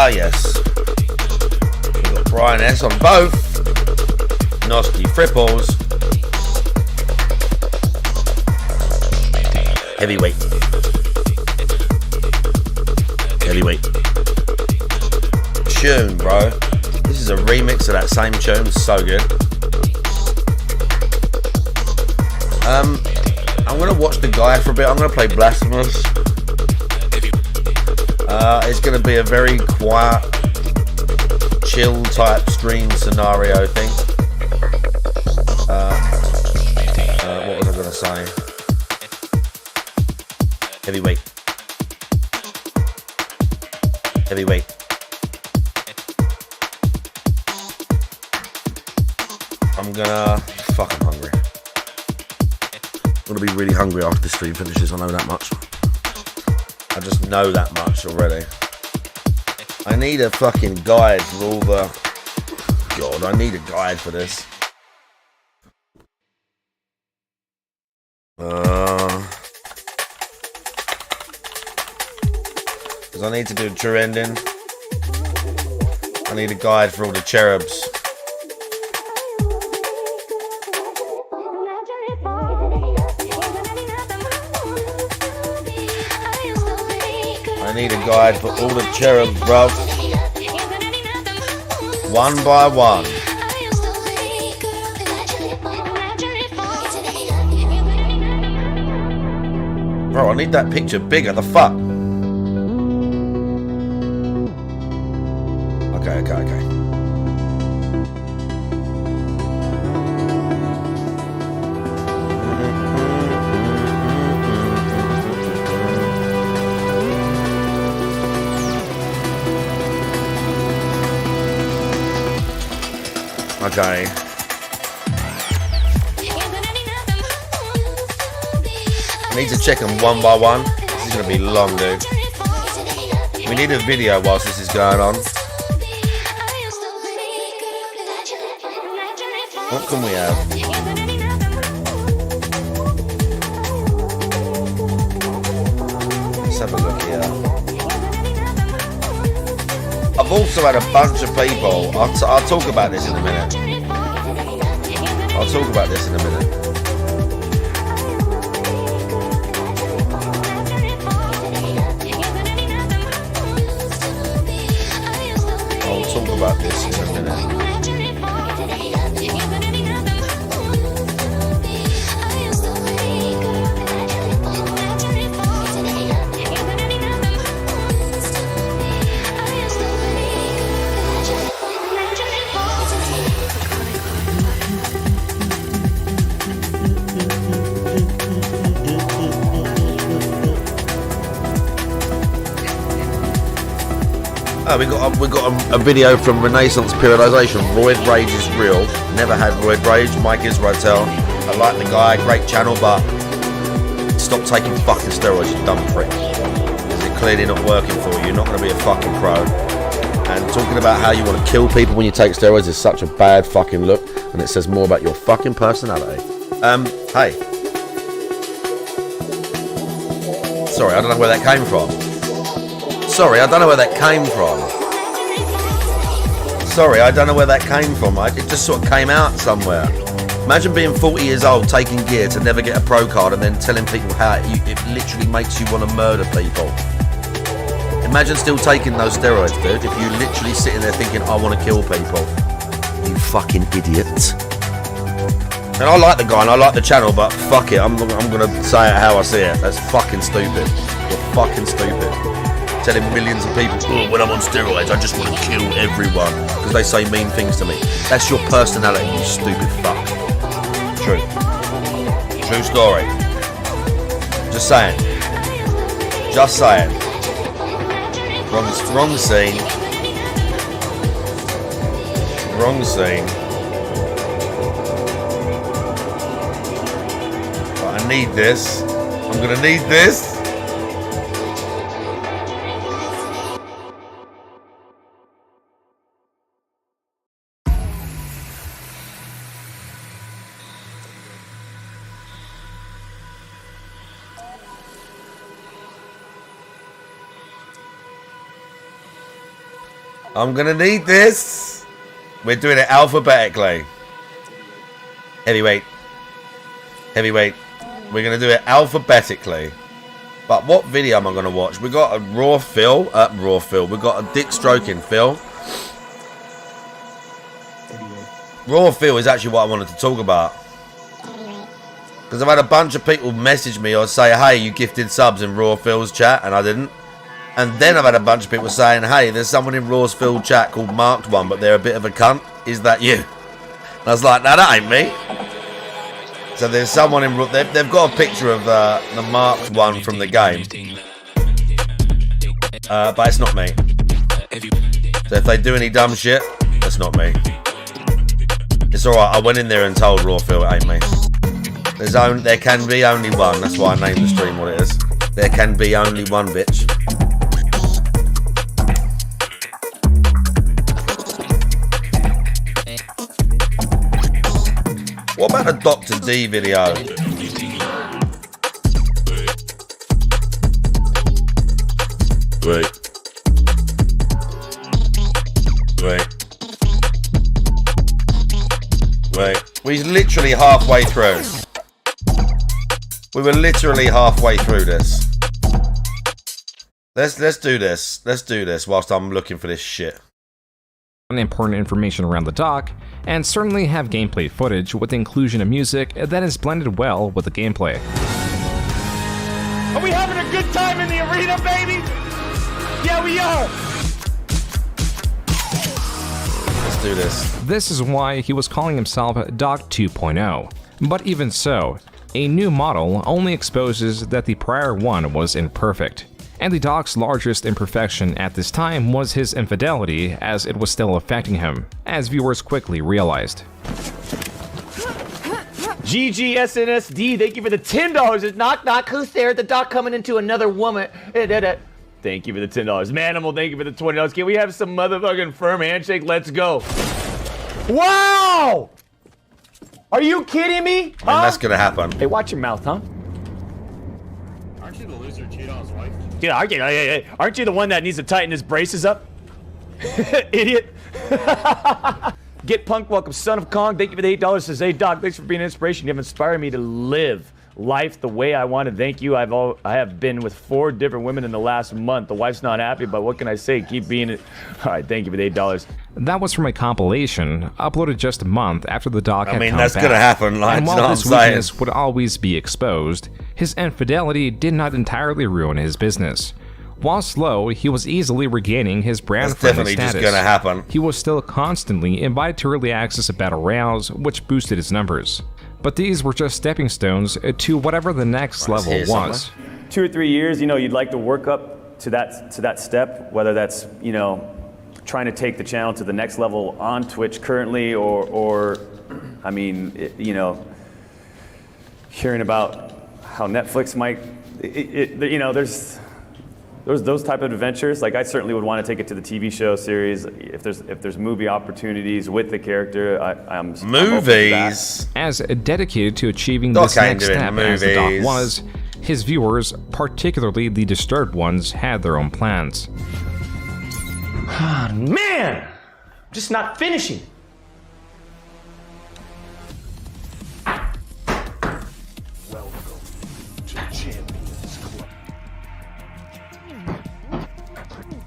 Ah, yes. We've got Brian S on both. Nosky Fripples. Heavyweight. Heavyweight. Tune, bro. This is a remix of that same tune. So good. I'm gonna watch the guy for a bit. I'm gonna play Blasphemous. It's gonna be a very quiet, chill type stream scenario thing. What was I gonna say? Heavyweight. Heavyweight. I'm hungry. I'm gonna be really hungry after this stream finishes, I know that much. I just know that much already. I need a fucking guide for all the... God, I need a guide for this. Because I need to do a true ending. I need a guide for all the cherubs. I need a guide for all the cherubs, bro. One by one. Bro, I need that picture bigger, the fuck? Okay. Okay. I need to check them one by one. This is going to be long, dude. We need a video whilst this is going on. What can we have? Let's have a look here. I've also had a bunch of people. I'll talk about this in a minute. I'll talk about this in a minute. I'll talk about this in a minute. We got a video from Renaissance Periodization. Roid Rage is real. Never had Roid Rage. Mike Israel. I like the guy. Great channel, but stop taking fucking steroids, you dumb prick. Because they're clearly not working for you. You're not going to be a fucking pro. And talking about how you want to kill people when you take steroids is such a bad fucking look, and it says more about your fucking personality. Hey. Sorry, I don't know where that came from. Sorry, I don't know where that came from. It just sort of came out somewhere. Imagine being 40 years old, taking gear to never get a pro card, and then telling people how it literally makes you want to murder people. Imagine still taking those steroids, dude. If you literally sitting there thinking, I want to kill people. You fucking idiot. And I like the guy and I like the channel, but fuck it, I'm gonna say it how I see it. That's fucking stupid. You're fucking stupid. Telling millions of people, oh, when I'm on steroids, I just want to kill everyone because they say mean things to me. That's your personality, you stupid fuck. True. True story. Just saying. Just saying. Wrong scene. Wrong scene. But I need this. I'm gonna need this. I'm gonna need this. We're doing it alphabetically. Heavyweight. Heavyweight. We're gonna do it alphabetically. But what video am I gonna watch? We got a raw Phil. We got a dick stroking Phil. Raw Phil is actually what I wanted to talk about. Because I've had a bunch of people message me or say, hey, you gifted subs in Raw Phil's chat, and I didn't. And then I've had a bunch of people saying, hey, there's someone in Raw Phil's chat called Marked One, but they're a bit of a cunt. Is that you? And I was like, no, that ain't me. So there's someone in... They've got a picture of the Marked One from the game. But it's not me. So if they do any dumb shit, that's not me. It's alright, I went in there and told Raw Phil it ain't me. There can be only one. That's why I named the stream what it is. There can be only one, bitch. What about the Dr. D video? Wait. We're literally halfway through. We were literally halfway through this. Let's do this. Let's do this whilst I'm looking for this shit. Important information around the dock, and certainly have gameplay footage with the inclusion of music that is blended well with the gameplay. Are we having a good time in the arena, baby? Yeah, we are. Let's do this. This is why he was calling himself Dock 2.0. But even so, a new model only exposes that the prior one was imperfect. And the Dock's largest imperfection at this time was his infidelity, as it was still affecting him, as viewers quickly realized. GGSNSD, thank you for the $10. It's knock knock, who's there? The Dock coming into another woman. Thank you for the $10. Manimal, thank you for the $20. Can we have some motherfucking firm handshake? Let's go. Wow! Are you kidding me? I mean, that's gonna happen. Hey, watch your mouth, huh? Aren't you the loser who cheated on his wife? Dude, aren't you the one that needs to tighten his braces up? Idiot. Get Punk, welcome, son of Kong. Thank you for the $8. Says, hey, Doc, thanks for being an inspiration. You have inspired me to live life the way I want to. Thank you. I have been with 4 different women in the last month. The wife's not happy, but what can I say? Keep being it. All right, thank you for the $8. That was from a compilation uploaded just a month after the Dock had I mean, come that's back. gonna happen, like, And you know while what his I'm saying? weakness would always be exposed, his infidelity did not entirely ruin his business. While slow, he was easily regaining his brand-friendly That's definitely status. just gonna happen. He was still constantly invited to early access of battle royales, which boosted his numbers. But these were just stepping stones to whatever the next level here was. 2 or 3 years, you'd like to work up to that step, whether that's, trying to take the channel to the next level on Twitch currently, or I mean, hearing about how Netflix might, there's those type of adventures. Like, I certainly would want to take it to the TV show series. If there's movie opportunities with the character, I'm open to that. As dedicated to achieving Doc this ain't next doing step as the Doc movies. was, his viewers, particularly the disturbed ones, had their own plans. Man, I'm just not finishing.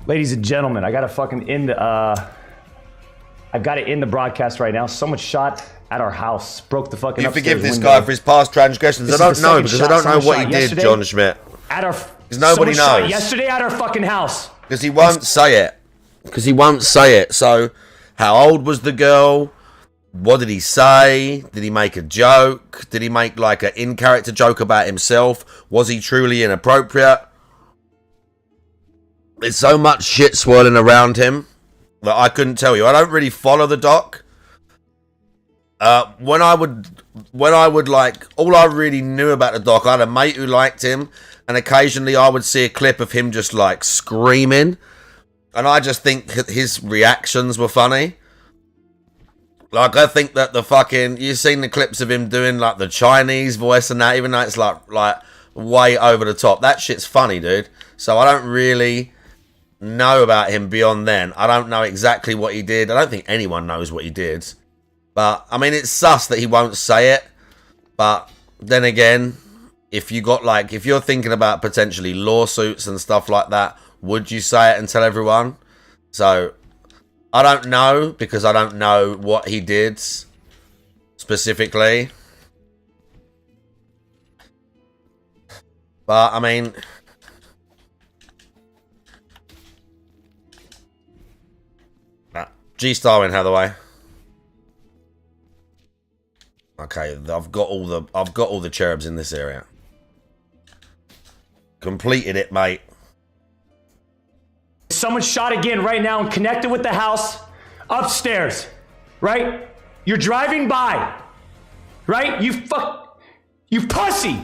Ladies and gentlemen, I gotta fucking end I've got to end the broadcast right now. Someone shot at our house, broke the fucking. You forgive upstairs this window. guy for his past transgressions? This I don't is the know, second because shot I don't know someone what he shot did, yesterday. John Schmidt. At our. Because nobody someone shot knows. yesterday at our fucking house. Because he won't say it. Because he won't say it. So, how old was the girl? What did he say? Did he make a joke? Did he make like an in-character joke about himself? Was he truly inappropriate? There's so much shit swirling around him that I couldn't tell you. I don't really follow the doc. When I would like, all I really knew about the doc, I had a mate who liked him, and occasionally I would see a clip of him just like screaming, and I just think his reactions were funny. Like, I think that the fucking, you've seen the clips of him doing like the Chinese voice and that, even though it's like way over the top. That shit's funny, dude. So I don't really know about him beyond then. I don't know exactly what he did. I don't think anyone knows what he did. But, I mean, it's sus that he won't say it. But then again, if you got, like, if you're thinking about potentially lawsuits and stuff like that, would you say it and tell everyone? So, I don't know, because I don't know what he did specifically. But, I mean... G-Star in Hathaway. Okay, I've got all the cherubs in this area. Completed it, mate. Someone shot again right now and connected with the house upstairs, right? You're driving by, right? You pussy!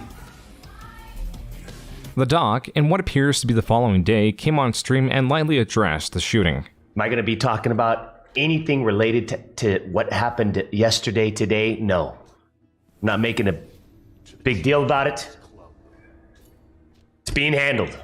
The doc, in what appears to be the following day, came on stream and lightly addressed the shooting. Am I going to be talking about anything related to what happened yesterday, today? No. I'm not making a big deal about it. It's being handled.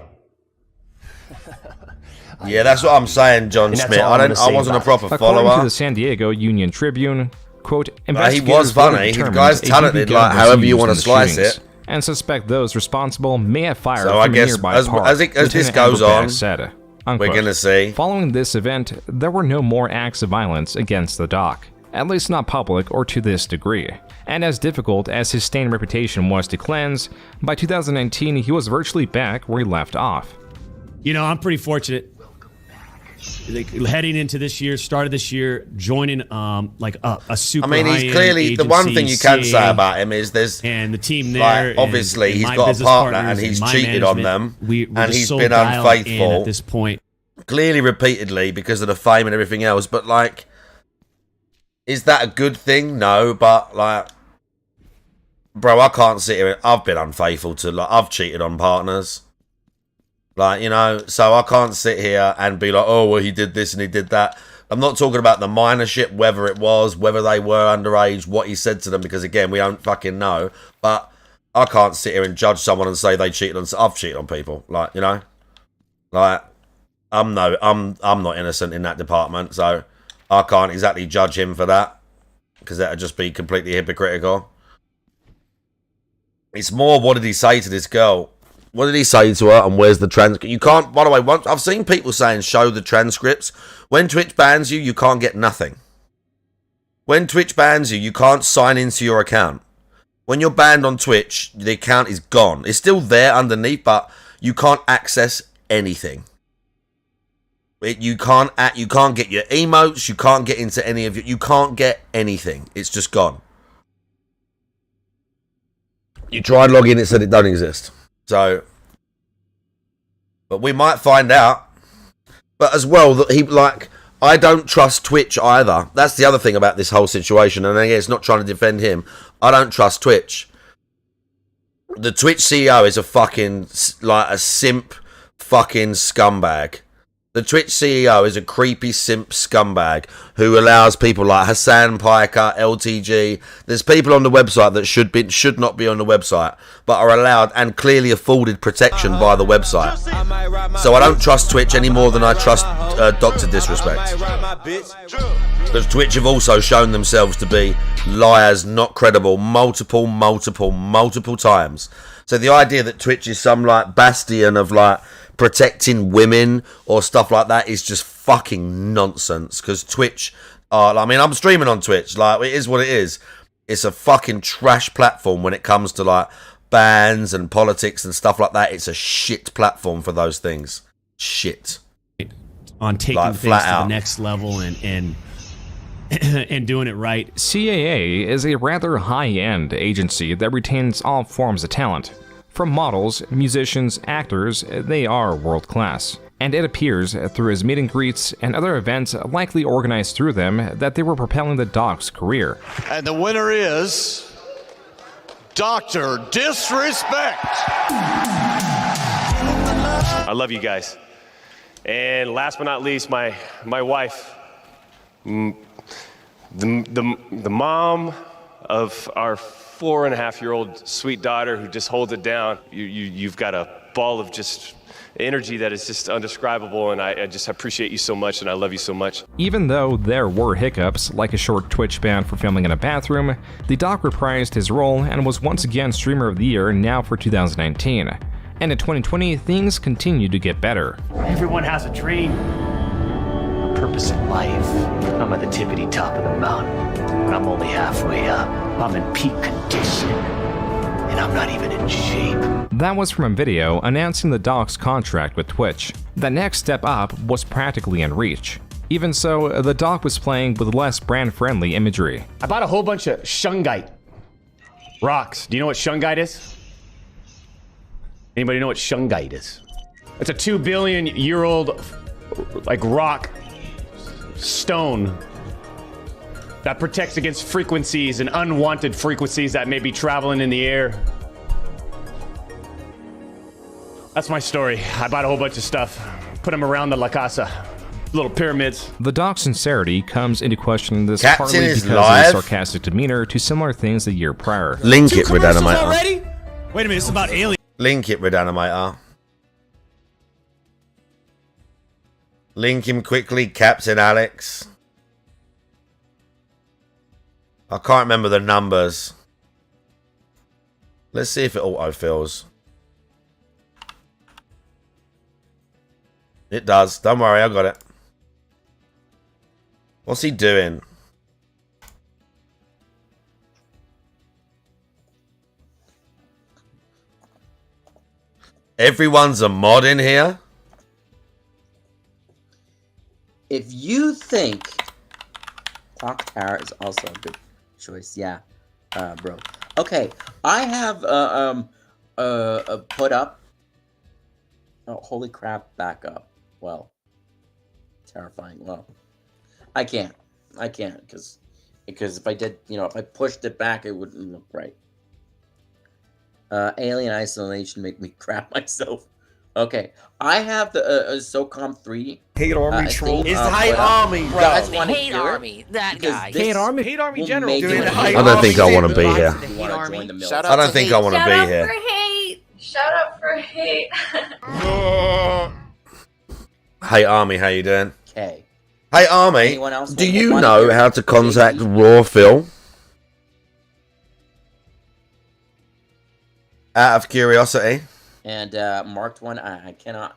Yeah, that's what I'm saying, John Smith. I wasn't a proper According follower. to the San Diego Union Tribune, quote, He investigators was funny. later The guy's determined a talented, BB gun like, was however you used want in to the slice shootings, it. and suspect those responsible may have fired So I from guess a nearby as park, this Lieutenant goes Amber on, Bass said, we're unquote. going to see. Following this event, there were no more acts of violence against the doc, at least not public or to this degree. And as difficult as his stained reputation was to cleanse, by 2019 he was virtually back where he left off. You know, I'm pretty fortunate. Heading into this year, started this year, joining like a super. I mean, he's clearly the one thing you can say about him is there's and the team there. like, obviously, he's got a partner and he's cheated on them, and he's been unfaithful at this point. Clearly, repeatedly because of the fame and everything else. But like, is that a good thing? No, but like, bro, I can't sit here. I've been unfaithful to like I've cheated on partners. Like, you know, so I can't sit here and be like, oh, well, he did this and he did that. I'm not talking about the minor shit, whether it was, whether they were underage, what he said to them, because, again, we don't fucking know. But I can't sit here and judge someone and say they cheated on... I've cheated on people, like, you know? Like, I'm not innocent in that department, so I can't exactly judge him for that, because that would just be completely hypocritical. It's more, what did he say to this girl? What did he say to her, and where's the transcript? You can't, by the way, I've seen people saying show the transcripts. When Twitch bans you, you can't get nothing. When Twitch bans you, you can't sign into your account. When you're banned on Twitch, the account is gone. It's still there underneath, but you can't access anything. You can't get your emotes, you can't get into any of you can't get anything. It's just gone. You tried logging, it said it don't exist. So, but we might find out. But as well, that he, like, I don't trust Twitch either. That's the other thing about this whole situation. And again, it's not trying to defend him. I don't trust Twitch. The Twitch CEO is a fucking, like, a simp fucking scumbag. The Twitch CEO is a creepy simp scumbag who allows people like Hassan Piker, LTG. There's people on the website that should not be on the website, but are allowed and clearly afforded protection by the website. So I don't trust Twitch any more than I trust Dr. Disrespect. Because Twitch have also shown themselves to be liars, not credible, multiple times. So the idea that Twitch is some like bastion of like protecting women or stuff like that is just fucking nonsense. Because Twitch, I mean, I'm streaming on Twitch. Like, it is what it is. It's a fucking trash platform when it comes to like bans and politics and stuff like that. It's a shit platform for those things. Shit. On taking like, things to the next level and doing it right. CAA is a rather high-end agency that retains all forms of talent. From models, musicians, actors, they are world-class. And it appears, through his meet and greets and other events likely organized through them, that they were propelling the doc's career. And the winner is Dr. Disrespect. I love you guys. And last but not least, my wife, the mom of our 4.5-year-old sweet daughter who just holds it down. You've got a ball of just energy that is just undescribable, and I just appreciate you so much, and I love you so much. Even though there were hiccups, like a short Twitch ban for filming in a bathroom, the Doc reprised his role and was once again Streamer of the Year now for 2019. And in 2020, things continued to get better. Everyone has a dream, a purpose in life. I'm at the tippity top of the mountain, but I'm only halfway up. I'm in peak condition, and I'm not even in shape. That was from a video announcing the Doc's contract with Twitch. The next step up was practically in reach. Even so, the Doc was playing with less brand-friendly imagery. I bought a whole bunch of shungite rocks. Do you know what shungite is? Anybody know what shungite is? It's a 2 billion year old like rock stone that protects against frequencies and unwanted frequencies that may be traveling in the air. That's my story. I bought a whole bunch of stuff, put them around the La Casa, little pyramids. The Doc's sincerity comes into question this Captain partly is because live? of his sarcastic demeanor to similar things the year prior. Link it, Redanimator. already? Wait a minute, it's about aliens. Link it, Redanimator. Link him quickly, Captain Alex. I can't remember the numbers. Let's see if it autofills. It does. Don't worry, I got it. What's he doing? Everyone's a mod in here? If you think Clock Tower is also a good choice, yeah, bro. Okay, I have put up. Oh, holy crap! Back up. Well, terrifying. Well, I can't because if I did, if I pushed it back, it wouldn't look right. Alien Isolation make me crap myself. Okay, I have the SOCOM 3. Hate Army troll. It's Hate Army, bro. Hate Army, that guy. Hate Army? Hate Army General. I don't think I want to be here. Shut I don't think I want to be here. Shut up for hate. Hey Army, how you doing? Okay. Hey Army, Anyone else do want you one know here? how to contact Raw Phil? Out of curiosity. And marked one, I cannot.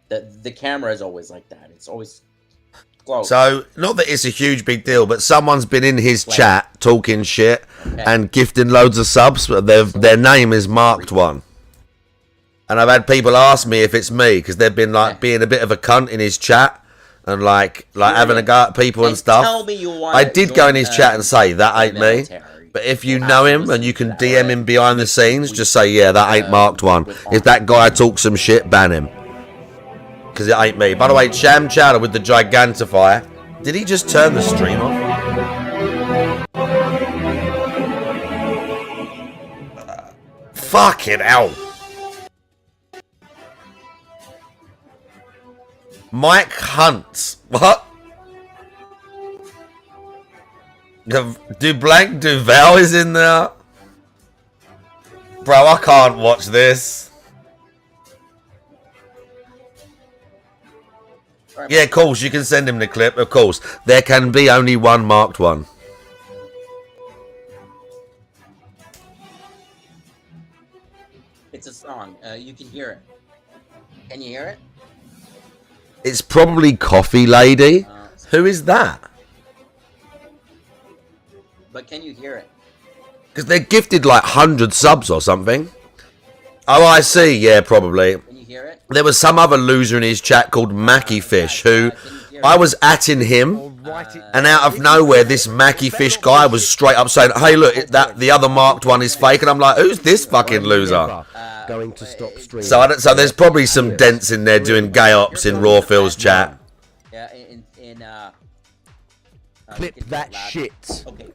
The camera is always like that. It's always close. So, not that it's a huge big deal, but someone's been in his chat talking shit and gifting loads of subs. But their name is marked one. And I've had people ask me if it's me because they've been like being a bit of a cunt in his chat and like having a go at people and stuff. Tell me you want I did go in his chat and say that ain't me. But if you know him and you can DM him behind the scenes, just say, yeah, that ain't marked one. If that guy talks some shit, ban him. Because it ain't me. By the way, Sham Chowder with the Gigantifier. Did he just turn the stream off? Fucking hell. Mike Hunt. What? Blank Duval is in there. Bro, I can't watch this. Yeah, of course, you can send him the clip, of course. There can be only one marked one. It's a song. You can hear it. Can you hear it? It's probably Coffee Lady. Who is that? But can you hear it? Because they're gifted like 100 subs or something. Oh, I see. Yeah, probably. Can you hear it? There was some other loser in his chat called Mackie Fish who I was atting him, and out of nowhere, this Mackie Fish guy was straight up saying, "Hey, look, that the other marked one is fake," and I'm like, "Who's this fucking loser?" Going to stop streaming. So there's probably some dents in there doing gay ops in Raw Phil's chat. Yeah, Clip that shit. Okay.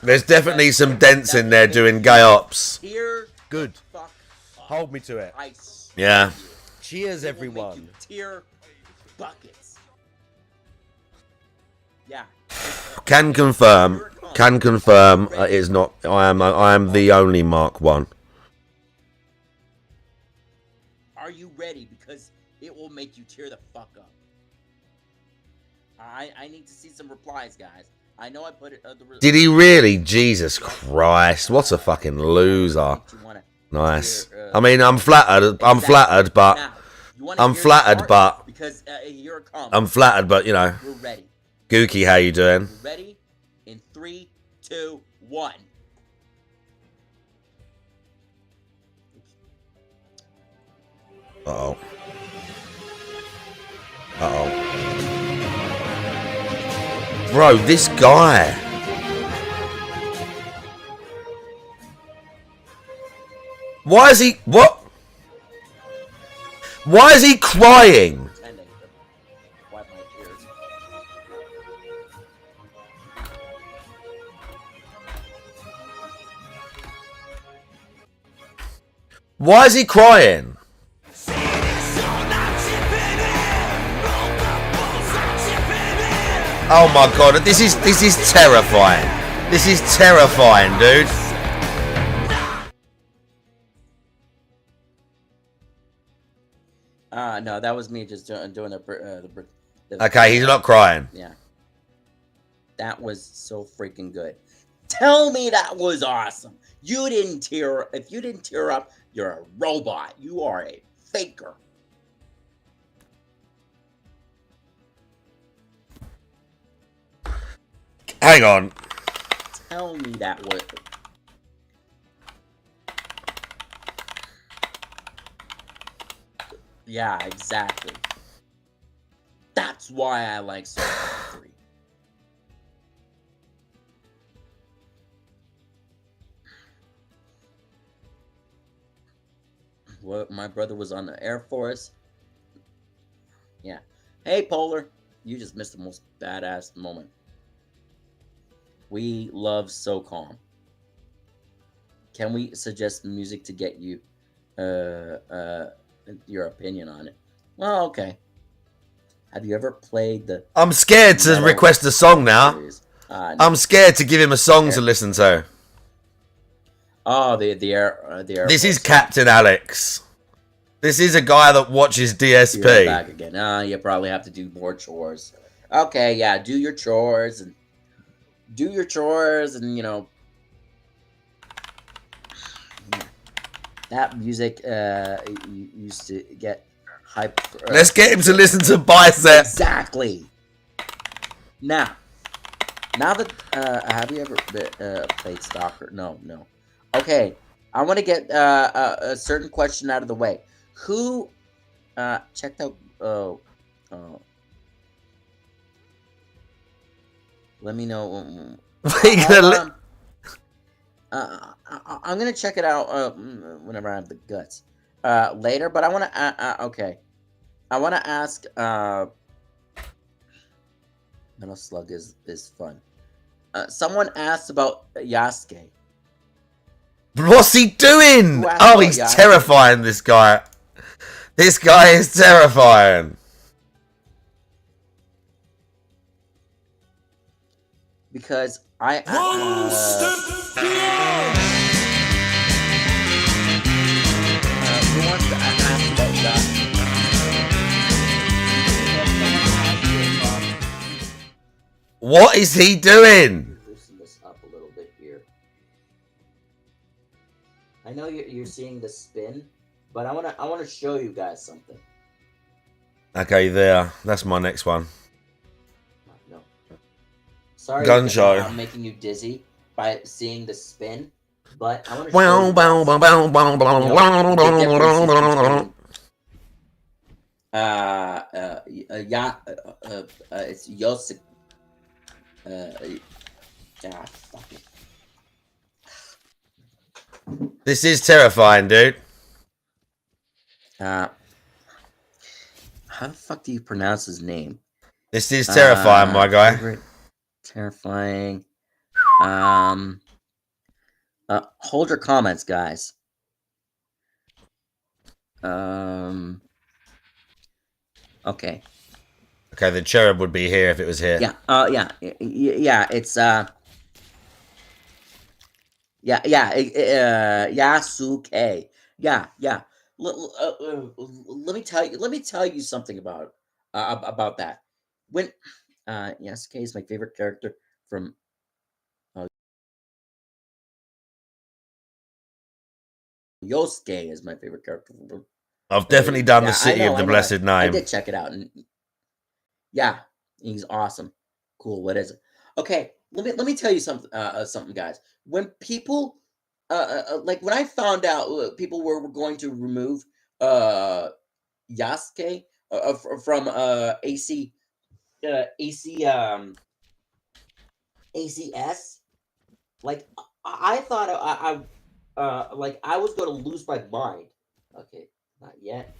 There's definitely some dents in there doing gay ops. Good. Hold me to it. Yeah. Cheers, everyone. Tear buckets. Yeah. Can confirm. It is not. I am the only Mark 1. Are you ready? Because it will make you tear the fuck up. I need to see some replies, guys. I know I put it. Did he really? Jesus Christ! What a fucking loser. Nice. I mean, I'm flattered. I'm flattered, but I'm flattered, but because here it comes. I'm flattered, but you know. We're ready. Gookie, how you doing? We're ready in 3, 2, 1. Uh-oh. Uh-oh. Bro, this guy. Why is he... What? Why is he crying? Why is he crying? Oh my god, this is terrifying. This is terrifying, dude. No, that was me just doing the Okay, he's not crying. Yeah. That was so freaking good. Tell me that was awesome. You didn't tear. If you didn't tear up, you're a robot. You are a faker. Hang on. Tell me that was. Yeah, exactly. That's why I like Soul Calibur 3. Well, my brother was on the Air Force. Yeah. Hey, Polar. You just missed the most badass moment. We love So Calm. Can we suggest music to get you your opinion on it? Well, okay. Have you ever played the... I'm scared to request a song now. No. I'm scared to give him a song to listen to. Oh, the Air This is Captain Alex. This is a guy that watches DSP. You're back again. You probably have to do more chores. Okay, yeah, do your chores and you know, that music used to get hype. Let's get him to listen to Bicep. Exactly. Now that have you ever played Stalker? No. Okay, I want to get a certain question out of the way. Who checked out? Let me know. I'm gonna check it out whenever I have the guts later. But I want to. Okay, I want to ask. Metal Slug is fun. Someone asked about Yasuke. What's he doing? Oh, he's terrifying, this guy. This guy is terrifying. Because I who wants to ask about that? What is he doing? Loosen this up a little bit here. I know you're seeing the spin, but I wanna show you guys something. Okay, there. That's my next one. No. Sorry, Gun show. I'm making you dizzy by seeing the spin, but I want to it's Yosik. Fuck it. This is terrifying, dude. How the fuck do you pronounce his name? This is terrifying, my guy. Favorite, terrifying. Hold your comments, guys. Okay. Okay, the cherub would be here if it was here. Yeah. Yeah. It's Yasuke. Yeah. let me tell you. Let me tell you something about that. When Yasuke is my favorite character from. Yosuke is my favorite character from. I've definitely done the I City know, of the I know. Blessed I Name. did check it out, and yeah, he's awesome. Cool. What is it? Okay, let me tell you something. Something, guys. When people, like when I found out people were going to remove Yasuke from AC ACS, like I thought like I was going to lose my mind. Okay, not yet,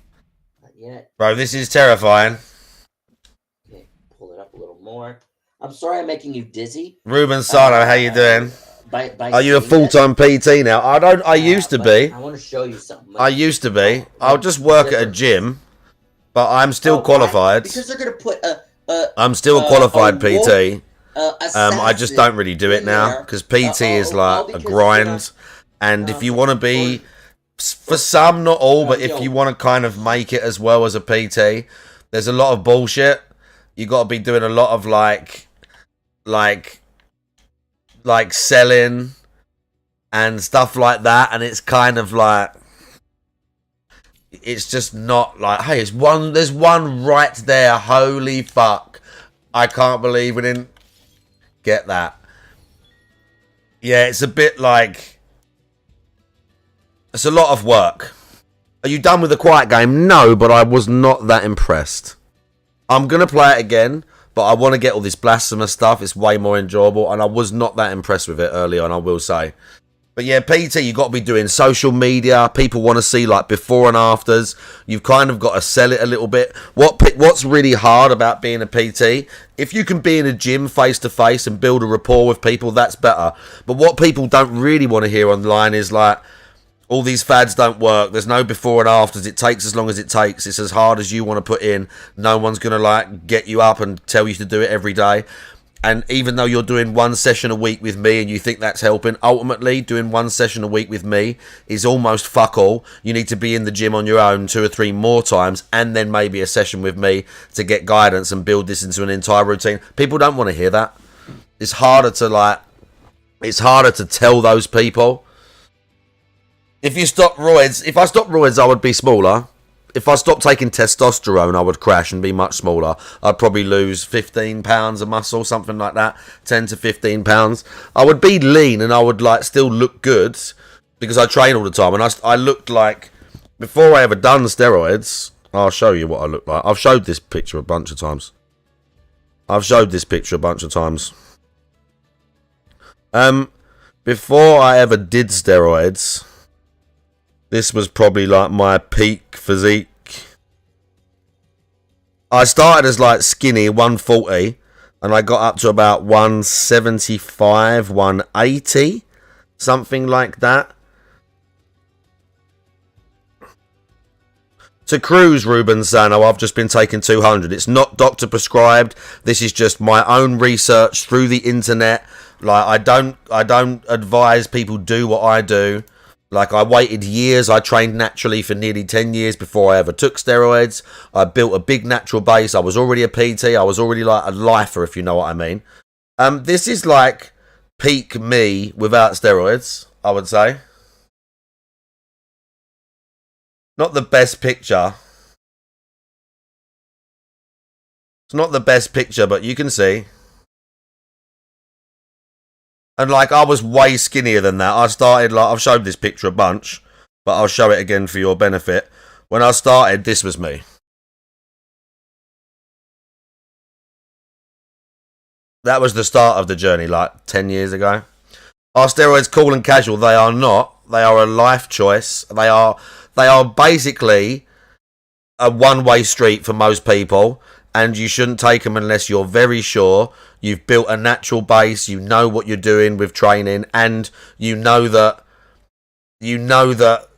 not yet. Bro, this is terrifying. Okay, pull it up a little more. I'm sorry I'm making you dizzy. Ruben Sano, how you doing? By Are you a seeing this. full-time PT now? I used to But be. I want to show you something. I used to be. I'll just work at a different- gym, but I'm still Why? qualified. Because they're gonna put I'm still a qualified PT. I just assassin don't really do it in now there. because PT is like a because, grind. And if you want to be, for some, not all, but if you want to kind of make it as well as a PT, there's a lot of bullshit. You got to be doing a lot of like selling and stuff like that, and it's kind of like, it's just not like, hey, there's one right there. Holy fuck, I can't believe we didn't get that. Yeah, it's a bit like, it's a lot of work. Are you done with the Quiet Game? No, but I was not that impressed. I'm going to play it again, but I want to get all this blasphemous stuff. It's way more enjoyable, and I was not that impressed with it early on, I will say. But yeah, PT, you got to be doing social media. People want to see like before and afters. You've kind of got to sell it a little bit. What's really hard about being a PT, if you can be in a gym face to face and build a rapport with people, that's better. But what people don't really want to hear online is like, all these fads don't work. There's no before and afters. It takes as long as it takes. It's as hard as you want to put in. No one's going to like get you up and tell you to do it every day. And even though you're doing one session a week with me and you think that's helping, ultimately doing one session a week with me is almost fuck all. You need to be in the gym on your own 2 or 3 more times and then maybe a session with me to get guidance and build this into an entire routine. People don't want to hear that. It's harder to tell those people. If I stopped roids, I would be smaller. If I stopped taking testosterone, I would crash and be much smaller. I'd probably lose 15 pounds of muscle, something like that. 10 to 15 pounds. I would be lean and I would like still look good because I train all the time. And I looked like, before I ever done steroids, I'll show you what I look like. I've showed this picture a bunch of times. Before I ever did steroids, this was probably like my peak physique. I started as like skinny, 140, and I got up to about 175, 180, something like that. To cruise, Ruben Sano, I've just been taking 200. It's not doctor prescribed. This is just my own research through the internet. Like I don't advise people do what I do. Like, I waited years. I trained naturally for nearly 10 years before I ever took steroids. I built a big natural base. I was already a PT. I was already like a lifer, if you know what I mean. This is like peak me without steroids, I would say. Not the best picture. It's not the best picture, but you can see. And like, I was way skinnier than that. I started, like, I've showed this picture a bunch, but I'll show it again for your benefit. When I started, this was me. That was the start of the journey, like 10 years ago. Are steroids cool and casual? They are not. They are a life choice. They are basically a one-way street for most people, and you shouldn't take them unless you're very sure you've built a natural base, you know what you're doing with training, and you know that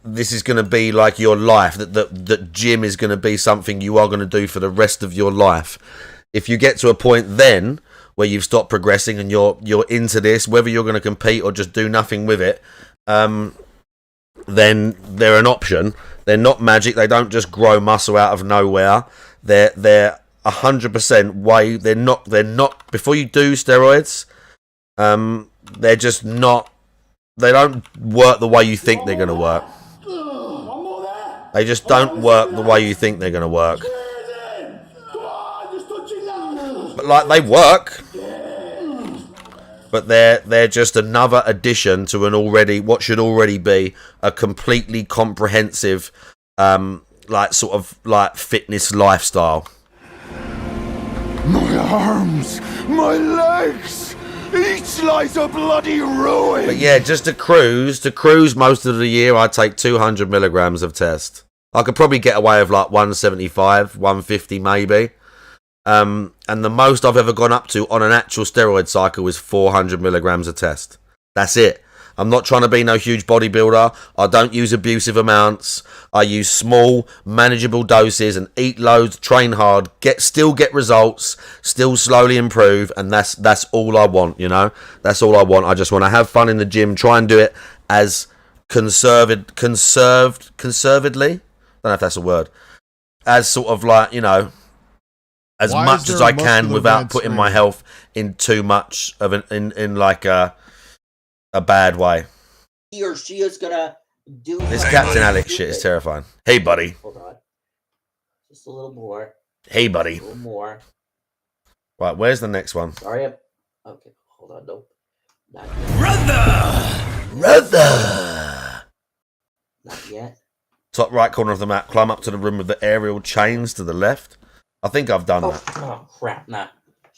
this is going to be like your life, that gym is going to be something you are going to do for the rest of your life. If you get to a point then where you've stopped progressing and you're into this, whether you're going to compete or just do nothing with it, then they're an option. They're not magic. They don't just grow muscle out of nowhere. They're 100% way. They're not. Before you do steroids, they're just not. They don't work the way you think they're gonna work. They just don't work the way you think they're gonna work. But like they work. But they're just another addition to what should already be a completely comprehensive, fitness lifestyle. My arms, my legs, each lies a bloody ruin. But yeah, just to cruise most of the year, I take 200 milligrams of test. I could probably get away with like 175, 150 maybe. And the most I've ever gone up to on an actual steroid cycle is 400 milligrams of test. That's it. I'm not trying to be no huge bodybuilder. I don't use abusive amounts. I use small, manageable doses and eat loads, train hard, still get results, still slowly improve, and that's all I want, you know? That's all I want. I just want to have fun in the gym, try and do it as conservedly. I don't know if that's a word. As sort of like, you know, as much as I can without putting my health in too much of in like a bad way. He or she is gonna do This Captain Alex shit is terrifying. Hey, buddy. Hold on. Just a little more. Hey, buddy. A little more. Right, where's the next one? Sorry. Okay, hold on. Nope. Not yet. Brother. Not yet. Top right corner of the map. Climb up to the room with the aerial chains to the left. I think I've done that. Oh, crap. Nah.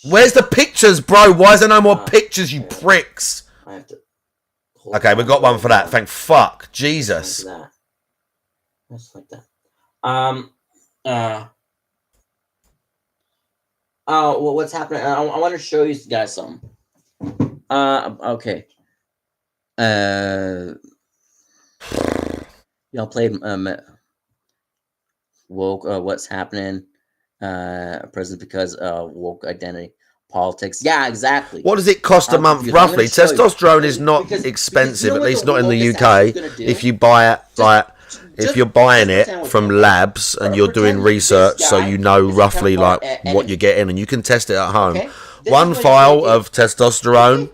Where's the pictures, bro? Why is there no more pictures, you pricks? I have to... Okay, we got one for that. Thank fuck. Jesus. Like that. Just like that. Oh, well, what's happening? I want to show you guys something. Okay. Y'all played woke. What's happening? President because woke identity politics. Yeah, exactly. What does it cost a month roughly? Testosterone is not expensive, at least not in the UK. If you buy it, like, if you're buying it from labs and you're doing research, so you know roughly like what you're getting, and you can test it at home. One vial of testosterone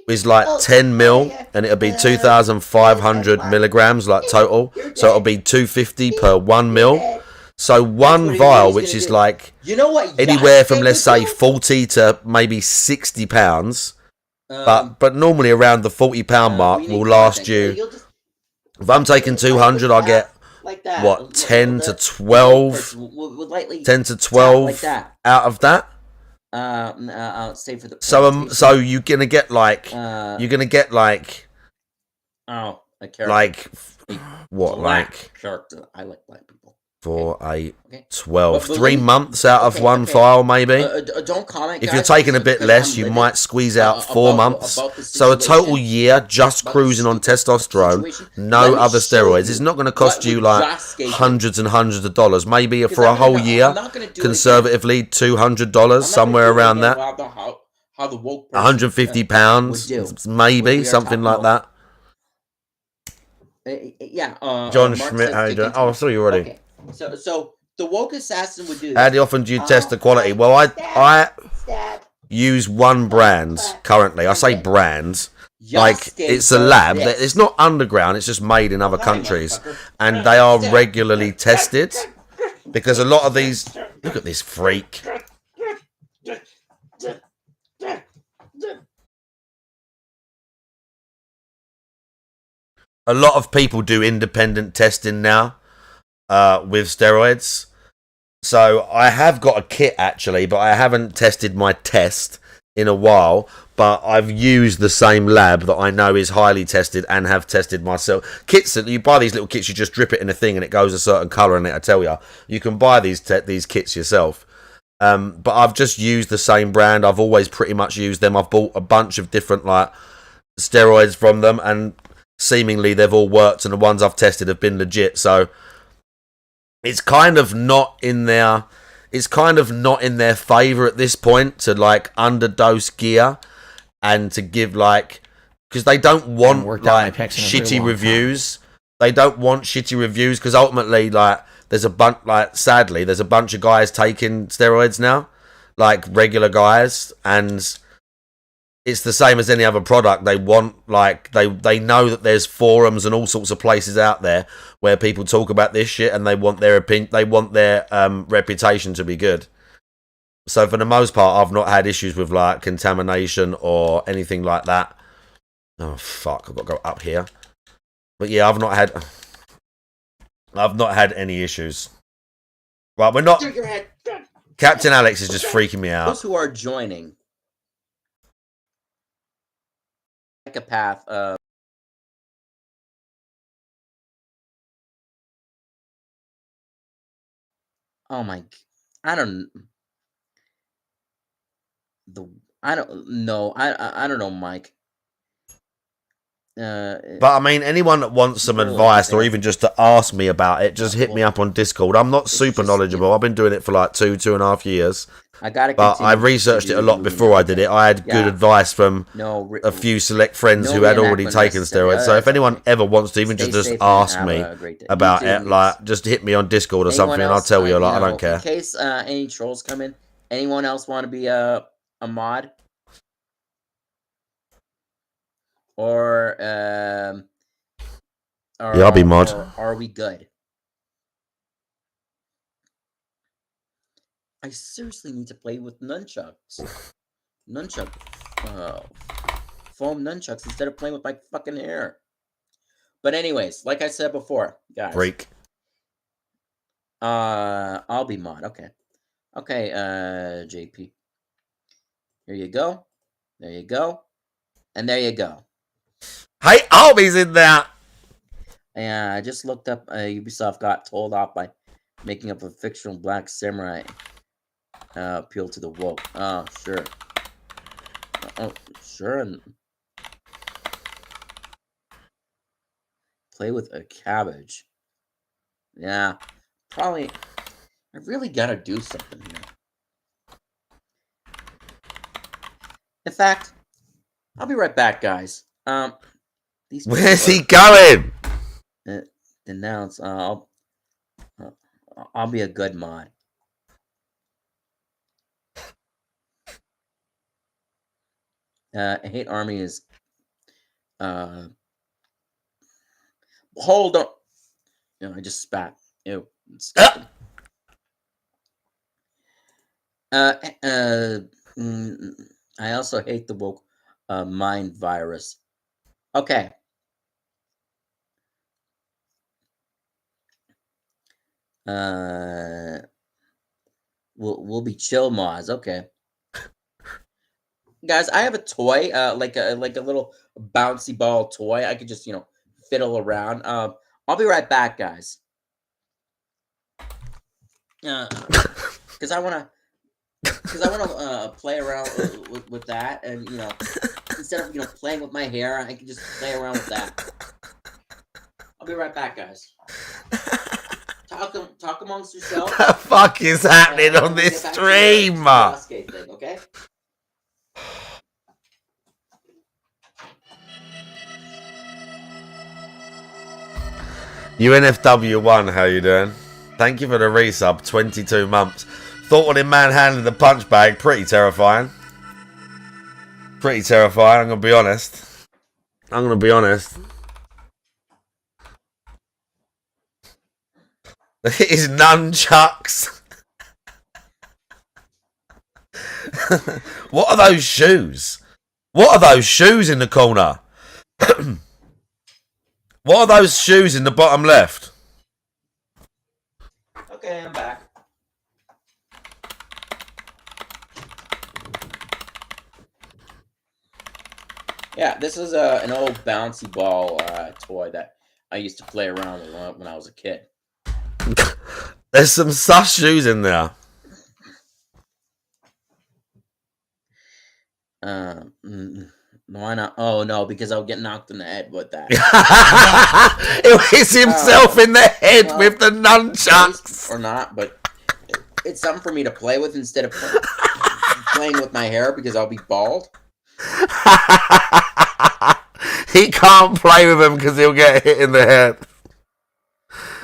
is like 10 mil, and it'll be 2,500 milligrams like total. So it'll be 250 per 1 mil. So one vial, which is like anywhere from, let's say, 40 to maybe 60 pounds, but normally around the 40 pound mark will last you. If I'm taking 200, I'll get what, 10 to 12 out of that. Save for the so you're gonna get like what, like character. I like black people. 4, 8, 12, 3 months out of one file, maybe. Don't comment. If you're taking a bit less, you might squeeze out 4 months. So a total year just cruising on testosterone, no other steroids. It's not going to cost you like hundreds and hundreds of dollars. Maybe for a whole year, conservatively $200, somewhere around that. £150, maybe something like that. Yeah. John Schmidt, how you doing? Oh, I saw you already. Okay. So the woke assassin would do this. How often do you test the quality? Well, I use one brand currently. I say brands. Like, it's a lab. It's not underground. It's just made in other countries. And they are regularly tested. Because a lot of these... Look at this freak. A lot of people do independent testing now. With steroids. So I have got a kit actually, but I haven't tested my test in a while, but I've used the same lab that I know is highly tested and have tested myself. Kits that you buy, these little kits, you just drip it in a thing and it goes a certain colour in it. I tell you can buy these kits yourself. But I've just used the same brand. I've always pretty much used them. I've bought a bunch of different like steroids from them, and seemingly they've all worked, and the ones I've tested have been legit. So it's kind of not in their favour at this point to like underdose gear and to give like, because they don't want like shitty reviews They don't want shitty reviews because ultimately, like, sadly, there's a bunch of guys taking steroids now, like regular guys, and it's the same as any other product. They want, like, they know that there's forums and all sorts of places out there where people talk about this shit, and they want their opinion, they want their reputation to be good. So for the most part, I've not had issues with like contamination or anything like that. Oh fuck! I've got to go up here. But yeah, I've not had any issues. Right, we're not. Captain Alex is just freaking me out. Those who are joining, psychopath. Oh my! I don't know. I don't know, Mike. But I mean, anyone that wants some advice or even just to ask me about it, just hit me up on Discord. I'm not super knowledgeable. I've been doing it for like 2.5 years. But I researched it a lot before I did it. I had good advice from a few select friends who had already taken steroids. So if anyone ever wants to even just ask me about it, like, just hit me on Discord or something, and I'll tell you. Like, I don't care. In case any trolls come in, anyone else want to be a mod? Or yeah, I'll be mod. Are we good? I seriously need to play with nunchucks. Foam nunchucks instead of playing with my fucking hair. But anyways, like I said before, guys. Break. I'll be mod. Okay. Okay, JP. Here you go. There you go. And there you go. Hey, Arby's in there. Yeah, I just looked up. Ubisoft got told off by making up a fictional black samurai appeal to the woke. Oh, sure. Oh, sure. And play with a cabbage. Yeah, probably. I really gotta do something here. In fact, I'll be right back, guys. Where's he going? Denounce. I'll be a good mod. Hate Army is. Hold on. You know, I just spat. Ew. I also hate the woke mind virus. Okay. We'll be chill mods. Okay. Guys, I have a toy, like a little bouncy ball toy. I could just, fiddle around. I'll be right back, guys. Because I wanna play around with that, and instead of playing with my hair, I can just play around with that. I'll be right back, guys. Talk amongst yourselves. What the fuck is happening on this stream? Thing, okay? UNFW1, how you doing? Thank you for the resub, 22 months. Thought when him manhandling the punch bag, pretty terrifying. Pretty terrifying, I'm gonna be honest. His nunchucks. What are those shoes? What are those shoes in the corner? What are those shoes in the bottom left? Okay, I'm back. Yeah, this is an old bouncy ball toy that I used to play around with when I was a kid. There's some sus shoes in there. Why not? Oh no, because I'll get knocked in the head with that. It hits himself in the head with the nunchucks. Or not, but it's something for me to play with instead of playing with my hair because I'll be bald. He can't play with them because he'll get hit in the head.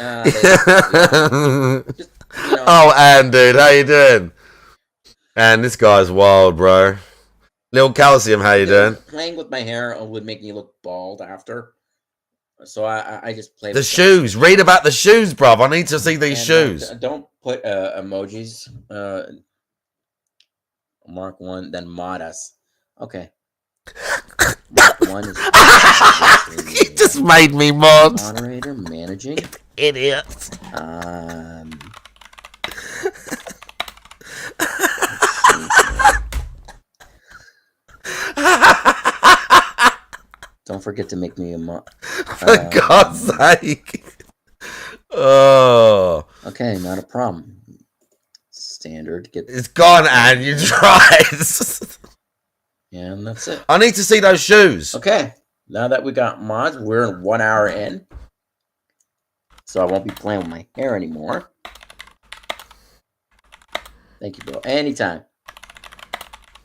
Oh, Ann, dude, how you doing? And this guy's wild, bro. Lil Calcium, how you doing? Playing with my hair would make me look bald after. So I just play The shoes. Read about the shoes, bruv. I need to see these shoes. Don't put emojis. Mark 1, then mod us. Okay. Mark 1 is... You just made me mod. Moderator, managing. Idiot. Don't forget to make me a mod. For God's sake. Oh. Okay, not a problem. Standard. It's gone, Anne. You tried. Yeah, and that's it. I need to see those shoes. Okay. Now that we got mods, we're in 1 hour in. So I won't be playing with my hair anymore. Thank you, bro. Anytime.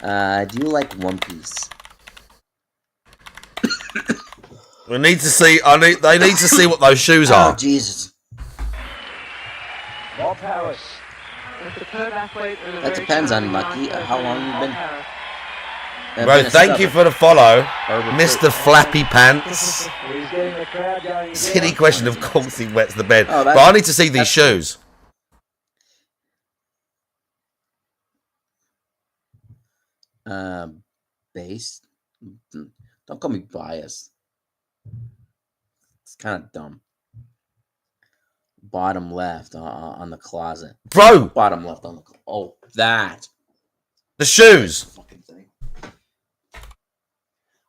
Do you like One Piece? We need to see. They need to see what those shoes Oh, are. Jesus. More Paris. That depends on Lucky. How long you've been. Bro, thank you for the follow, Mr. Flappy Pants. Silly question, of course he wets the bed. Oh, but I need to see these shoes. Base. Don't call me biased. It's kind of dumb. Bottom left on the closet. Bro! Bottom left on the... Oh, that. The shoes. Fucking thing.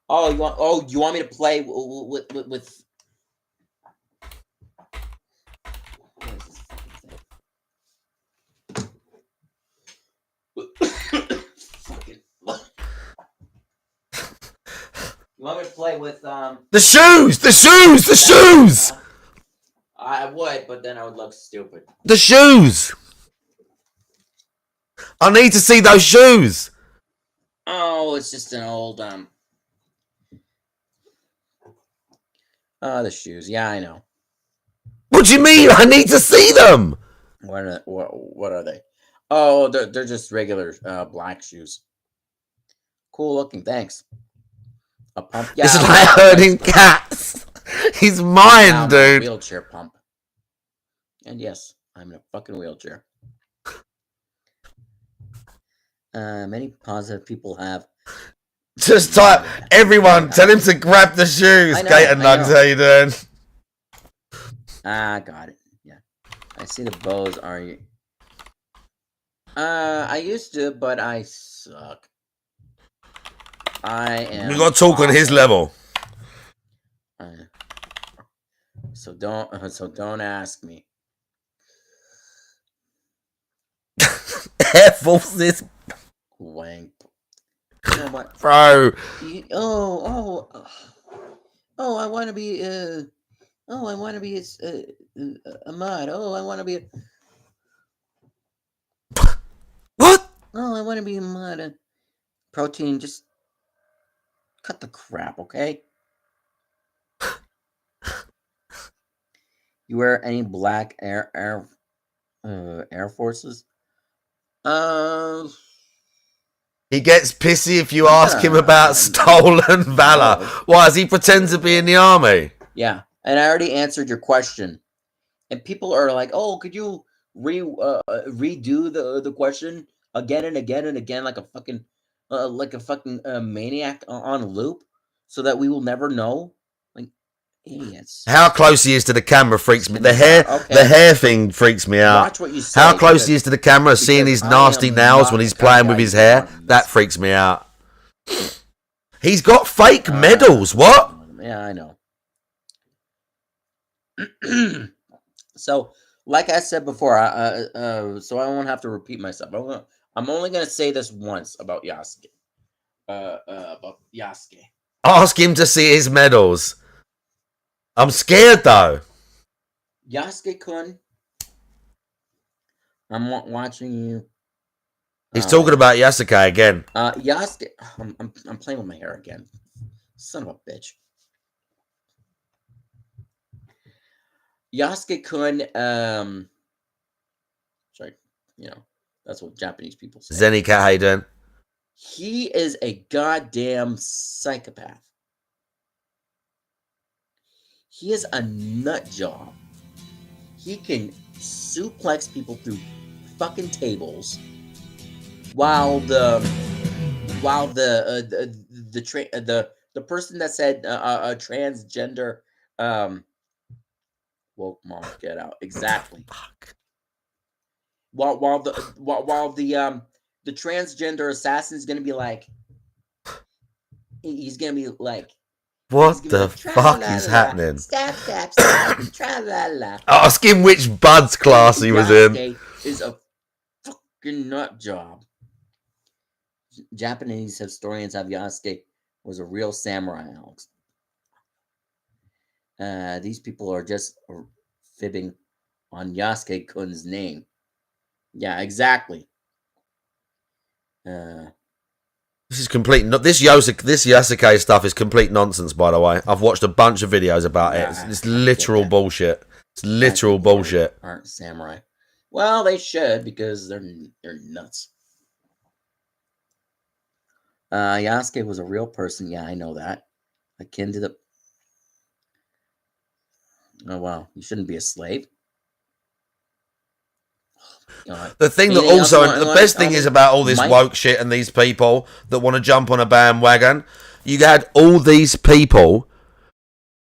Oh, you want me to play with... What is this fucking thing? You want me to play with The shoes! The shoes! The shoes! I would, but then I would look stupid. The shoes! I need to see those shoes! Oh, it's just an old the shoes. Yeah, I know. What do you mean? I need to see them! What are they? Oh, they're just regular black shoes. Cool looking, thanks. A pump. Yeah, It's like herding cats. He's mine, dude. Wheelchair pump. And yes, I'm in a fucking wheelchair. Many positive people have. Just type, everyone, tell him to grab the shoes. Gator Nugs, how you doing? Got it. Yeah. I see the bows are you. I used to, but I suck. I am. We got to talk on his level. So don't ask me. Air Forces. Wank. You know what? Bro. I want to be a mod. Oh, I want to be a... What? Oh, I want to be a mod. Protein, just cut the crap, okay? You wear any black Air Forces? He gets pissy if you ask him about stolen valor. Why, does he pretend to be in the army? Yeah, and I already answered your question. And people are like, "Oh, could you redo the question again and again and again, like a fucking maniac on loop, so that we will never know?" Like idiots. How close he is to the camera freaks me. The hair thing freaks me out. Watch what you say, How close he is to the camera, seeing his nasty nails when he's playing with his hair, that freaks me out. He's got fake medals. What? Yeah, I know. So, like I said before, so I won't have to repeat myself. I'm only gonna say this once about Yasuke. About Yasuke. Ask him to see his medals. I'm scared though. Yasuke-kun, I'm watching you. He's talking about Yasuke again. Yasuke, I'm playing with my hair again. Son of a bitch. Yasuke-kun, sorry, you know, that's what Japanese people say. Zenny Cat, how you doing? He is a goddamn psychopath. He is a nut job. He can suplex people through fucking tables while the person that said a transgender woke mom get out exactly. Fuck. While the transgender assassin is gonna be like, he's gonna be like, What the fuck is happening? Stab, stab, stab, tra-la-la. Ask him which Buds class he was in. Yasuke is a fucking nut job. Japanese historians have Yasuke was a real samurai, Alex. These people are just fibbing on Yasuke-kun's name. Yeah, exactly. This is complete. This Yasuke stuff is complete nonsense. By the way, I've watched a bunch of videos about it. It's literal bullshit. It's literal bullshit. Aren't samurai? Well, they should because they're nuts. Yasuke was a real person. Yeah, I know that. Akin to the. Oh wow, you shouldn't be a slave. The thing that also, the best thing is about all this woke shit and these people that want to jump on a bandwagon, you had all these people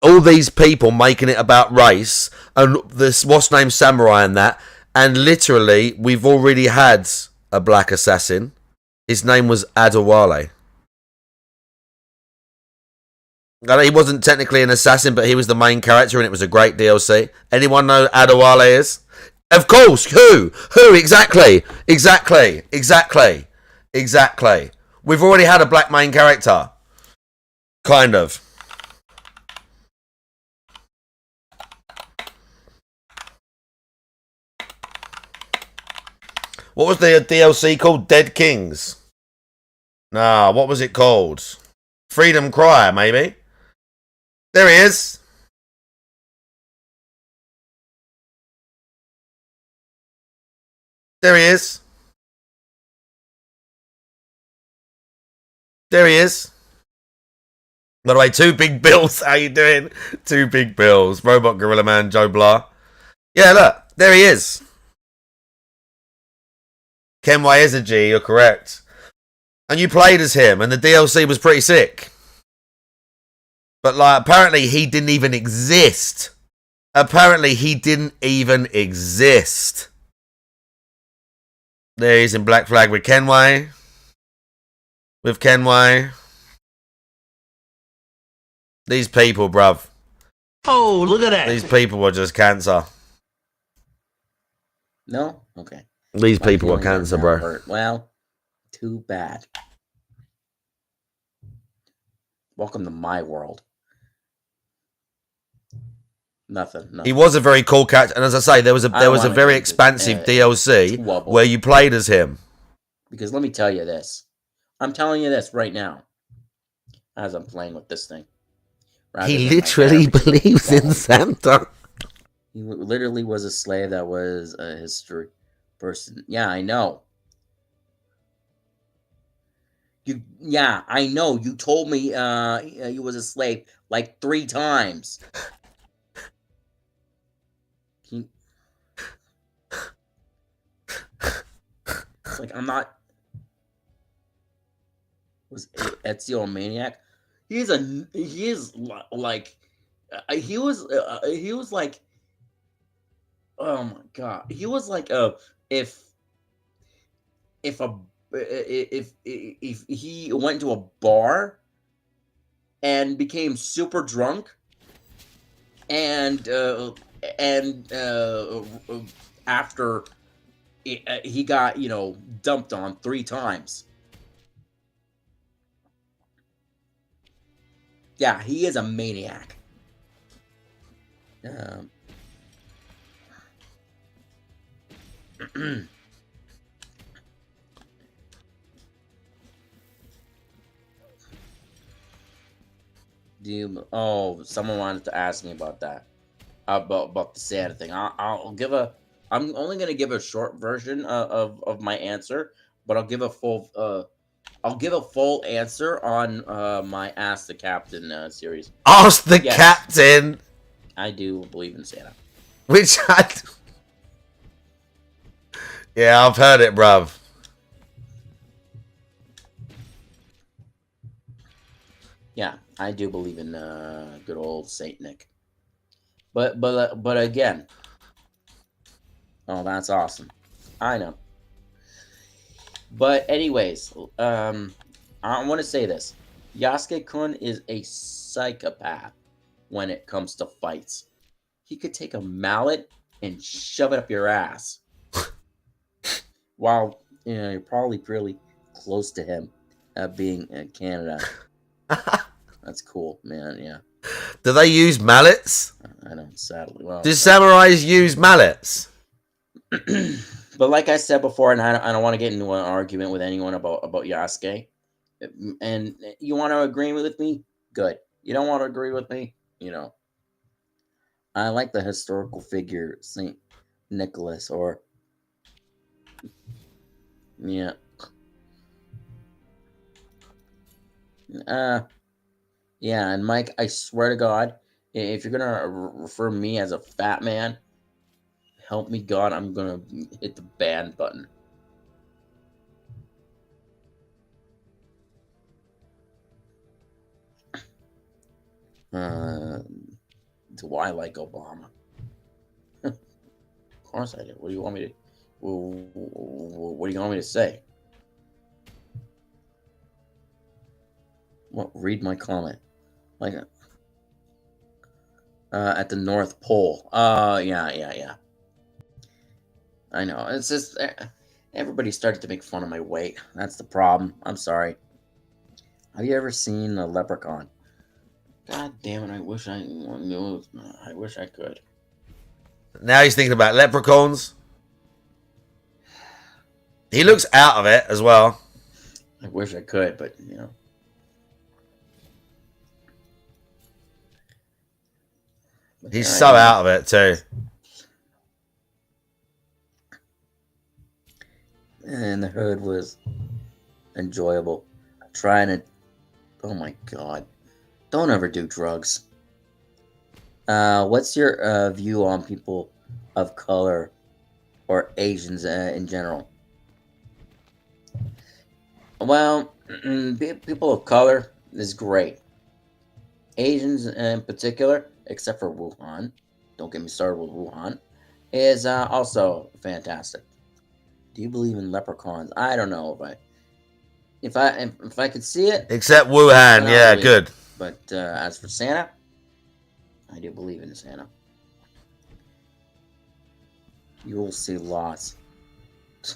making it about race and this what's named samurai and that, and literally we've already had a black assassin. His name was Adewale. He wasn't technically an assassin, but he was the main character and it was a great DLC. Anyone know who Adewale is? Of course, who? Who? Exactly. We've already had a black main character. Kind of. What was the DLC called? Dead Kings? Nah, what was it called? Freedom Cry, maybe? There he is. There he is. There he is. By the way, 2 big bills. How you doing? 2 big bills. Robot Gorilla Man, Joe Blah. Yeah, look. There he is. Kenway is a G, you're correct. And you played as him, and the DLC was pretty sick. But, like, apparently he didn't even exist. There he is in Black Flag with Kenway. These people, bruv. Oh, look at that. These people were just cancer. No? Okay. These people were cancer, bro. Hurt. Well, too bad. Welcome to my world. Nothing. He was a very cool character, and as I say, there was a very expansive DLC where you played as him. Because let me tell you this. I'm telling you this right now. As I'm playing with this thing. He literally believes in Santa. He literally was a slave that was a history person. Yeah, I know. I know. You told me he was a slave like 3 times. It's like I'm not. Was Ezio a maniac? He was like. Oh my god. He was like if he went to a bar and became super drunk and after he got, dumped on 3 times. Yeah, he is a maniac. Someone wanted to ask me about that. about the Santa thing. I'm only gonna give a short version of my answer, but I'll give a full answer on my Ask the Captain series. Ask the Yes. captain. I do believe in Santa. Which I... Yeah, I've heard it, bruv. Yeah, I do believe in good old Saint Nick. But again, oh, that's awesome. I know. But anyways, I want to say this: Yasuke-kun is a psychopath when it comes to fights. He could take a mallet and shove it up your ass. While you're probably really close to him, being in Canada. That's cool, man. Yeah. Do they use mallets? I don't, sadly. Well, Do samurais use mallets? But like I said before, and I don't want to get into an argument with anyone about Yasuke. And you want to agree with me? Good. You don't want to agree with me? I like the historical figure Saint Nicholas, or yeah. Yeah, and Mike, I swear to God, if you're gonna refer me as a fat man, help me God, I'm gonna hit the ban button. Do I like Obama? Of course I do. What do you want me to? What do you want me to say? What? Read my comment. Like, at the North Pole. Yeah. I know. It's just everybody started to make fun of my weight. That's the problem. I'm sorry. Have you ever seen a leprechaun? God damn it! I wish I knew. I wish I could. Now he's thinking about leprechauns. He looks out of it as well. I wish I could, but He's so out of it too. And the hood was enjoyable. Trying to. Oh my God! Don't ever do drugs. What's your view on people of color or Asians in general? Well, people of color is great. Asians in particular, except for Wuhan, don't get me started with Wuhan, is also fantastic. Do you believe in leprechauns? I don't know if I could see it. Except Wuhan, yeah, good. But as for Santa, I do believe in Santa. You will see lots.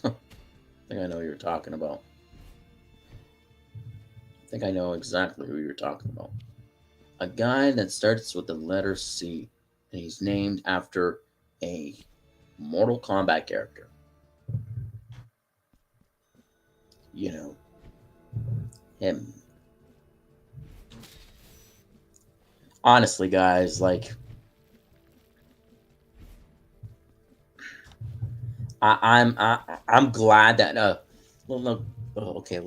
I think I know who you're talking about. I think I know exactly who you're talking about. A guy that starts with the letter C, and he's named after a Mortal Kombat character. Him. Honestly, guys, like, I'm glad that okay.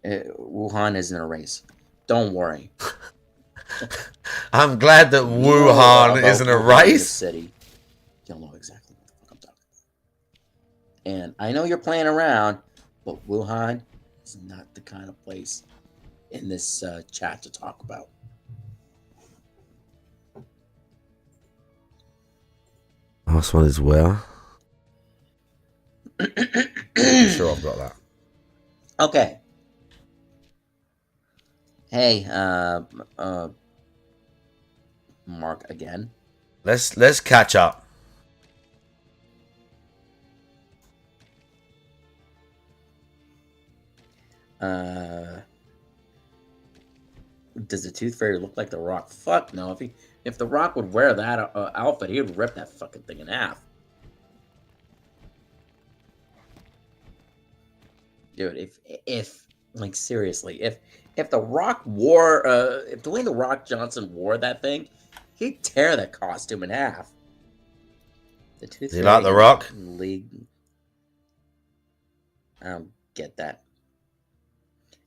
Wuhan isn't a race. Don't worry. I'm glad that Wuhan isn't a race. City. You'll know exactly what the fuck I'm talking about. And I know you're playing around, but Wuhan is not the kind of place in this chat to talk about. Last one is where? I'm sure I've got that. Okay. Hey, Mark again. Let's catch up. Does the Tooth Fairy look like The Rock? Fuck no. If The Rock would wear that outfit, he would rip that fucking thing in half. Dude, if like seriously, if The Rock wore if Dwayne The Rock Johnson wore that thing, He'd tear that costume in half. The Tooth Do you like The Rock? League. I don't get that.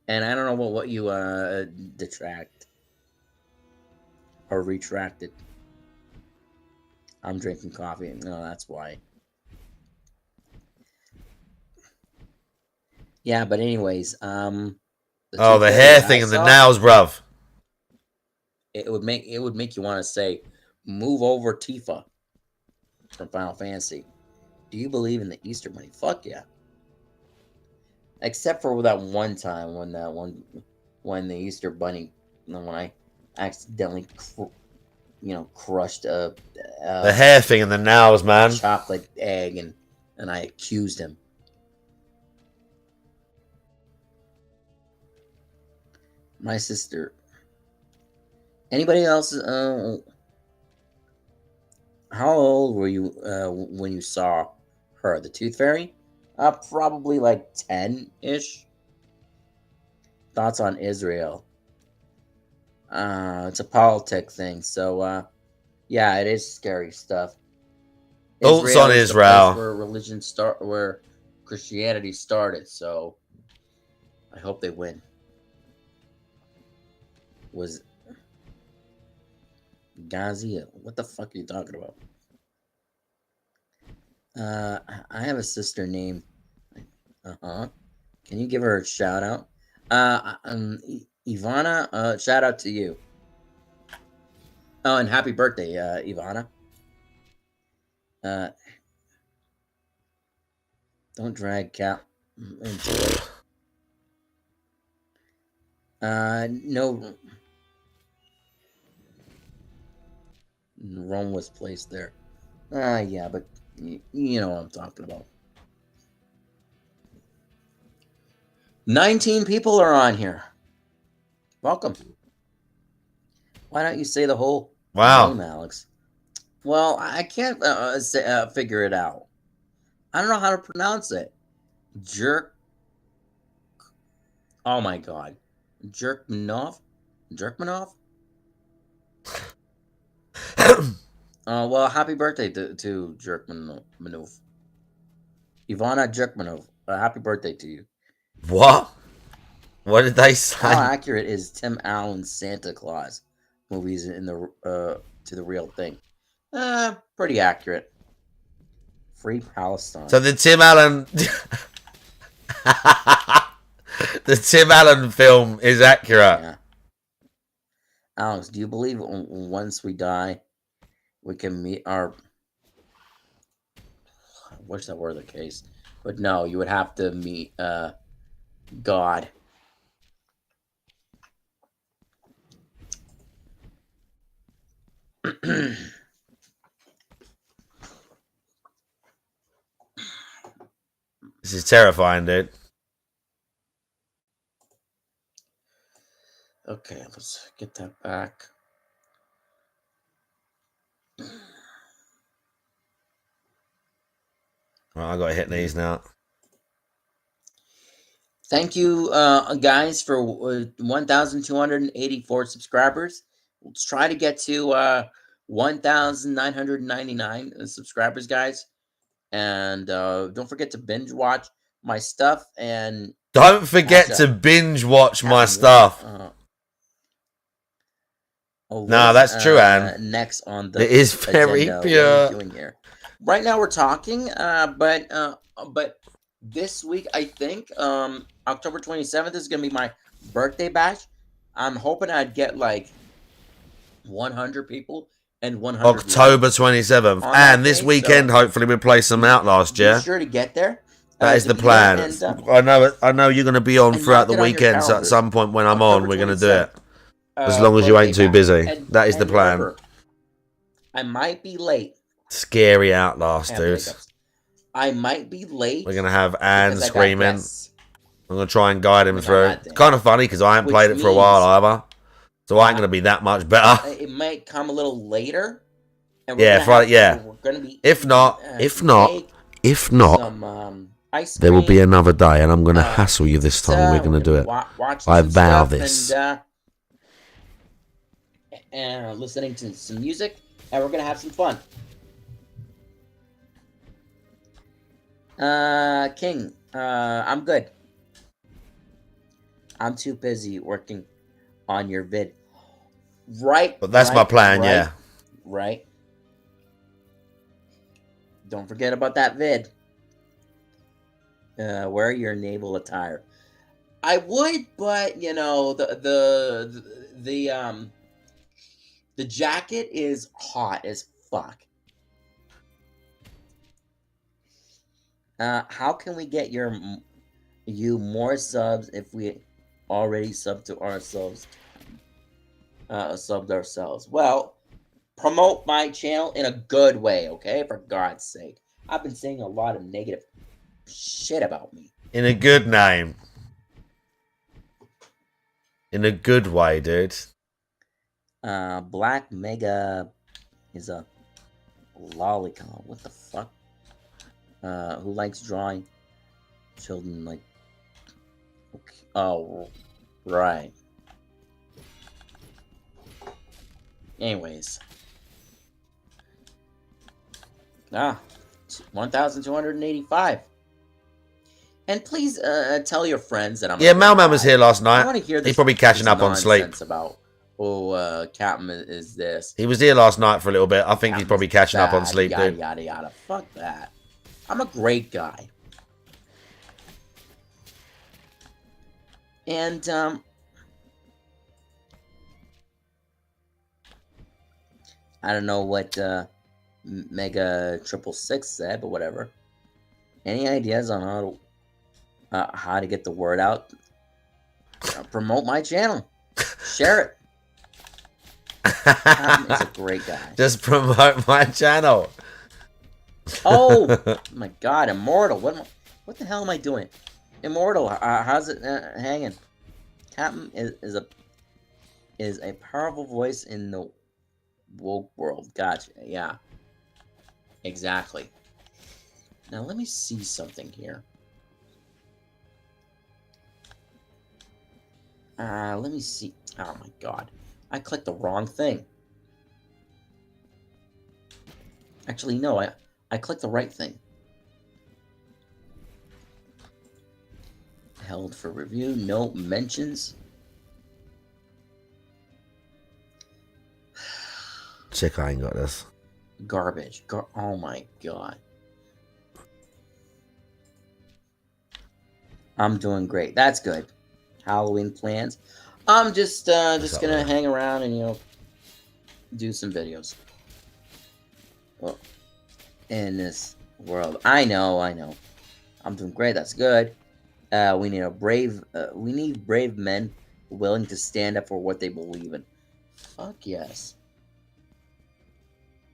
And I don't know what you detract or retracted. I'm drinking coffee. No, that's why. Yeah, but anyways, the hair thing and the nails, bruv. It would make you want to say, "Move over, Tifa," from Final Fantasy. Do you believe in the Easter Bunny? Fuck yeah. Except for that one time when the Easter Bunny, when I accidentally, crushed the hair thing and the nails, man. Chocolate egg, and I accused him. My sister. Anybody else? How old were you when you saw her, the Tooth Fairy? Probably like 10-ish. Thoughts on Israel? It's a politic thing, so yeah, it is scary stuff. Thoughts on Israel? Where Christianity started, so I hope they win. Was Ghazi? What the fuck are you talking about? I have a sister named. Can you give her a shout out? Ivana. Shout out to you. Oh, and happy birthday, Ivana. Don't drag Cal into it. No. Rome was placed there. Yeah, but you know what I'm talking about. 19 people are on here. Welcome. Why don't you say the whole name, Alex? Well, I can't figure it out. I don't know how to pronounce it. Oh my god. Jerkmanov? Well, happy birthday to Jerkmanov. Ivana Jerkmanov. Happy birthday to you. What? What did they say? How accurate is Tim Allen's Santa Claus movies in the to the real thing? Pretty accurate. Free Palestine. So the Tim Allen the Tim Allen film is accurate. Yeah. Alex, do you believe once we die, we can meet our... I wish that were the case. But no, you would have to meet God. This is terrifying, dude. Okay, let's get that back. Right, I got to hit these now. Thank you, guys, for 1,284 subscribers. Let's try to get to 1,999 subscribers, guys. And don't forget to binge watch my stuff. And don't forget to binge watch my stuff. No, that's true, Anne. Next on the it is very pure. Doing here. Right now we're talking, but this week I think October 27th is gonna be my birthday bash. I'm hoping I'd get like 100 people and 100. October 27th, and this weekend hopefully we'll play some Outlast. Yeah, be sure to get there. That is the plan. I know you're gonna be on throughout the weekend. So at some point when I'm on, we're gonna do it. As long as you ain't too busy. That is the plan. Remember, I might be late. Scary Outlast, dude. I might be late. We're going to have Anne screaming. I'm going to try and guide him through. It's kind of funny because I haven't played it for a while either. So I ain't going to be that much better. It might come a little later. And yeah, Friday, yeah. We're gonna be if not, there will be another day and I'm going to hassle you this time. We're going to do it. I vow this. and listening to some music, and we're gonna have some fun. King, I'm good. I'm too busy working on your vid. Right. But that's my plan, yeah. Right. Don't forget about that vid. Wear your naval attire. I would, but you know the jacket is hot as fuck. How can we get you more subs if we already subbed ourselves? Well, promote my channel in a good way, okay? For God's sake, I've been saying a lot of negative shit about me. In a good name. In a good way, dude. Black Mega is a lolicon. What the fuck? Who likes drawing children like... Okay. Oh, right. Anyways. 1,285. And please tell your friends that I'm... Yeah, Mailman was here last night. I want to hear this. He's probably catching up on sleep. About, Captain is this. He was here last night for a little bit. I think he's probably catching up on sleep, yada, dude. Yada, yada. Fuck that. I'm a great guy. And, I don't know what, Mega 666 said, but whatever. Any ideas on how to get the word out? Promote my channel. Share it. He's a great guy. Just promote my channel. Oh my God, Immortal. What the hell am I doing? Immortal. How's it hanging? Captain is a powerful voice in the woke world. Gotcha. Yeah. Exactly. Now let me see something here. Let me see. Oh my God. I clicked the wrong thing. Actually, no, I clicked the right thing. Held for review. No mentions. Check, I ain't got this. Garbage. Oh my God. I'm doing great. That's good. Halloween plans. I'm just gonna hang around and, you know, do some videos. Well, in this world. I know. I'm doing great. That's good. We need brave men willing to stand up for what they believe in. Fuck yes.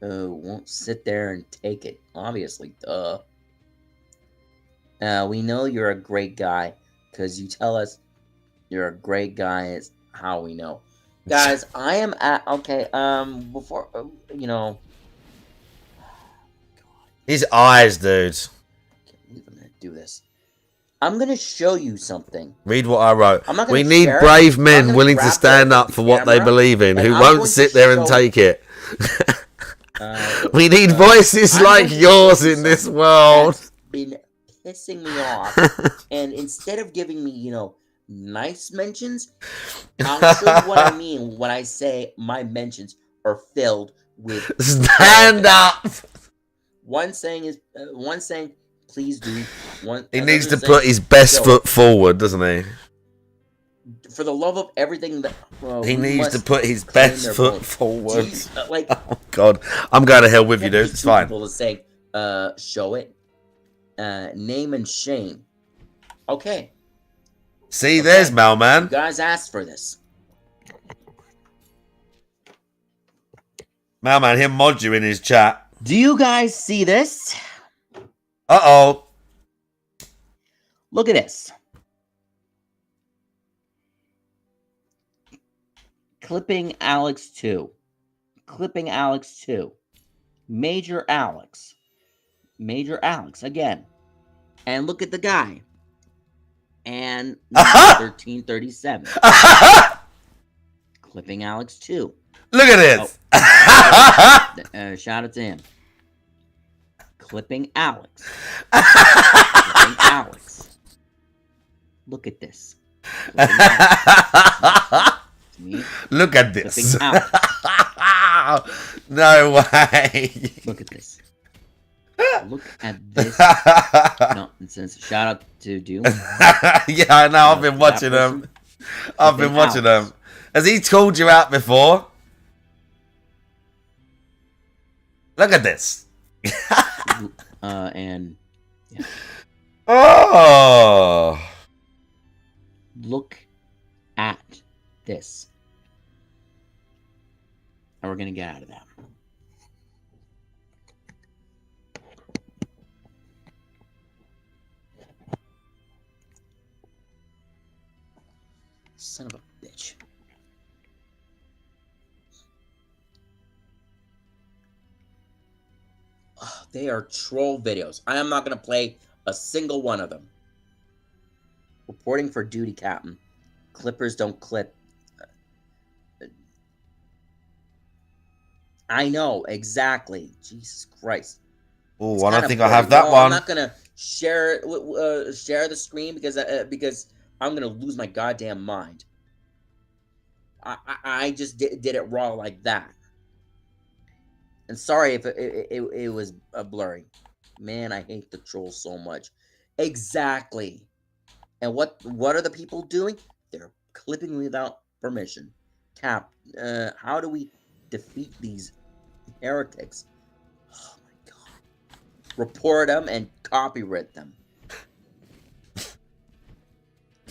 Won't sit there and take it. Obviously, duh. We know you're a great guy because you tell us you're a great guy. Is how we know. Guys, I am at... Okay, before... you know... His eyes, dude. I can't believe I'm going to do this. I'm going to show you something. Read what I wrote. I'm not gonna We need share it. brave I'm men gonna willing to grab stand the up for what they camera, believe in, and who I'm won't going sit to there and show- take it. We need voices I'm like going to yours show you in this something world. that's been pissing me off. And instead of giving me, you know, nice mentions, I'll show you what I mean when I say my mentions are filled with... Stand up! One saying, please do. He needs to put his best foot forward, doesn't he? For the love of everything that... He we needs to must put his claim best their foot vote. forward. Like, Oh, God. I'm going to hell with you, can't be dude. It's two fine. people to say, show it. Name and shame. Okay. See, there's You Malman. guys asked for this. Malman, he'll mod you in his chat. Do you guys see this? Uh-oh. Look at this. Clipping Alex 2. Clipping Alex 2. Major Alex. Major Alex again. And look at the guy. And 1337. Clipping Alex too. Look at this. Shout out to him. Clipping Alex. Clipping Alex. Look at this. Clipping Alex. Me. Look at this. Clipping Alex. No way. Look at this. Look at this nonsense. Shout out to Doom. Yeah, I know. I've been watching them. I've been watching them. Has he called you out before? Look at this. And yeah. Oh. Look at this. And we're gonna get out of that. Son of a bitch. Oh, they are troll videos. I am not going to play a single one of them. Reporting for duty, Captain. Clippers don't clip. I know, exactly. Jesus Christ. Oh, I don't think I have that one. I'm not going to share the screen because I'm going to lose my goddamn mind. I just did it raw like that. And sorry if it was blurry. Man, I hate the trolls so much. Exactly. And what are the people doing? They're clipping without permission. Cap, how do we defeat these heretics? Oh my god. Report them and copyright them.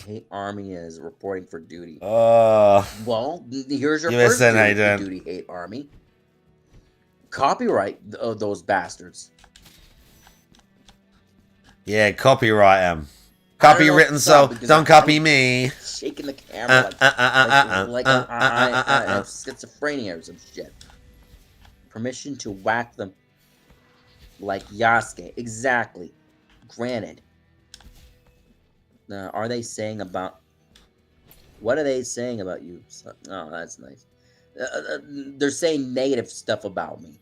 Hate Army is reporting for duty. Well, here's your first duty, Hate Army. Copyright those bastards. Yeah, copyright them. Copywritten, so don't copy me. Shaking the camera like I have schizophrenia or some shit. Permission to whack them like Yasuke. Exactly. Granted. Are they saying about... What are they saying about you? Oh, that's nice. They're saying negative stuff about me.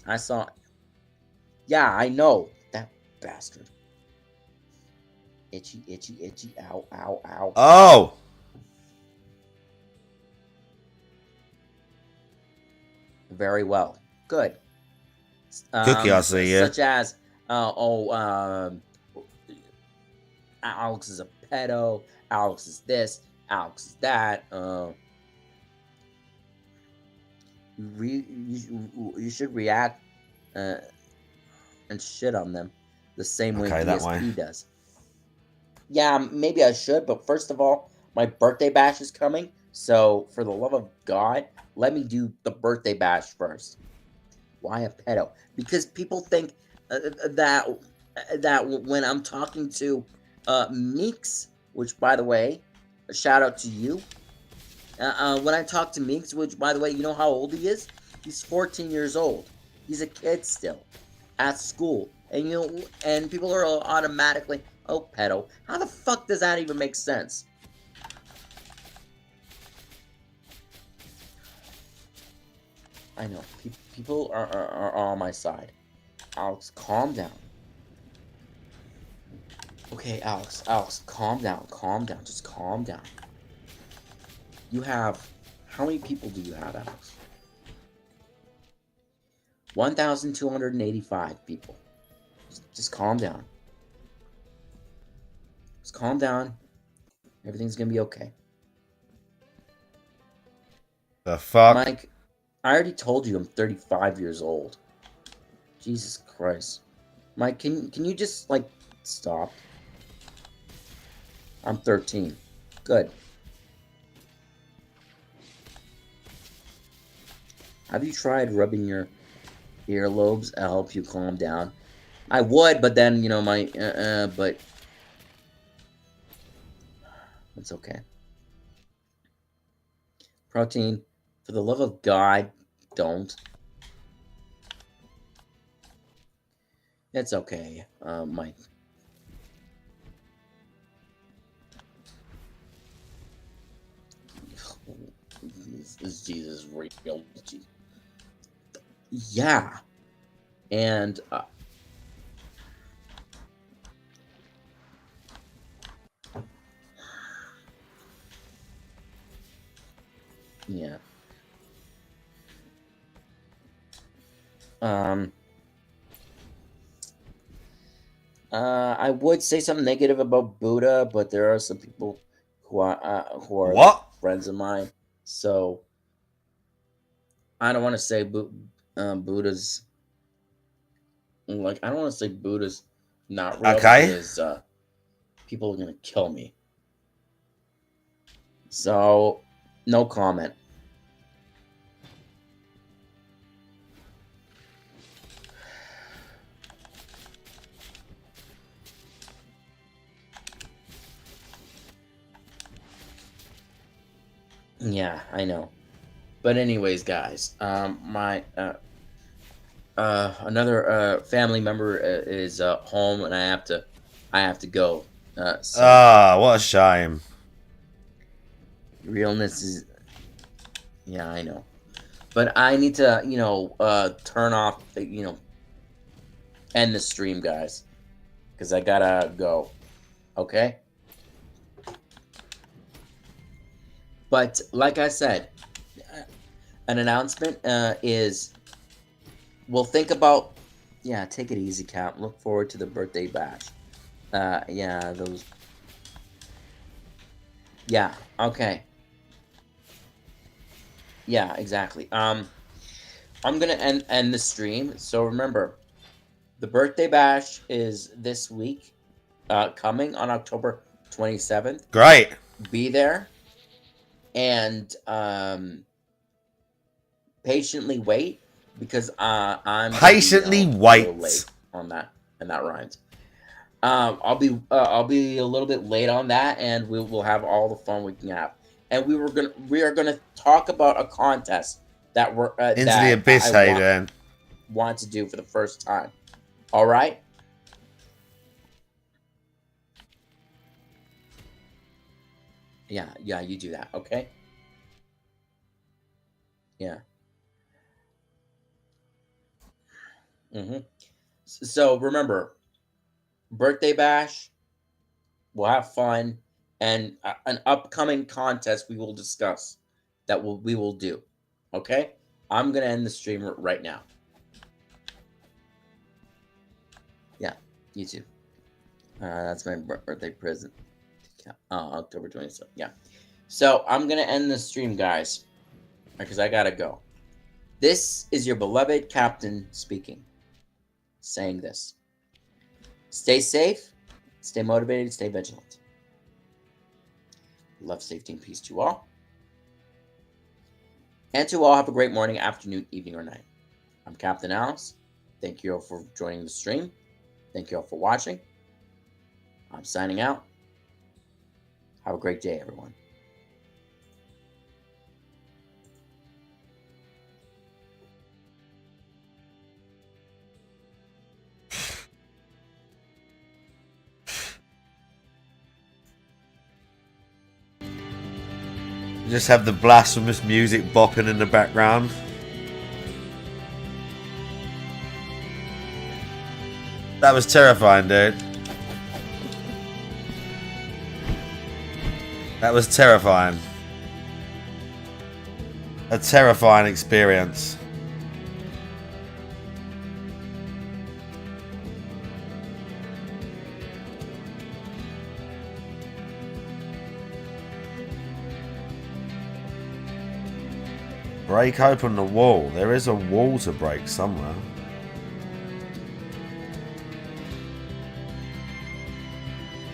I saw... Yeah, I know. That bastard. Itchy, itchy, itchy. Ow, ow, ow. Oh! Very well. Good. Cookie, I see you. Such as... Alex is a pedo. Alex is this. Alex is that. You should react and shit on them the same way DSP does. Yeah, maybe I should, but first of all, my birthday bash is coming. So, for the love of God, let me do the birthday bash first. Why a pedo? Because people think that when I'm talking to Meeks, which, by the way, a shout out to you. When I talk to Meeks, which, by the way, you know how old he is? He's 14 years old. He's a kid still at school. And and people are automatically, oh, pedo. How the fuck does that even make sense? I know. People are on my side. Alex, calm down. Okay, Alex, calm down, just calm down. You have, how many people do you have, Alex? 1,285 people. Just calm down. Just calm down. Everything's gonna be okay. The fuck? Mike, I already told you I'm 35 years old. Jesus Christ. Mike, can you just, like, stop? I'm 13. Good. Have you tried rubbing your earlobes to help you calm down? I would, but then, you know, but... It's okay. Protein, for the love of God, don't. It's okay, Mike. is Jesus real? Yeah, and yeah. I would say something negative about Buddha, but there are some people who are like What? friends of mine, so I don't want to say Buddha's like I don't want to say Buddha's not real Okay. because people are gonna kill me. So no comment. Yeah, I know. But anyways, guys, my another family member is home, and I have to go. So What a shame. realness is, yeah, I know. But I need to, turn off, end the stream, guys, because I gotta go. Okay. But like I said, an announcement is we'll think about. Yeah, take it easy, Cap. Look forward to the birthday bash. Yeah, those. Yeah, okay. Yeah, exactly. I'm gonna end the stream. So remember, the birthday bash is this week, coming on October 27th. Great. Be there, and patiently wait because I'm gonna be, Patiently a wait. little late on that, and that rhymes. I'll be a little bit late on that, and we will have all the fun we can have. And we are gonna talk about a contest that we're Into that the abyss, I Hayden. want to do for the first time. All right. Yeah, you do that, okay? Yeah. So remember, birthday bash. We'll have fun, and an upcoming contest we will discuss that we will do. Okay, I'm gonna end the stream right now. Yeah, you too. That's my birthday present. October 27th. Yeah. So I'm gonna end the stream, guys, because I gotta go. This is your beloved captain speaking, saying this. Stay safe, stay motivated, stay vigilant. Love, safety, and peace to all. And to all, have a great morning, afternoon, evening, or night. I'm Captain Alice. Thank you all for joining the stream. Thank you all for watching. I'm signing out. Have a great day, everyone. Just have the blasphemous music bopping in the background. That was terrifying, dude. That was terrifying. A terrifying experience. Break open the wall. There is a wall to break somewhere.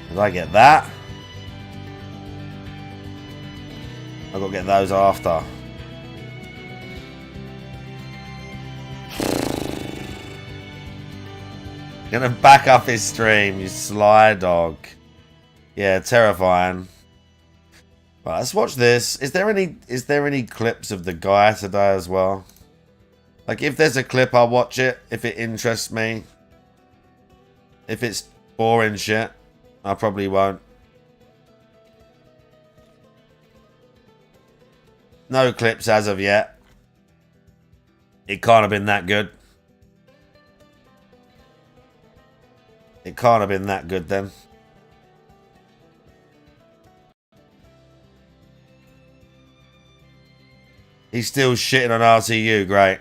Did I get that? I've got to get those after. Gonna back up his stream, you sly dog. Yeah, terrifying. Right, let's watch this. Is there any clips of the guy today as well? Like, if there's a clip, I'll watch it if it interests me. If it's boring shit, I probably won't. No clips as of yet. It can't have been that good. It can't have been that good then. He's still shitting on RTU, great.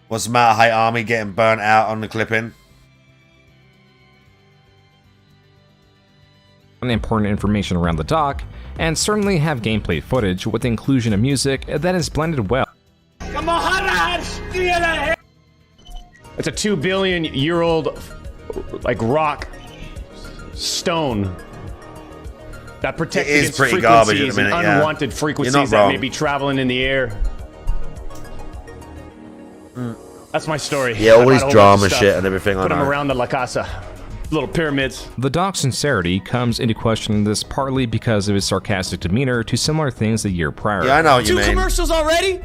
What's the matter, Hate Army, getting burnt out on the clipping? Important information around the dock, and certainly have gameplay footage with the inclusion of music that is blended well. It's a 2 billion year old like rock stone that protects It is against pretty garbage at frequencies the minute, and yeah. unwanted You're frequencies not that may wrong. be traveling in the air. That's my story. Yeah, all I bought his a whole bunch drama of stuff, shit and everything, I Put them know. around the La Casa. Little pyramids. The dock's sincerity comes into question in this partly because of his sarcastic demeanor to similar things the year prior. Yeah, I know what you Two mean. commercials already?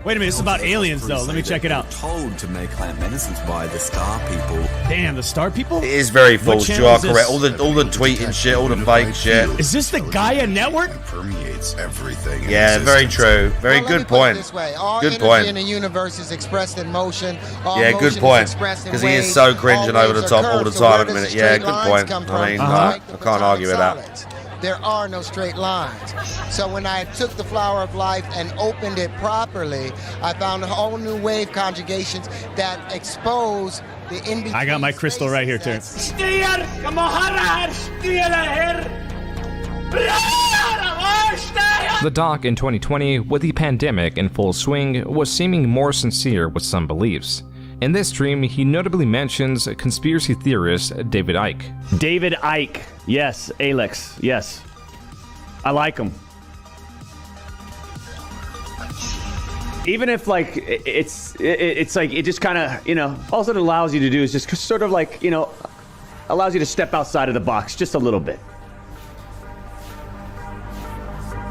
Wait a minute, this is about aliens though. Let me check it out. Told to make plant medicines by the star people. Damn, the star people? It is very false. You channel are is this? correct. All the tweeting shit, all the fake shit. Is this the Gaia Network? Permeates everything. Yeah, very true. Very good point. Good point. In the universe is expressed in motion. Yeah, good point. Because he is so cringing over the top all the time at the minute. Yeah, good point. I mean, I can't argue with that. There are no straight lines. So when I took the flower of life and opened it properly, I found a whole new wave conjugations that expose the in-between. I got my crystal right here, Terrence. The dock in 2020, with the pandemic in full swing, was seeming more sincere with some beliefs. In this stream, he notably mentions conspiracy theorist David Icke. David Icke. Yes. Alex. Yes. I like him. Even if like it's like it just kind of, you know, all it allows you to do is just sort of like, you know, allows you to step outside of the box just a little bit.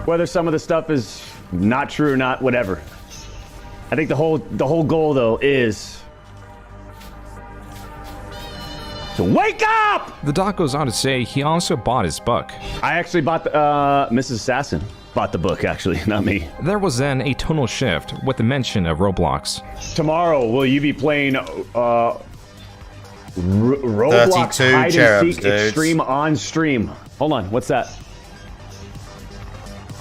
Whether some of the stuff is not true or not, whatever. I think the whole goal though is to wake up! The doc goes on to say he also bought his book. I actually bought the, Mrs. Assassin bought the book, actually, not me. There was then a tonal shift with the mention of Roblox. Tomorrow, will you be playing Roblox 32 Hide cherubs, and Seek dudes. Extreme on stream? Hold on, what's that?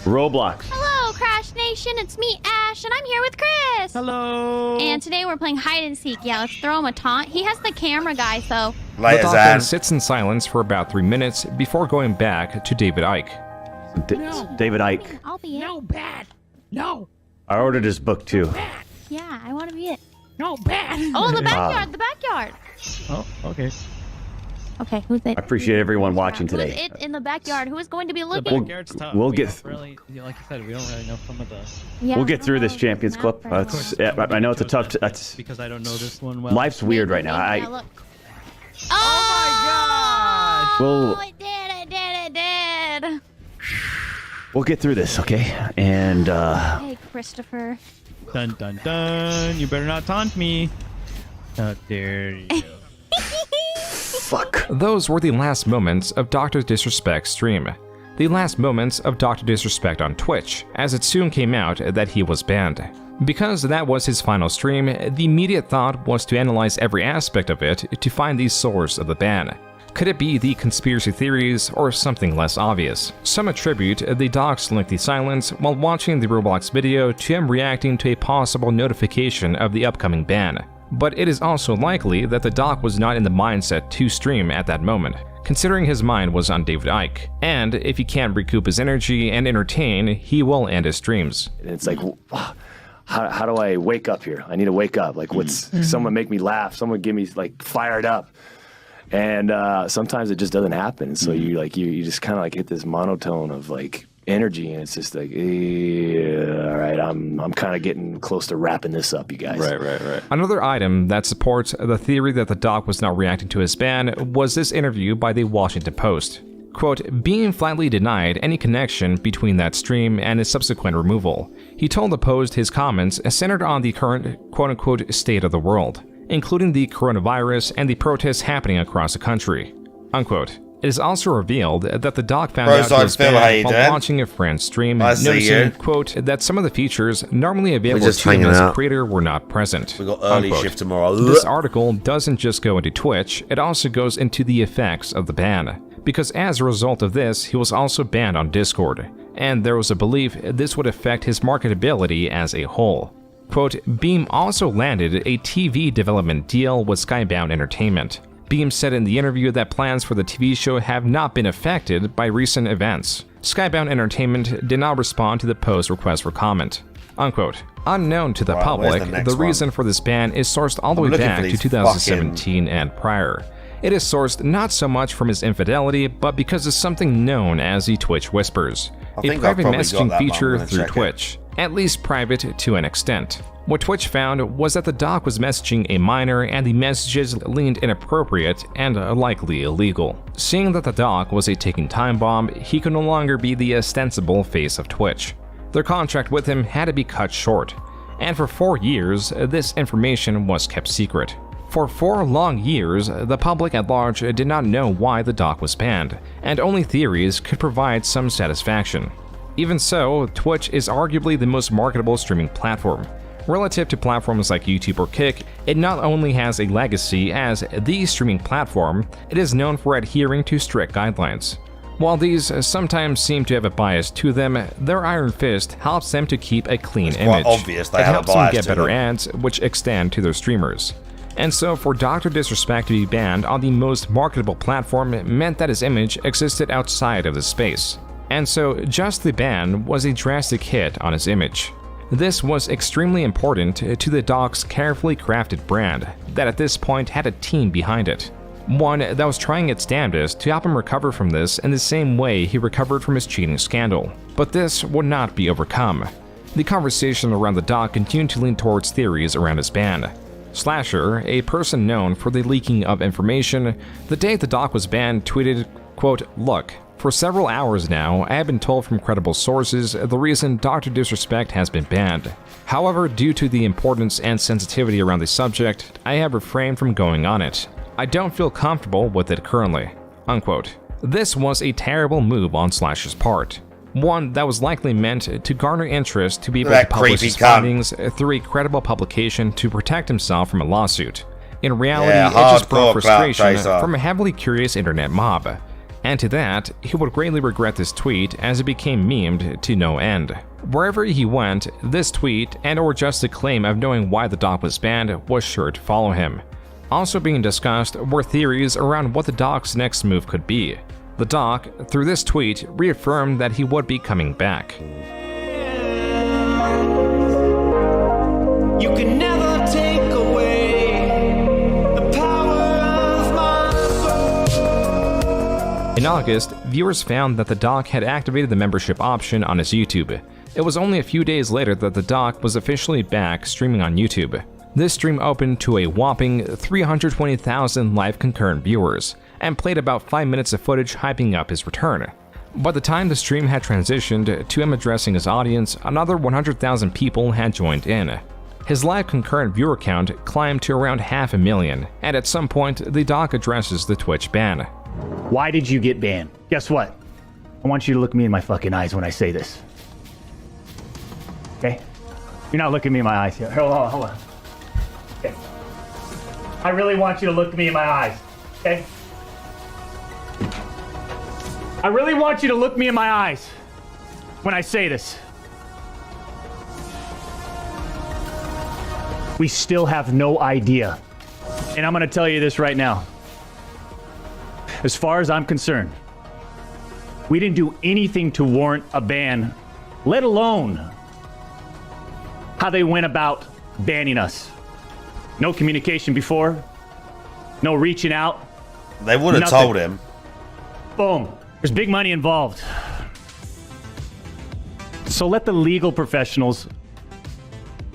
Roblox. Hello, Crash Nation. It's me, Ash, and I'm here with Chris. Hello. And today we're playing hide and seek. Yeah, let's throw him a taunt. He has the camera guy, so. The doc then sits in silence for about 3 minutes before going back to David Icke. David Icke. I'll be it. No, bad. No. I ordered his book too. Yeah, I want to be it. No, bad. Oh, the backyard, the backyard. Oh, okay. Okay, who's it? I appreciate everyone watching Who's today. it in the backyard? Who is going to be The looking? backyard's tough. we'll We get don't really, like you said, we don't really know some of the. Yeah, We'll I get don't through know this Champions the Club. map very well. Yeah, I know it's a tough. That's Because I don't know this one well. life's weird right now. Yeah, look. Oh, We'll it did. we'll get through this, okay? And Hey, Christopher. Dun dun dun. You better not taunt me. How dare you? fuck. Those were the last moments of Dr. Disrespect's stream. The last moments of Dr. Disrespect on Twitch, as it soon came out that he was banned. Because that was his final stream, the immediate thought was to analyze every aspect of it to find the source of the ban. Could it be the conspiracy theories or something less obvious? Some attribute the doc's lengthy silence while watching the Roblox video to him reacting to a possible notification of the upcoming ban. But it is also likely that the doc was not in the mindset to stream at that moment, considering his mind was on David Icke, and if he can't recoup his energy and entertain, he will end his streams. And it's like, how do I wake up here? I need to wake up. Like, someone make me laugh. Someone get me like fired up. And sometimes it just doesn't happen. So you just kind of like hit this monotone of like energy, and it's just like, all right, I'm kind of getting close to wrapping this up, you guys. Right. Another item that supports the theory that the doc was not reacting to his ban was this interview by the Washington Post. Quote, being flatly denied any connection between that stream and his subsequent removal. He told the Post his comments centered on the current quote-unquote state of the world, including the coronavirus and the protests happening across the country. Unquote. It is also revealed that the doc found Bros, out he I was feel how you banned while doing? watching a friend's stream, I see noticing, you. quote, that some of the features normally available just to him hanging as a out. creator were not present. We got early Unquote. shift tomorrow. This article doesn't just go into Twitch, it also goes into the effects of the ban. Because as a result of this, he was also banned on Discord, and there was a belief this would affect his marketability as a whole. Quote, Beam also landed a TV development deal with Skybound Entertainment. Beam said in the interview that plans for the TV show have not been affected by recent events. Skybound Entertainment did not respond to the post request for comment. Unquote. Unknown to the Right, where's public, the next reason one? for this ban is sourced all the I'm way looking back for to these 2017 and prior. It is sourced not so much from his infidelity, but because of something known as the Twitch Whispers, I a think I've private probably got messaging that, but I'm feature gonna through check it. Twitch, at least private to an extent. What Twitch found was that the doc was messaging a minor and the messages leaned inappropriate and likely illegal. Seeing that the doc was a ticking time bomb, he could no longer be the ostensible face of Twitch. Their contract with him had to be cut short, and for 4 years, this information was kept secret. For 4 long years, the public at large did not know why the doc was banned, and only theories could provide some satisfaction. Even so, Twitch is arguably the most marketable streaming platform. Relative to platforms like YouTube or Kick, it not only has a legacy as the streaming platform, it is known for adhering to strict guidelines. While these sometimes seem to have a bias to them, their iron fist helps them to keep a clean quite image. obvious they it have a helps them bias get to better them. ads, which extend to their streamers. And so for Dr. Disrespect to be banned on the most marketable platform meant that his image existed outside of the space. And so just the ban was a drastic hit on his image. This was extremely important to the doc's carefully crafted brand that at this point had a team behind it. One that was trying its damnedest to help him recover from this in the same way he recovered from his cheating scandal. But this would not be overcome. The conversation around the doc continued to lean towards theories around his ban. Slasher, a person known for the leaking of information, the day the doc was banned tweeted, quote, Look, for several hours now, I have been told from credible sources the reason Dr. Disrespect has been banned. However, due to the importance and sensitivity around the subject, I have refrained from going on it. I don't feel comfortable with it currently. Unquote. This was a terrible move on Slasher's part. One that was likely meant to garner interest to be able to That publish creepy his cunt. findings through a credible publication to protect himself from a lawsuit. In reality, Yeah, it just brought hardcore clout frustration chaser. from a heavily curious internet mob. And to that, he would greatly regret this tweet as it became memed to no end. Wherever he went, this tweet and or just the claim of knowing why the doc was banned was sure to follow him. Also being discussed were theories around what the doc's next move could be. The doc, through this tweet, reaffirmed that he would be coming back. You can never take away the power of my soul. In August, viewers found that the doc had activated the membership option on his YouTube. It was only a few days later that the doc was officially back streaming on YouTube. This stream opened to a whopping 320,000 live concurrent viewers, and played about 5 minutes of footage hyping up his return. By the time the stream had transitioned to him addressing his audience, another 100,000 people had joined in. His live concurrent viewer count climbed to around 500,000, and at some point, the doc addresses the Twitch ban. Why did you get banned? Guess what? I want you to look me in my fucking eyes when I say this. Okay? You're not looking me in my eyes here. Hold on. Okay. I really want you to look me in my eyes. Okay? I really want you to look me in my eyes when I say this. We still have no idea. And I'm going to tell you this right now. As far as I'm concerned, we didn't do anything to warrant a ban, let alone how they went about banning us. No communication before, no reaching out. They would have nothing. told him. Boom. There's big money involved. So let the legal professionals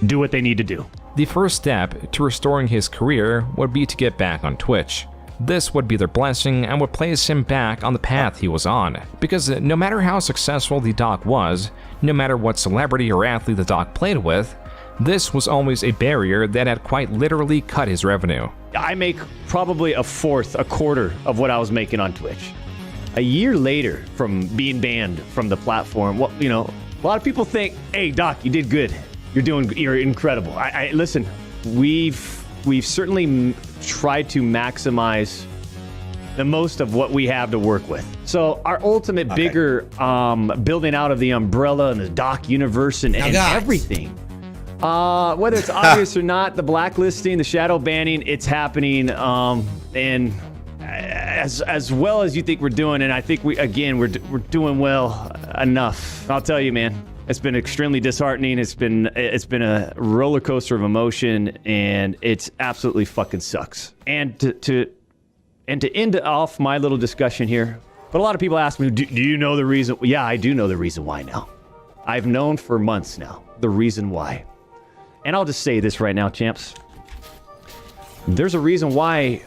do what they need to do. The first step to restoring his career would be to get back on Twitch. This would be their blessing and would place him back on the path he was on, because no matter how successful the doc was, no matter what celebrity or athlete the doc played with, this was always a barrier that had quite literally cut his revenue. I make probably a quarter of what I was making on Twitch. a year later from being banned from the platform, well, you know, a lot of people think, hey, Doc, you did good. You're incredible. I listen, we've certainly tried to maximize the most of what we have to work with. So our ultimate bigger building out of the umbrella and the Doc universe and everything, whether it's obvious or not, the blacklisting, the shadow banning, it's happening. And as well as you think we're doing, and I think we're doing well enough. I'll tell you, man, it's been extremely disheartening. It's been a roller coaster of emotion, and it's absolutely fucking sucks. And to end off my little discussion here, but a lot of people ask me, do you know the reason? Yeah, I do know the reason why now. I've known for months now the reason why. And I'll just say this right now, champs. There's a reason why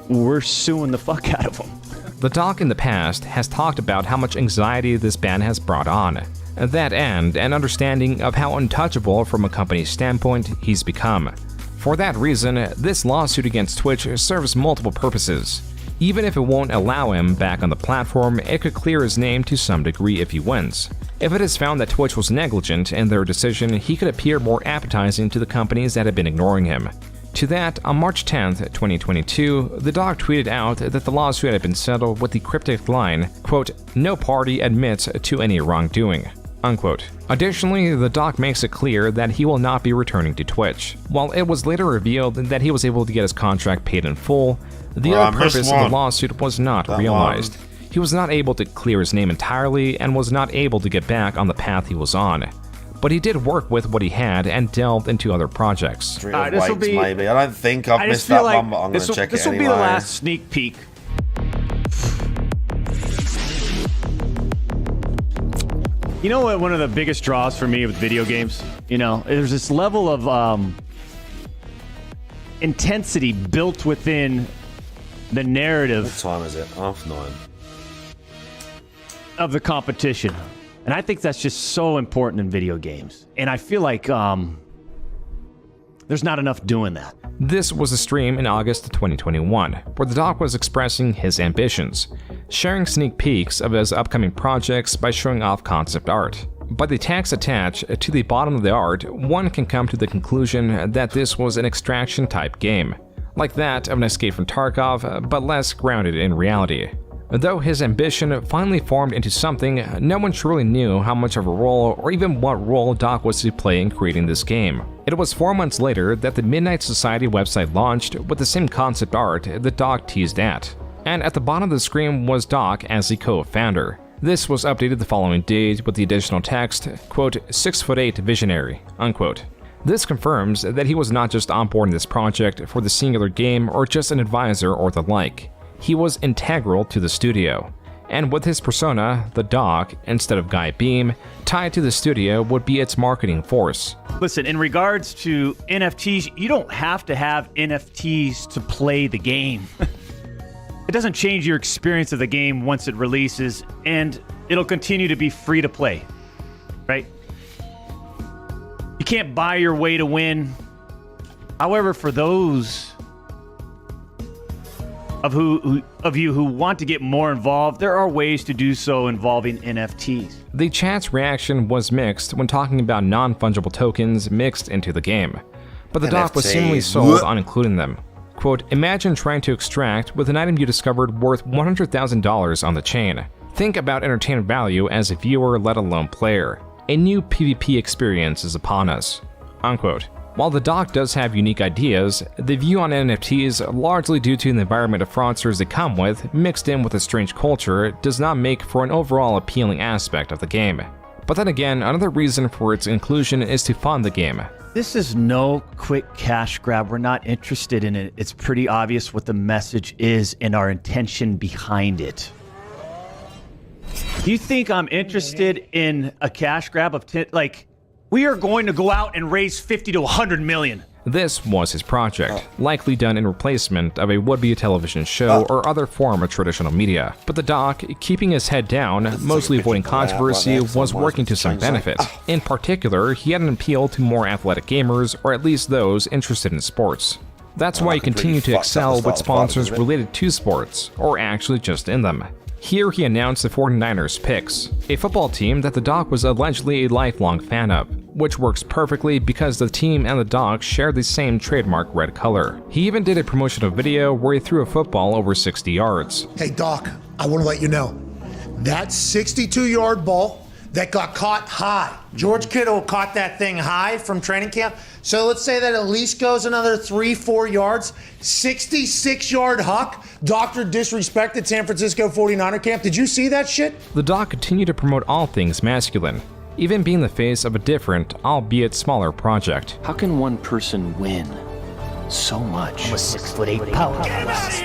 we're suing the fuck out of them. The Doc in the past has talked about how much anxiety this ban has brought on. That and an understanding of how untouchable from a company's standpoint he's become. For that reason, this lawsuit against Twitch serves multiple purposes. Even if it won't allow him back on the platform, it could clear his name to some degree if he wins. If it is found that Twitch was negligent in their decision, he could appear more appetizing to the companies that have been ignoring him. To that, on March 10th, 2022, the Doc tweeted out that the lawsuit had been settled with the cryptic line, quote, "No party admits to any wrongdoing," unquote. Additionally, the Doc makes it clear that he will not be returning to Twitch. While it was later revealed that he was able to get his contract paid in full, the other purpose of the lawsuit was not realized. He was not able to clear his name entirely and was not able to get back on the path he was on. But he did work with what he had and delved into other projects. This will be, maybe. I don't think I've missed that one, but I'm going to check it anyway. This will be the last sneak peek. You know what? One of the biggest draws for me with video games, you know, there's this level of intensity built within the narrative. What time is it? 9:30. Of the competition. And I think that's just so important in video games. And I feel like there's not enough doing that. This was a stream in August 2021, where the Doc was expressing his ambitions, sharing sneak peeks of his upcoming projects by showing off concept art. By the text attached to the bottom of the art, one can come to the conclusion that this was an extraction-type game, like that of an Escape from Tarkov, but less grounded in reality. Though his ambition finally formed into something, no one truly knew how much of a role or even what role Doc was to play in creating this game. It was 4 months later that the Midnight Society website launched with the same concept art that Doc teased at. And at the bottom of the screen was Doc as the co-founder. This was updated the following day with the additional text, quote, 6'8" visionary, unquote. This confirms that he was not just on board in this project for the singular game or just an advisor or the like. He was integral to the studio, and with his persona, the Doc, instead of Guy Beam, tied to the studio would be its marketing force. Listen, in regards to NFTs, you don't have to have NFTs to play the game. It doesn't change your experience of the game once it releases, and it'll continue to be free to play, right? You can't buy your way to win. However, for those of you who want to get more involved, there are ways to do so involving NFTs. The chat's reaction was mixed when talking about non-fungible tokens mixed into the game, but the Doc was seemingly sold on including them. Quote, imagine trying to extract with an item you discovered worth $100,000 on the chain. Think about entertainment value as a viewer, let alone player. A new PvP experience is upon us, unquote. While the Doc does have unique ideas, the view on NFTs, largely due to the environment of fraudsters they come with, mixed in with a strange culture, does not make for an overall appealing aspect of the game. But then again, another reason for its inclusion is to fund the game. This is no quick cash grab. We're not interested in it. It's pretty obvious what the message is and our intention behind it. You think I'm interested in a cash grab of we are going to go out and raise 50 to 100 million. This was his project, likely done in replacement of a would-be television show or other form of traditional media. But the Doc, keeping his head down, mostly avoiding controversy, was working to some benefit. In particular, he had an appeal to more athletic gamers, or at least those interested in sports. That's why he continued to excel with sponsors related to sports, or actually just in them. Here he announced the 49ers picks, a football team that the Doc was allegedly a lifelong fan of, which works perfectly because the team and the Doc share the same trademark red color. He even did a promotional video where he threw a football over 60 yards. Hey Doc, I want to let you know, that 62-yard ball that got caught high. George Kittle caught that thing high from training camp. So let's say that at least goes another 3-4 yards. 66-yard huck. Doctor disrespected San Francisco 49er camp. Did you see that shit? The Doc continued to promote all things masculine, even being the face of a different, albeit smaller project. How can one person win so much? I'm a 6'8" powerhouse.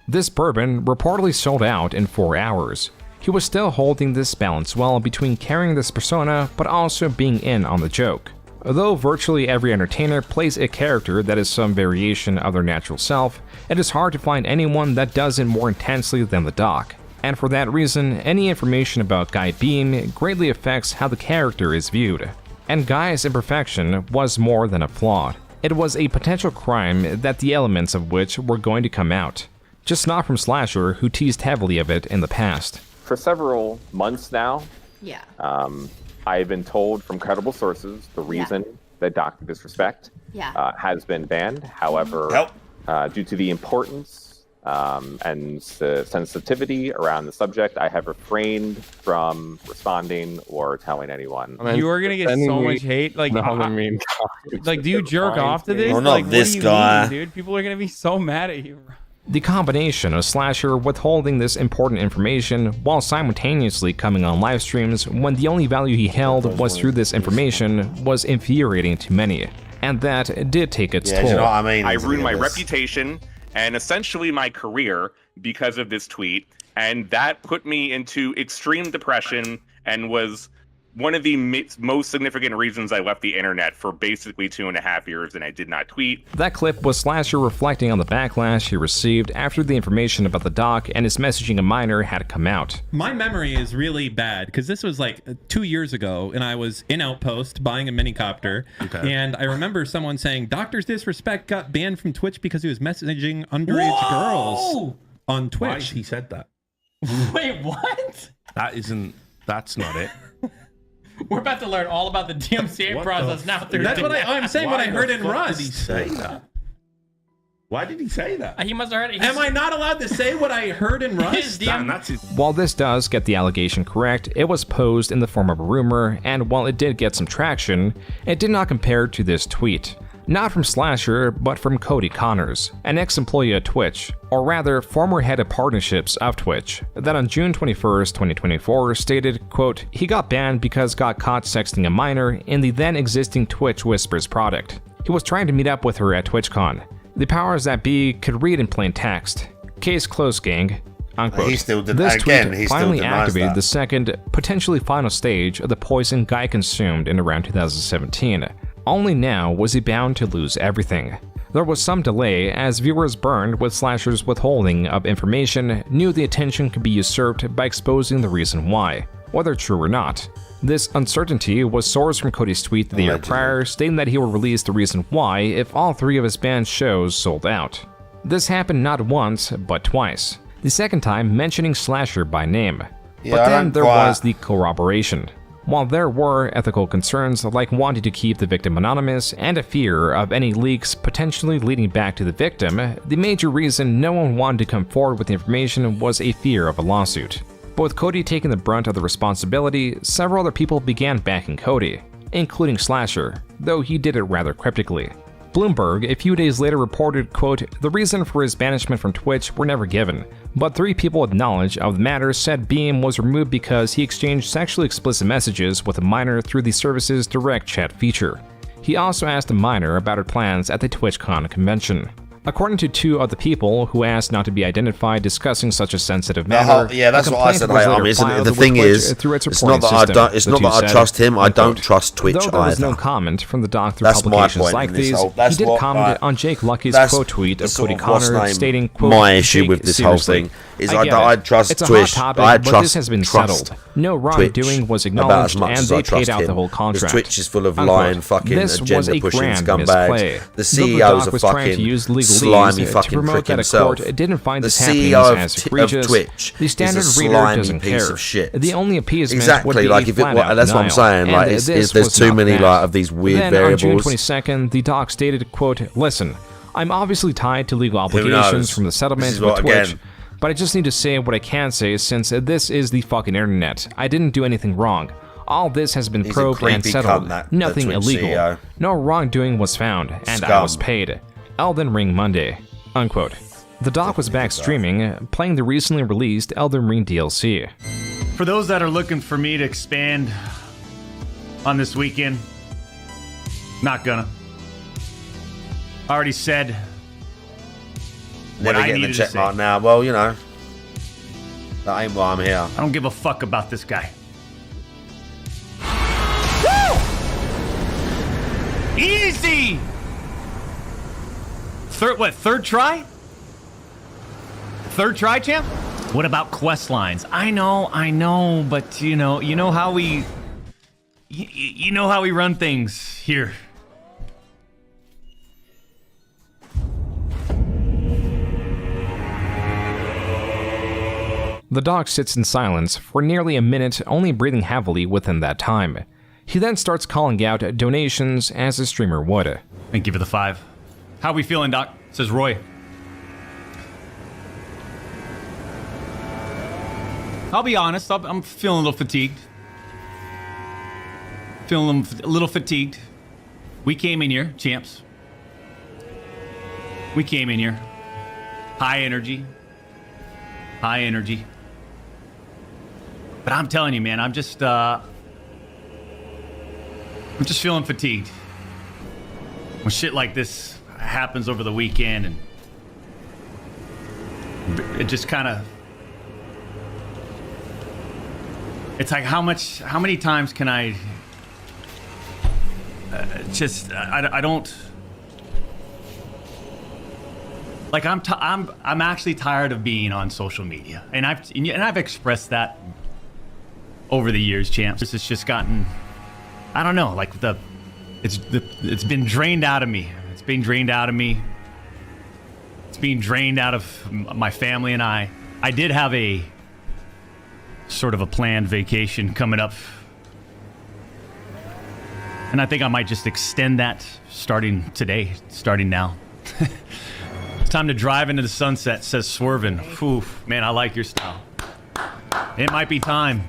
This bourbon reportedly sold out in 4 hours. He was still holding this balance well between carrying this persona but also being in on the joke. Though virtually every entertainer plays a character that is some variation of their natural self, it is hard to find anyone that does it more intensely than the Doc. And for that reason, any information about Guy Beam greatly affects how the character is viewed. And Guy's imperfection was more than a flaw. It was a potential crime that the elements of which were going to come out. Just not from Slasher, who teased heavily of it in the past. For several months now, yeah, I've been told from credible sources the reason that Dr. Disrespect has been banned. However, due to the importance and the sensitivity around the subject, I have refrained from responding or telling anyone. You are gonna get so much hate. Like, like, do you jerk off to this? Well, not like, this what do you guy. mean, dude? People are gonna be so mad at you. The combination of Slasher withholding this important information while simultaneously coming on live streams when the only value he held was through this information was infuriating to many, and that did take its toll. You know what I mean? I ruined my reputation and essentially my career because of this tweet, and that put me into extreme depression and was one of the most significant reasons I left the internet for basically 2.5 years and I did not tweet. That clip was Slasher reflecting on the backlash he received after the information about the Doc and his messaging a minor had come out. My memory is really bad because this was like 2 years ago and I was in Outpost buying a minicopter. Okay. And I remember someone saying Doctor's Disrespect got banned from Twitch because he was messaging underage girls on Twitch. Why he said that? Wait, what? That's not it. We're about to learn all about the DMCA process now. That's what I'm saying. What I heard in Rust. Did he say that? Why did he say that? He must have heard it. Am I not allowed to say what I heard in Rust? While this does get the allegation correct, it was posed in the form of a rumor, and while it did get some traction, it did not compare to this tweet. Not from Slasher, but from Cody Connors, an ex-employee at Twitch, or rather former head of partnerships of Twitch, that on June 21st, 2024 stated, quote, he got banned because got caught sexting a minor in the then existing Twitch Whispers product. He was trying to meet up with her at TwitchCon. The powers that be could read in plain text. Case closed, gang. Unquote. He still did, this again, tweet he still finally denies activated that. the second, potentially final stage of the poison Guy consumed in around 2017. Only now was he bound to lose everything. There was some delay as viewers burned with Slasher's withholding of information knew the attention could be usurped by exposing the reason why, whether true or not. This uncertainty was sourced from Cody's tweet the year prior stating that he would release the reason why if all 3 of his band's shows sold out. This happened not once, but twice. The second time mentioning Slasher by name. But then there was the corroboration. While there were ethical concerns like wanting to keep the victim anonymous and a fear of any leaks potentially leading back to the victim, the major reason no one wanted to come forward with the information was a fear of a lawsuit. But with Cody taking the brunt of the responsibility, several other people began backing Cody, including Slasher, though he did it rather cryptically. Bloomberg a few days later reported, quote, the reason for his banishment from Twitch were never given, but 3 people with knowledge of the matter said Beam was removed because he exchanged sexually explicit messages with a minor through the service's direct chat feature. He also asked the minor about her plans at the TwitchCon convention. According to two of the people who asked not to be identified discussing such a sensitive matter, yeah, that's what I said. The thing is, it's not that I trust him. I don't trust Twitch either. Though there was no comment from the doc through publications like these, he did comment on Jake Lucky's quote tweet of Cody Connor, stating, quote, my issue with this whole thing is I trust Twitch. I trust this has been settled. No wrongdoing was acknowledged, and they paid out the whole contract. Twitch is full of lying, fucking agenda-pushing scumbags. The CEO's a fucking slimy fucking prick himself. Didn't find the this CEO as egregious. of Twitch the standard is a reader slimy doesn't piece care. of shit. The only appeasement exactly, would be like if it, that's what I'm saying. Like, there's too many like of these weird then, variables. On June 22nd, the doc stated, quote, "Listen, I'm obviously tied to legal obligations from the settlement with Twitch, but I just need to say what I can say since this is the fucking internet. I didn't do anything wrong. All this has been probed and settled. Nothing illegal. CEO. No wrongdoing was found, and I was paid. Elden Ring Monday." Unquote. The doc was back streaming, playing the recently released Elden Ring DLC. For those that are looking for me to expand on this weekend, not gonna. I already said Never getting the check mark now. Well, you know, that ain't why I'm here. I don't give a fuck about this guy. Woo! Easy! Third try? Third try, champ? What about quest lines? I know, but you know how we... You know how we run things here. The doc sits in silence for nearly a minute, only breathing heavily within that time. He then starts calling out donations as a streamer would. Thank you for the 5. How we feeling, Doc? Says Roy. I'll be honest, I'm feeling a little fatigued. Feeling a little fatigued. We came in here, champs. We came in here. High energy. High energy. But I'm telling you, man, I'm just feeling fatigued. When shit like this happens over the weekend, and it just kind of, it's like how many times can I I don't, like I'm actually tired of being on social media, and I've expressed that over the years, champs. It's just gotten, I don't know, like it's been drained out of me. It's being drained out of me. It's being drained out of my family and I. I did have a sort of a planned vacation coming up, and I think I might just extend that starting today, starting now. It's time to drive into the sunset, says Swervin. Oof, man, I like your style. It might be time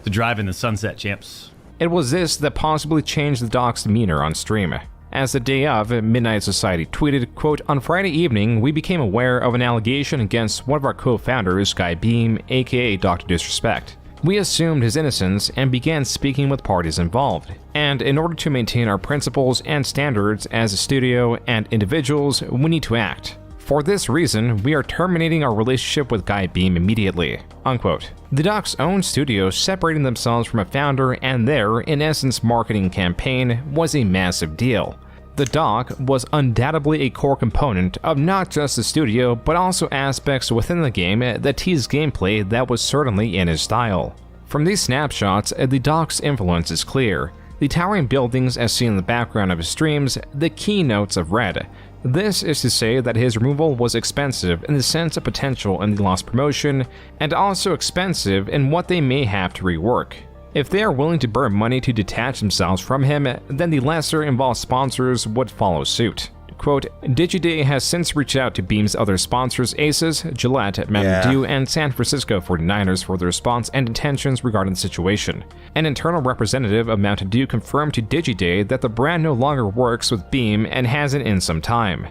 to drive in the sunset, champs. It was this that possibly changed the doc's demeanor on stream. As the day of, Midnight Society tweeted, quote, "On Friday evening, we became aware of an allegation against one of our co-founders, Guy Beam, aka Dr. Disrespect. We assumed his innocence and began speaking with parties involved. And in order to maintain our principles and standards as a studio and individuals, we need to act. For this reason, we are terminating our relationship with Guy Beam immediately." Unquote. The doc's own studio separating themselves from a founder and their, in essence, marketing campaign was a massive deal. The doc was undoubtedly a core component of not just the studio, but also aspects within the game that teased gameplay that was certainly in his style. From these snapshots, the doc's influence is clear. The towering buildings as seen in the background of his streams, the keynotes of Red. This is to say that his removal was expensive in the sense of potential in the lost promotion, and also expensive in what they may have to rework. If they are willing to burn money to detach themselves from him, then the lesser involved sponsors would follow suit. Quote, "Digiday has since reached out to Beam's other sponsors, Aces, Gillette, Mountain Dew, and San Francisco 49ers for their response and intentions regarding the situation. An internal representative of Mountain Dew confirmed to Digiday that the brand no longer works with Beam and hasn't in some time.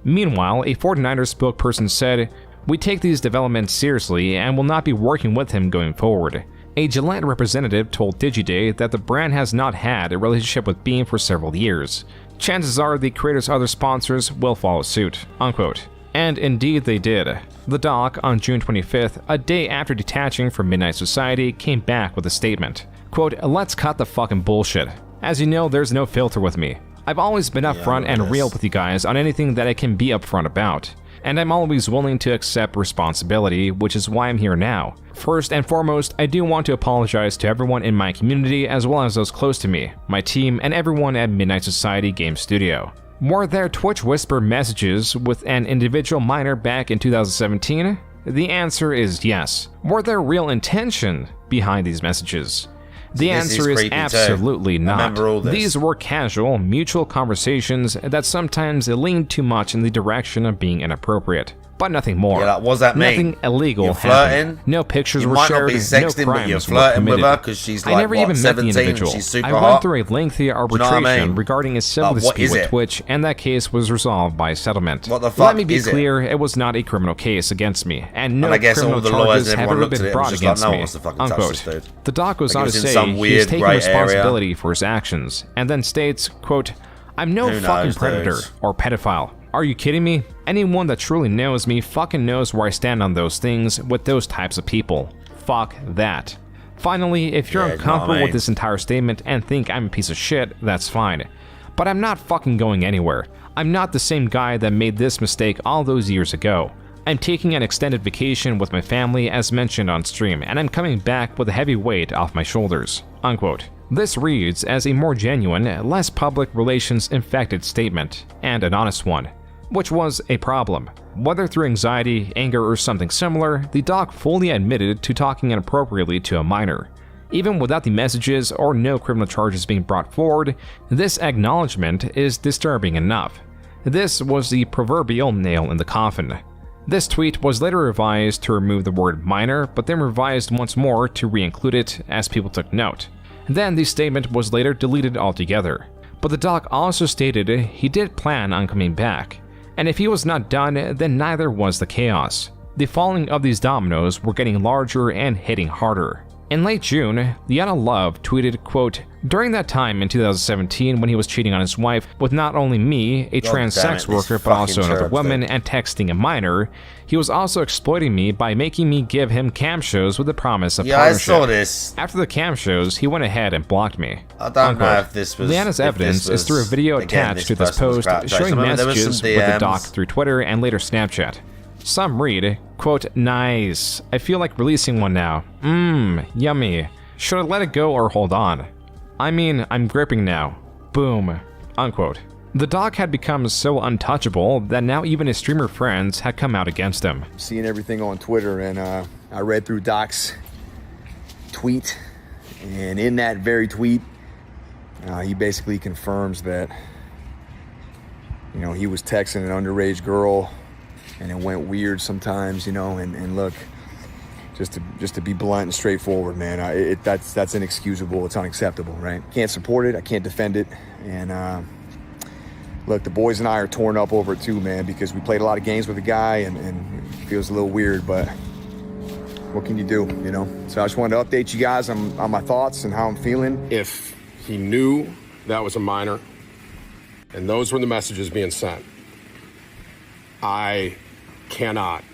Meanwhile, a 49ers spokesperson said, "We take these developments seriously and will not be working with him going forward. A Gillette representative told Digiday that the brand has not had a relationship with Beam for several years. Chances are the creator's other sponsors will follow suit, unquote. And indeed they did. The doc, on June 25th, a day after detaching from Midnight Society, came back with a statement. Quote, "Let's cut the fucking bullshit. As you know, there's no filter with me. I've always been upfront and real with you guys on anything that I can be upfront about. And I'm always willing to accept responsibility, which is why I'm here now. First and foremost, I do want to apologize to everyone in my community as well as those close to me, my team, and everyone at Midnight Society Game Studio. Were there Twitch Whisper messages with an individual minor back in 2017? The answer is yes. Were there real intention behind these messages? The answer is absolutely not. These were casual, mutual conversations that sometimes leaned too much in the direction of being inappropriate. But nothing more. Yeah, like, what does that mean? Nothing illegal You're happened. flirting? No pictures You were might shared. not be sexting, no but you're crimes flirting were with her committed. because she's I like, never what, even met 17 the and individual. she's super I hot? went through a lengthy arbitration what I mean? regarding a civil Like, what dispute is with it? Twitch, and that case was resolved by settlement. What the fuck Let me be is it? clear, it was not a criminal case against me, and no And I guess criminal all the lawyers charges and have everyone ever looked at been it and brought was just like, against no me. one wants to fucking touch Unquote. this dude. The doc goes Like, on it to was in say some he's weird taking grey responsibility for his actions, and then states, quote, "I'm no Who fucking knows, predator dudes? or pedophile. Are you kidding me? Anyone that truly knows me fucking knows where I stand on those things with those types of people. Fuck that." Finally, if you're Yeah, uncomfortable no, with this entire statement and think I'm a piece of shit, that's fine. But I'm not fucking going anywhere. I'm not the same guy that made this mistake all those years ago. I'm taking an extended vacation with my family as mentioned on stream, and I'm coming back with a heavy weight off my shoulders. Unquote. This reads as a more genuine, less public relations infected statement, and an honest one, which was a problem. Whether through anxiety, anger, or something similar, the doc fully admitted to talking inappropriately to a minor. Even without the messages or no criminal charges being brought forward, this acknowledgement is disturbing enough. This was the proverbial nail in the coffin. This tweet was later revised to remove the word minor, but then revised once more to re-include it as people took note. Then the statement was later deleted altogether. But the doc also stated he did plan on coming back, and if he was not done, then neither was the chaos. The falling of these dominoes were getting larger and hitting harder. In late June, Liana Love tweeted, quote, "During that time in 2017 when he was cheating on his wife with not only me, a trans sex worker, but also another woman, and texting a minor, he was also exploiting me by making me give him cam shows with the promise of partnership. I saw this. After the cam shows, he went ahead and blocked me." I don't Unquote. know if this was... Liana's evidence is through a video attached to this post showing messages with the doc through Twitter and later Snapchat. Some read, quote, "Nice. I feel like releasing one now. Yummy. Should I let it go or hold on? I mean, I'm gripping now. Boom." Unquote. The doc had become so untouchable that now even his streamer friends had come out against him. Seeing everything on Twitter, and I read through Doc's tweet, and in that very tweet, he basically confirms that, you know, he was texting an underage girl, and it went weird sometimes, you know, and look, just to be blunt and straightforward, man, that's inexcusable, it's unacceptable, right? Can't support it, I can't defend it, and look, the boys and I are torn up over it too, man, because we played a lot of games with the guy, and it feels a little weird, but what can you do, you know? So I just wanted to update you guys on my thoughts and how I'm feeling. If he knew that was a minor, and those were the messages being sent, I cannot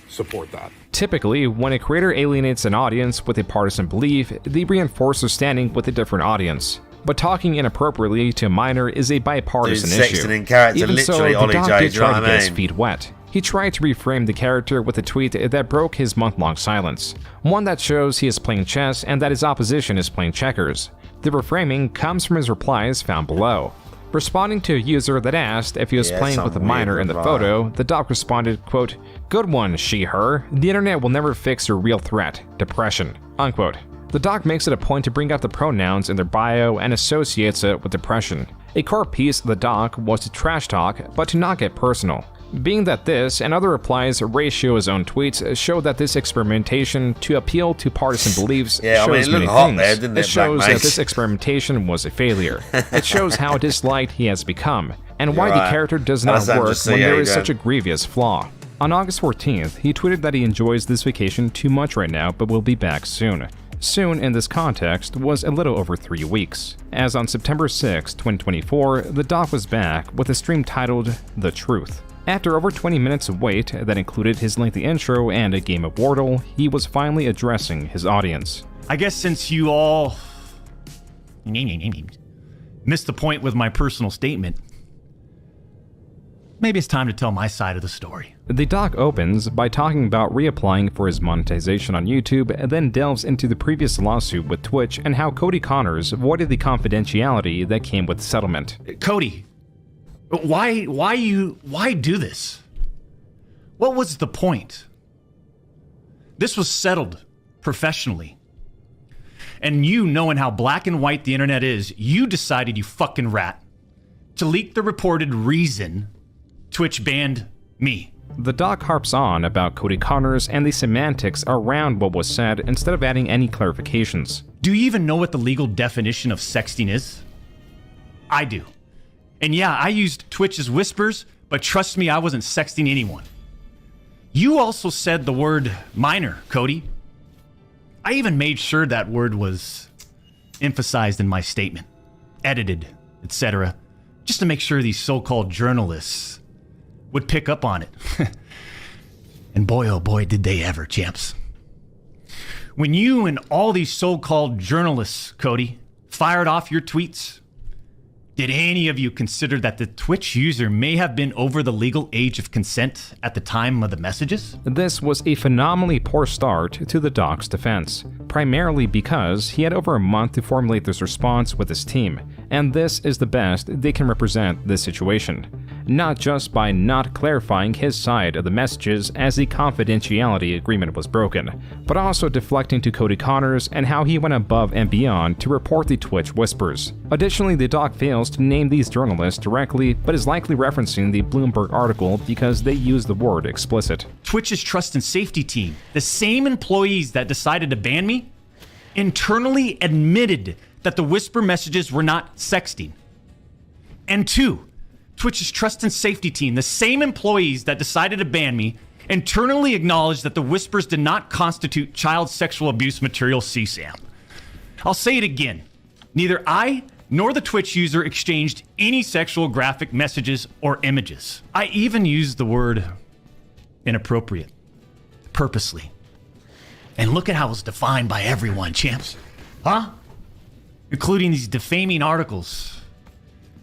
support that. Typically, when a creator alienates an audience with a partisan belief, they reinforce their standing with a different audience. But talking inappropriately to a minor is a bipartisan issue. Sexton in character, Even so, literally, the Ollie doc J, did do you know try to what I get his mean? feet wet. He tried to reframe the character with a tweet that broke his month-long silence, one that shows he is playing chess and that his opposition is playing checkers. The reframing comes from his replies found below. Responding to a user that asked if he was playing with a minor in the photo, the doc responded, quote, "Good one, she, her. The internet will never fix your real threat, depression." Unquote. The doc makes it a point to bring up the pronouns in their bio and associates it with depression. A core piece of the doc was to trash talk, but to not get personal. Being that this and other replies ratio his own tweets show that this experimentation to appeal to partisan beliefs shows many things. It shows that this experimentation was a failure. It shows how disliked he has become, and why the character does not work when there is such a grievous flaw. On August 14th, he tweeted that he enjoys this vacation too much right now, but will be back soon. Soon in this context was a little over 3 weeks, as on September 6, 2024, the doc was back with a stream titled The Truth. After over 20 minutes of wait that included his lengthy intro and a game of Wordle, he was finally addressing his audience. I guess since you all missed the point with my personal statement, maybe it's time to tell my side of the story. The doc opens by talking about reapplying for his monetization on YouTube and then delves into the previous lawsuit with Twitch and how Cody Connors voided the confidentiality that came with the settlement. Cody, why do this? What was the point? This was settled professionally. And you, knowing how black and white the internet is, you decided, you fucking rat, to leak the reported reason Twitch banned me. The doc harps on about Cody Connors and the semantics around what was said instead of adding any clarifications. Do you even know what the legal definition of sexting is? I do. And yeah, I used Twitch's whispers, but trust me, I wasn't sexting anyone. You also said the word minor, Cody. I even made sure that word was emphasized in my statement, edited, etc., just to make sure these so-called journalists would pick up on it. And boy, oh boy, did they ever, champs. When you and all these so-called journalists, Cody, fired off your tweets, did any of you consider that the Twitch user may have been over the legal age of consent at the time of the messages? This was a phenomenally poor start to the doc's defense, primarily because he had over a month to formulate this response with his team, and this is the best they can represent this situation. Not just by not clarifying his side of the messages as the confidentiality agreement was broken, but also deflecting to Cody Connors and how he went above and beyond to report the Twitch whispers. Additionally, the doc fails to name these journalists directly, but is likely referencing the Bloomberg article because they use the word explicit. Twitch's trust and safety team, the same employees that decided to ban me, internally admitted that the whisper messages were not sexting. And 2, Twitch's trust and safety team, the same employees that decided to ban me, internally acknowledged that the whispers did not constitute child sexual abuse material CSAM. I'll say it again. Neither I nor the Twitch user exchanged any sexual graphic messages or images. I even used the word inappropriate, purposely. And look at how it was defined by everyone, champs. Huh? Including these defaming articles.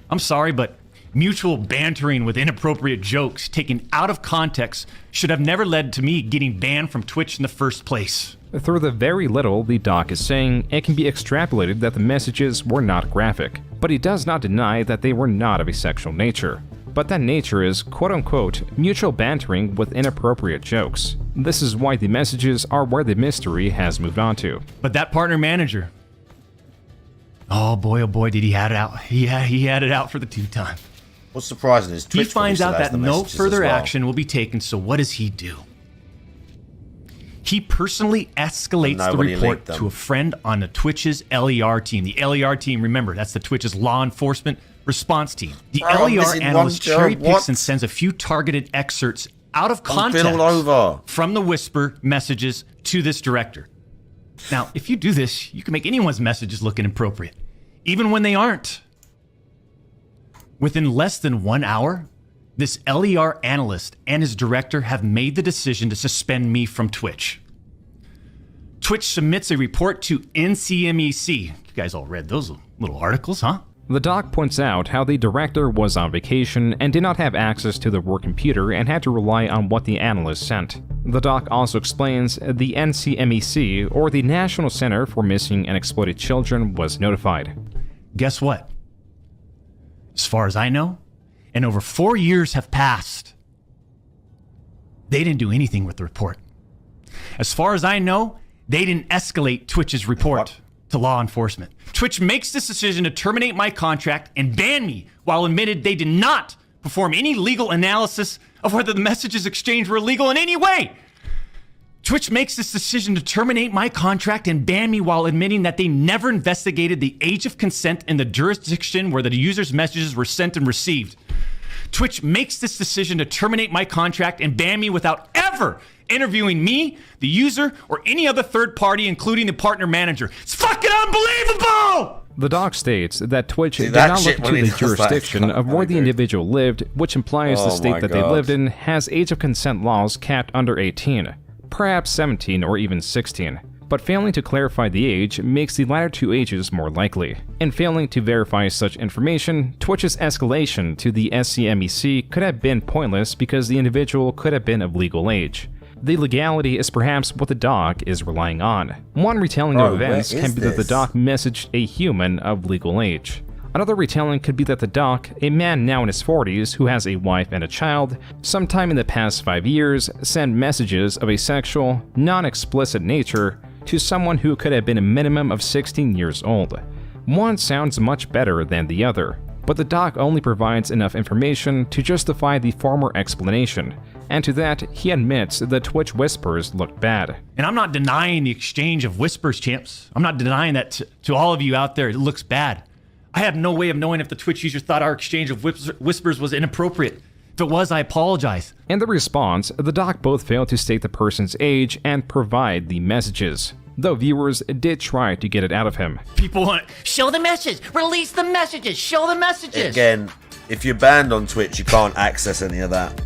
I'm sorry, but mutual bantering with inappropriate jokes taken out of context should have never led to me getting banned from Twitch in the first place. Through the very little the doc is saying, it can be extrapolated that the messages were not graphic, but he does not deny that they were not of a sexual nature. But that nature is quote-unquote mutual bantering with inappropriate jokes. This is why the messages are where the mystery has moved on to. But that partner manager, oh boy, did he had it out. He had it out for the 2-time. What's surprising is Twitch he finds out that no further well. action will be taken, so what does he do? He personally escalates the report to a friend on the Twitch's LER team. The LER team, remember, that's the Twitch's law enforcement response team. The LER analyst cherry picks and sends a few targeted excerpts out of context from the whisper messages to this director. Now, if you do this, you can make anyone's messages look inappropriate, even when they aren't. Within less than 1 hour, this LER analyst and his director have made the decision to suspend me from Twitch. Twitch submits a report to NCMEC. You guys all read those little articles, huh? The doc points out how the director was on vacation and did not have access to the work computer and had to rely on what the analyst sent. The doc also explains the NCMEC, or the National Center for Missing and Exploited Children, was notified. Guess what? As far as I know, and over 4 years have passed, they didn't do anything with the report. As far as I know, they didn't escalate Twitch's report to law enforcement. Twitch makes this decision to terminate my contract and ban me while admitted they did not perform any legal analysis of whether the messages exchanged were illegal in any way. Twitch makes this decision to terminate my contract and ban me while admitting that they never investigated the age of consent in the jurisdiction where the user's messages were sent and received. Twitch makes this decision to terminate my contract and ban me without ever interviewing me, the user, or any other third party, including the partner manager. It's fucking unbelievable! The doc states that Twitch did not look into the jurisdiction of where the individual lived, which implies the state that they lived in has age of consent laws capped under 18, perhaps 17 or even 16. But failing to clarify the age makes the latter two ages more likely. In failing to verify such information, Twitch's escalation to the SCMEC could have been pointless because the individual could have been of legal age. The legality is perhaps what the doc is relying on. One retelling of events can be that the doc messaged a human of legal age. Another retelling could be that the doc, a man now in his 40s who has a wife and a child, sometime in the past 5 years sent messages of a sexual, non-explicit nature to someone who could have been a minimum of 16 years old. One sounds much better than the other, but the doc only provides enough information to justify the former explanation, and to that, he admits that Twitch whispers looked bad. And I'm not denying the exchange of whispers, champs. I'm not denying that to all of you out there, it looks bad. I have no way of knowing if the Twitch user thought our exchange of whispers was inappropriate. If it was, I apologize. In the response, the doc both failed to state the person's age and provide the messages, though viewers did try to get it out of him. People want show the message, release the messages, show the messages. Again, if you're banned on Twitch, you can't access any of that.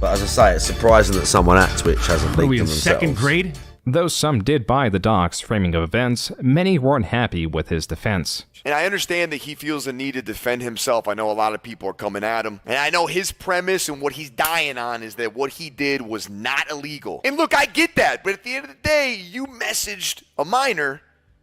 But as I say, it's surprising that someone at Twitch hasn't leaked them themselves. Second grade? Though some did buy the doc's framing of events, many weren't happy with his defense. And I understand that he feels the need to defend himself. I know a lot of people are coming at him. And I know his premise and what he's dying on is that what he did was not illegal. And look, I get that. But at the end of the day, you messaged a minor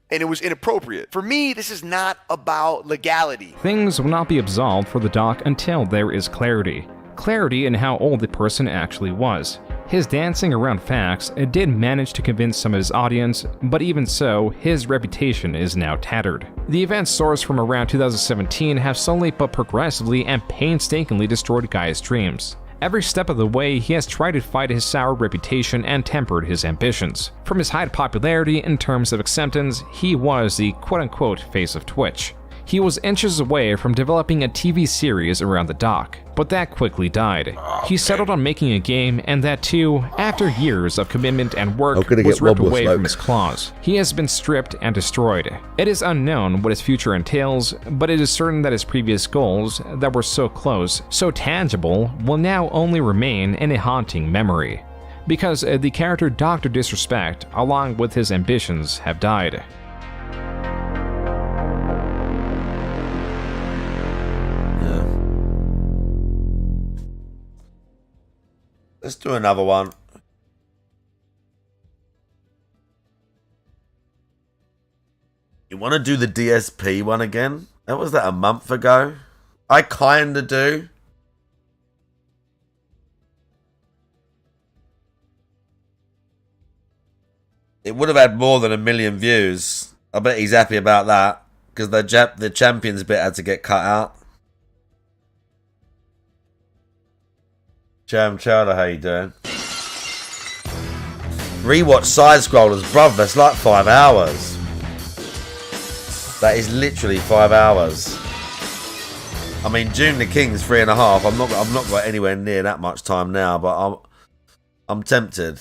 and it was inappropriate. For me, this is not about legality. Things will not be absolved for the doc until there is clarity. Clarity in how old the person actually was. His dancing around facts did manage to convince some of his audience, but even so, his reputation is now tattered. The events sourced from around 2017 have slowly but progressively and painstakingly destroyed Guy's dreams. Every step of the way, he has tried to fight his sour reputation and tempered his ambitions. From his high popularity in terms of acceptance, he was the quote-unquote face of Twitch. He was inches away from developing a TV series around the doc, but that quickly died. He settled on making a game, and that too, after years of commitment and work, was ripped away from his claws. He has been stripped and destroyed. It is unknown what his future entails, but it is certain that his previous goals, that were so close, so tangible, will now only remain in a haunting memory. Because the character Dr. Disrespect, along with his ambitions, have died. Let's do another one. You want to do the DSP one again? That was that a month ago? I kinda do. It would have had more than 1 million views. I bet he's happy about that. Because the champions bit had to get cut out. Jam Chowder, how you doing? Rewatch side scrollers, bruv, that's like 5 hours. That is literally 5 hours. I mean, June the King's 3.5. I'm not got anywhere near that much time now, but I'm tempted.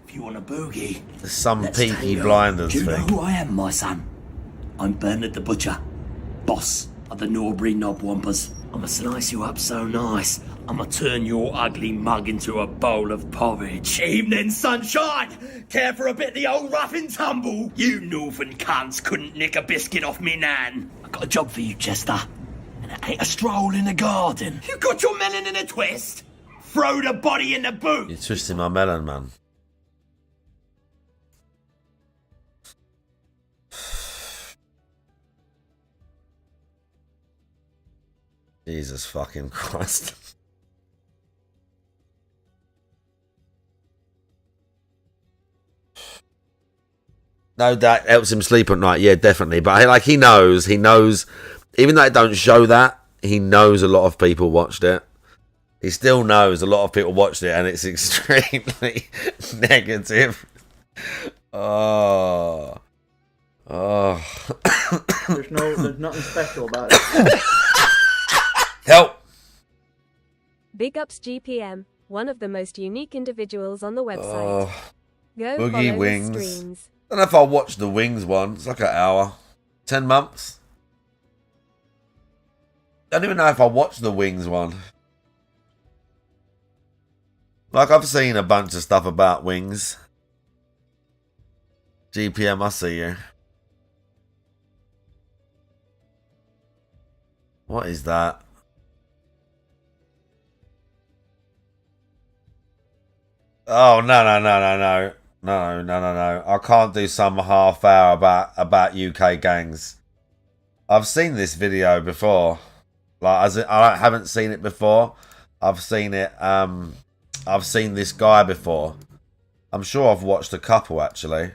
If you want a boogie, There's some Peaky Blinders Do you know thing. who I am, my son? I'm Bernard the Butcher, boss of the Norbury Knobwampers. I'ma slice you up so nice, I'ma turn your ugly mug into a bowl of porridge. Evening, sunshine! Care for a bit of the old rough and tumble? You northern cunts couldn't nick a biscuit off me nan. I got a job for you, Chester, and it ain't a stroll in the garden. You got your melon in a twist? Throw the body in the boot! You're twisting my melon, man. Jesus fucking Christ. No, that helps him sleep at night. Yeah, definitely. But like he knows, even though it don't show that, he knows a lot of people watched it. He still knows a lot of people watched it and it's extremely negative. Oh. There's nothing special about it. Big ups GPM, one of the most unique individuals on the website. Go Boogie follow his Wings. streams. I don't know if I'll watch the Wings one. It's like an hour. 10 months. I don't even know if I'll watch the Wings one. Like, I've seen a bunch of stuff about Wings. GPM, I see you. What is that? Oh, no. No. I can't do some half hour about UK gangs. I've seen this video before. Like, I haven't seen it before. I've seen it, I've seen this guy before. I'm sure I've watched a couple, actually.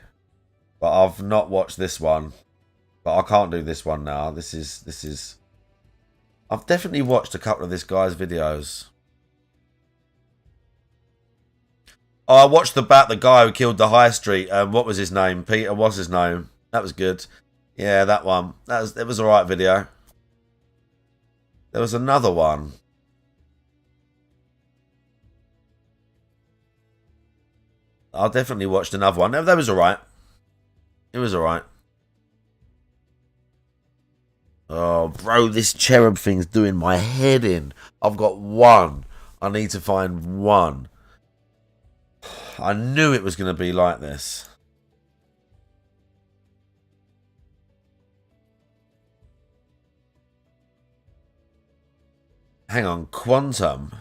But I've not watched this one. But I can't do this one now. This is... I've definitely watched a couple of this guy's videos. Oh, I watched about the guy who killed the high street. What was his name? Peter, what's his name? That was good. Yeah, that one. It was alright video. There was another one. I definitely watched another one. That was alright. It was alright. Oh, bro, this cherub thing's doing my head in. I've got one. I need to find one. I knew it was going to be like this. Hang on, Quantum.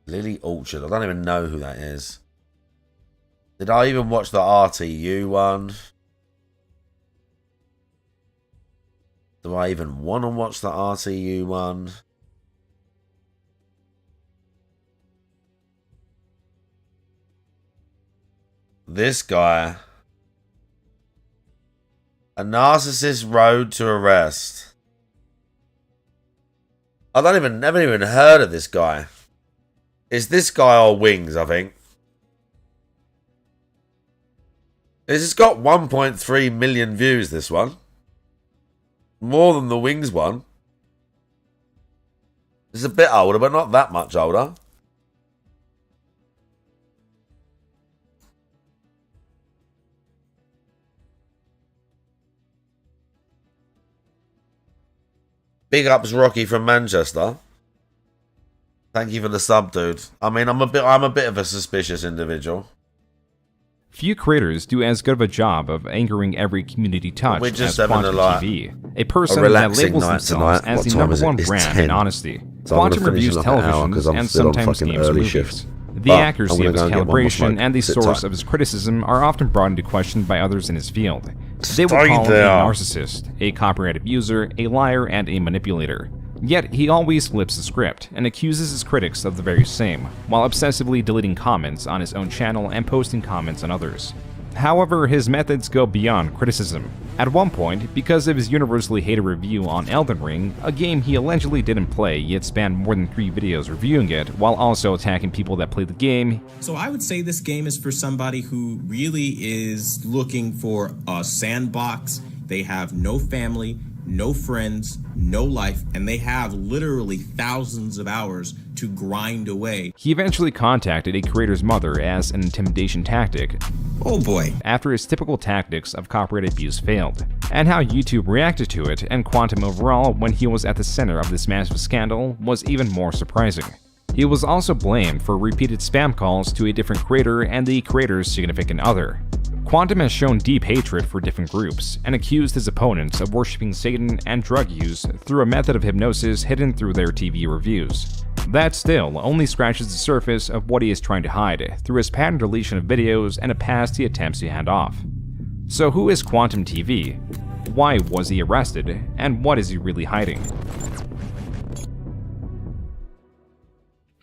Lily Orchard. I don't even know who that is. Did I even watch the RTU one? Do I even want to watch the RTU one? This guy. A narcissist road to arrest. I never even heard of this guy. Is this guy or Wings, I think? It's got 1.3 million views, this one. More than the Wings one. It's a bit older, but not that much older. Big ups, Rocky from Manchester. Thank you for the sub, dude. I mean, I'm a bit of a suspicious individual. Few creators do as good of a job of anchoring every community touch We're just as having Quantum TV, a person that labels themselves as the #1 brand in honesty. So Quantum reviews television and sometimes games and movies. The accuracy of his calibration and the source of his criticism are often brought into question by others in his field. They would call him a narcissist, a copyright abuser, a liar, and a manipulator. Yet, he always flips the script and accuses his critics of the very same, while obsessively deleting comments on his own channel and posting comments on others. However, his methods go beyond criticism. At one point, because of his universally hated review on Elden Ring, a game he allegedly didn't play yet spanned more than 3 videos reviewing it, while also attacking people that played the game. So I would say this game is for somebody who really is looking for a sandbox. They have no family, no friends, no life, and they have literally thousands of hours to grind away. He eventually contacted a creator's mother as an intimidation tactic. Oh boy. After his typical tactics of copyright abuse failed, and how YouTube reacted to it and Quantum overall when he was at the center of this massive scandal was even more surprising. He was also blamed for repeated spam calls to a different creator and the creator's significant other. Quantum has shown deep hatred for different groups, and accused his opponents of worshipping Satan and drug use through a method of hypnosis hidden through their TV reviews. That still only scratches the surface of what he is trying to hide through his pattern deletion of videos and a past he attempts to hand off. So who is Quantum TV? Why was he arrested? And what is he really hiding?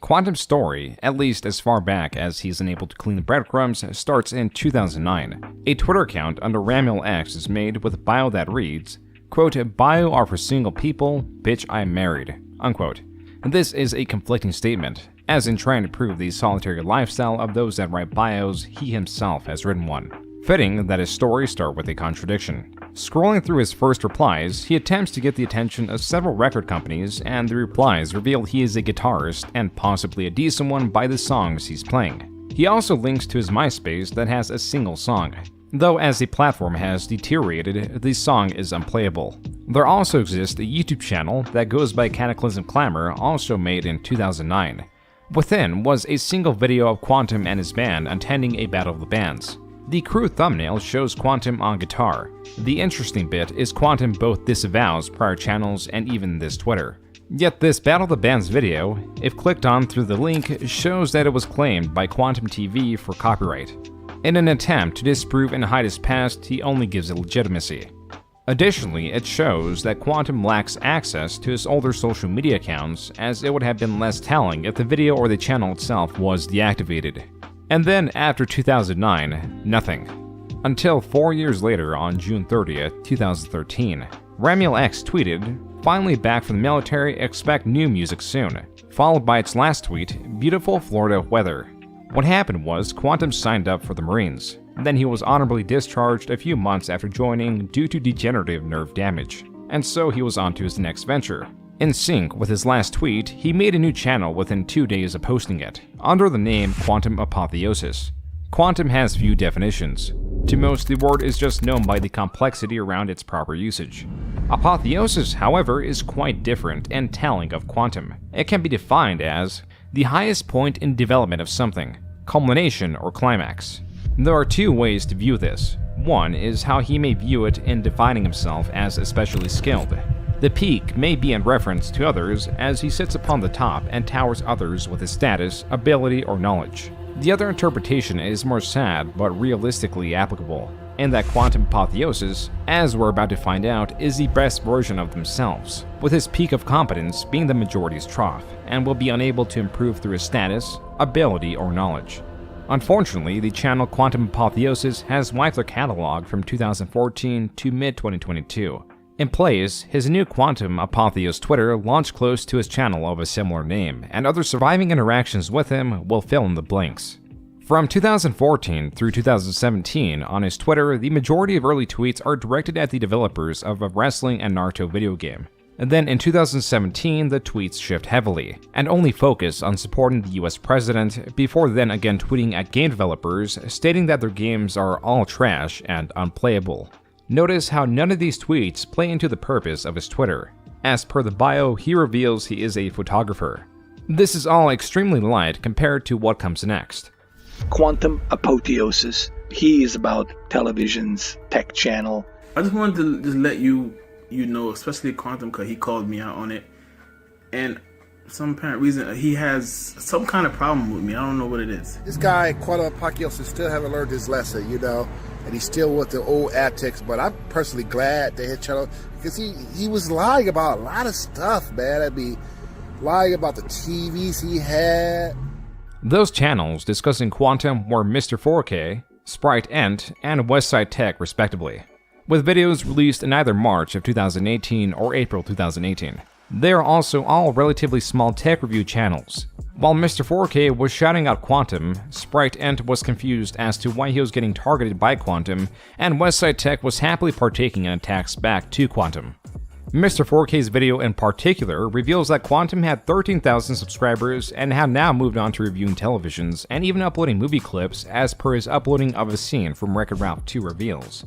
Quantum's story, at least as far back as he's unable to clean the breadcrumbs, starts in 2009. A Twitter account under RamilX is made with a bio that reads, quote, "Bio are for single people, bitch I'm married," unquote. This is a conflicting statement, as in trying to prove the solitary lifestyle of those that write bios, he himself has written one. Fitting that his stories start with a contradiction. Scrolling through his first replies, he attempts to get the attention of several record companies, and the replies reveal he is a guitarist and possibly a decent one by the songs he's playing. He also links to his MySpace that has a single song. Though as the platform has deteriorated, the song is unplayable. There also exists a YouTube channel that goes by Cataclysm Clamor, also made in 2009. Within was a single video of Quantum and his band attending a battle of the bands. The crew thumbnail shows Quantum on guitar. The interesting bit is Quantum both disavows prior channels and even this Twitter. Yet this Battle of the Bands video, if clicked on through the link, shows that it was claimed by Quantum TV for copyright. In an attempt to disprove and hide his past, he only gives it legitimacy. Additionally, it shows that Quantum lacks access to his older social media accounts, as it would have been less telling if the video or the channel itself was deactivated. And then after 2009, nothing. Until 4 years later on June 30th, 2013, Ramiel X tweeted, "Finally back from the military, expect new music soon," followed by its last tweet, "Beautiful Florida weather." What happened was Quantum signed up for the Marines. Then he was honorably discharged a few months after joining due to degenerative nerve damage. And so he was on to his next venture. In sync with his last tweet, he made a new channel within 2 days of posting it, under the name Quantum Apotheosis. Quantum has few definitions. To most, the word is just known by the complexity around its proper usage. Apotheosis, however, is quite different and telling of Quantum. It can be defined as the highest point in development of something, culmination or climax. There are two ways to view this. One is how he may view it in defining himself as especially skilled. The peak may be in reference to others as he sits upon the top and towers others with his status, ability, or knowledge. The other interpretation is more sad but realistically applicable, in that Quantum Apotheosis, as we're about to find out, is the best version of themselves, with his peak of competence being the majority's trough, and will be unable to improve through his status, ability, or knowledge. Unfortunately, the channel Quantum Apotheosis has wiped their catalog from 2014 to mid-2022. In place, his new Quantum Apotheos Twitter launched close to his channel of a similar name, and other surviving interactions with him will fill in the blanks. From 2014 through 2017, on his Twitter, the majority of early tweets are directed at the developers of a wrestling and Naruto video game. And then in 2017, the tweets shift heavily, and only focus on supporting the US president, before then again tweeting at game developers, stating that their games are all trash and unplayable. Notice how none of these tweets play into the purpose of his Twitter. As per the bio, he reveals he is a photographer. This is all extremely light compared to what comes next. Quantum Apotheosis. He is about television's tech channel. I just wanted to just let you know, especially Quantum, because he called me out on it. And for some apparent reason, he has some kind of problem with me. I don't know what it is. This guy, Quantum Apotheosis, still haven't learned his lesson, and he's still with the old antics. But I'm personally glad that his channel, because he was lying about a lot of stuff, man. I mean, lying about the TVs he had. Those channels discussing Quantum were Mr. 4K, Sprite Ent, and Westside Tech respectively, with videos released in either March of 2018 or April 2018. They are also all relatively small tech review channels. While Mr. 4K was shouting out Quantum, Sprite Ent was confused as to why he was getting targeted by Quantum, and Westside Tech was happily partaking in attacks back to Quantum. Mr. 4K's video in particular reveals that Quantum had 13,000 subscribers and had now moved on to reviewing televisions and even uploading movie clips, as per his uploading of a scene from Wreck-It Ralph 2 reveals.